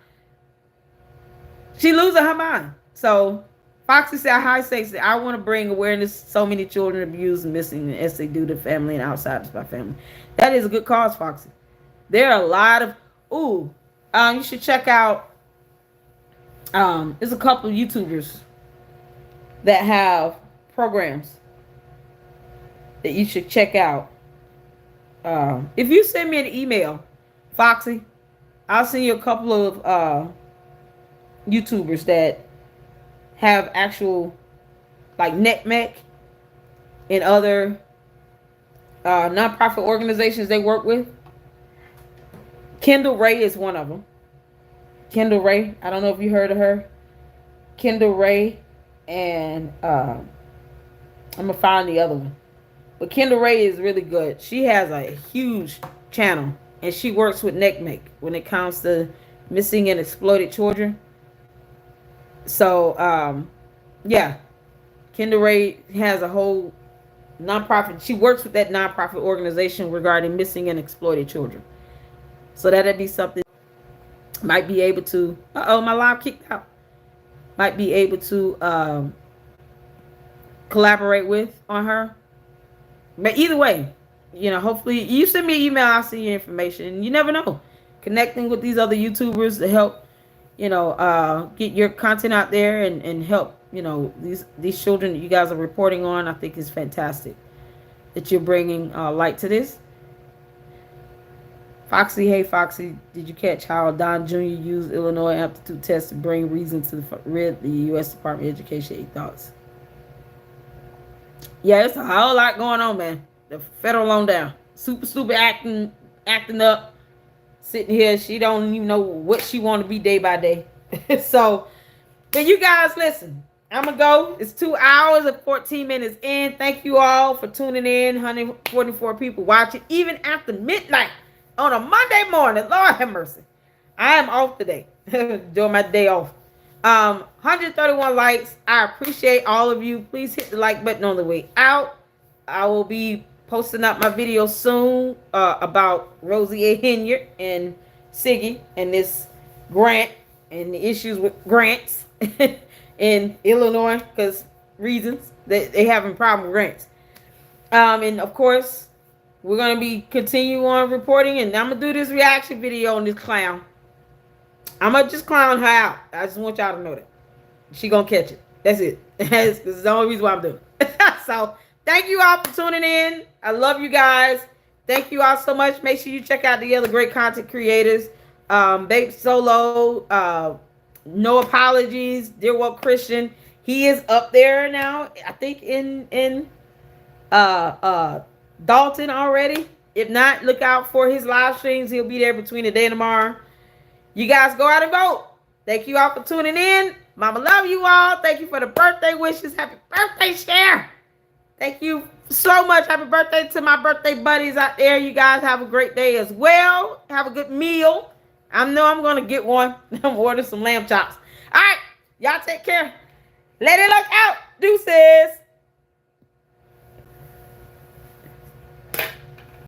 She losing her mind. So Foxy said, hi, Sexy. I want to bring awareness to so many children abused and missing as they do to family and outsiders by family. That is a good cause, Foxy. There are a lot of, you should check out, there's a couple of YouTubers that have programs that you should check out. If you send me an email, Foxy, I'll send you a couple of YouTubers that have actual, like NECMEC and other nonprofit organizations they work with. Kendall Ray is one of them. Kendall Ray, I don't know if you heard of her. Kendall Ray, and I'm gonna find the other one. But Kendall Ray is really good. She has a huge channel, and she works with NECMEC when it comes to missing and exploited children. So, yeah, Kendall Ray has a whole nonprofit. She works with that nonprofit organization regarding missing and exploited children. So that'd be something. Might be able to. My live kicked out. Might be able to collaborate with on her. But either way, hopefully you send me an email, I'll send you information. And you never know. Connecting with these other YouTubers to help, get your content out there and help, these children that you guys are reporting on, I think is fantastic that you're bringing light to this. Foxy, hey Foxy, did you catch how Don Jr. used Illinois aptitude test to bring reason to the U.S. Department of Education? 8 thoughts. Yeah, it's a whole lot going on, man. The federal loan down. Super stupid acting up. Sitting here, she don't even know what she want to be day by day. So, but you guys listen. I'm going to go. It's 2 hours and 14 minutes in. Thank you all for tuning in. 144 people watching, even after midnight on a Monday morning. Lord have mercy. I am off today. Doing my day off. 131 likes. I appreciate all of you. Please hit the like button on the way out. I will be posting up my video soon about Rosie A. Hinyard and Siggy and this grant and the issues with grants in Illinois, because reasons that they having problem with grants. And of course, we're gonna be continue on reporting, and I'm gonna do this reaction video on this clown. I'm gonna just clown her out. I just want y'all to know that she gonna catch it. That's it. This is the only reason why I'm doing it. So thank you all for tuning in. I love you guys. Thank you all so much. Make sure you check out the other great content creators. Babe Solo, No Apologies, Dear Woke Christian. He is up there now. I think in Dalton already. If not, look out for his live streams. He'll be there between today and tomorrow. You guys go out and vote. Thank you all for tuning in. Mama love you all. Thank you for the birthday wishes. Happy birthday, Cher. Thank you so much. Happy birthday to my birthday buddies out there. You guys have a great day as well. Have a good meal. I know I'm going to get one. I'm ordering some lamb chops. All right. Y'all take care. Lady Luck out. Deuces.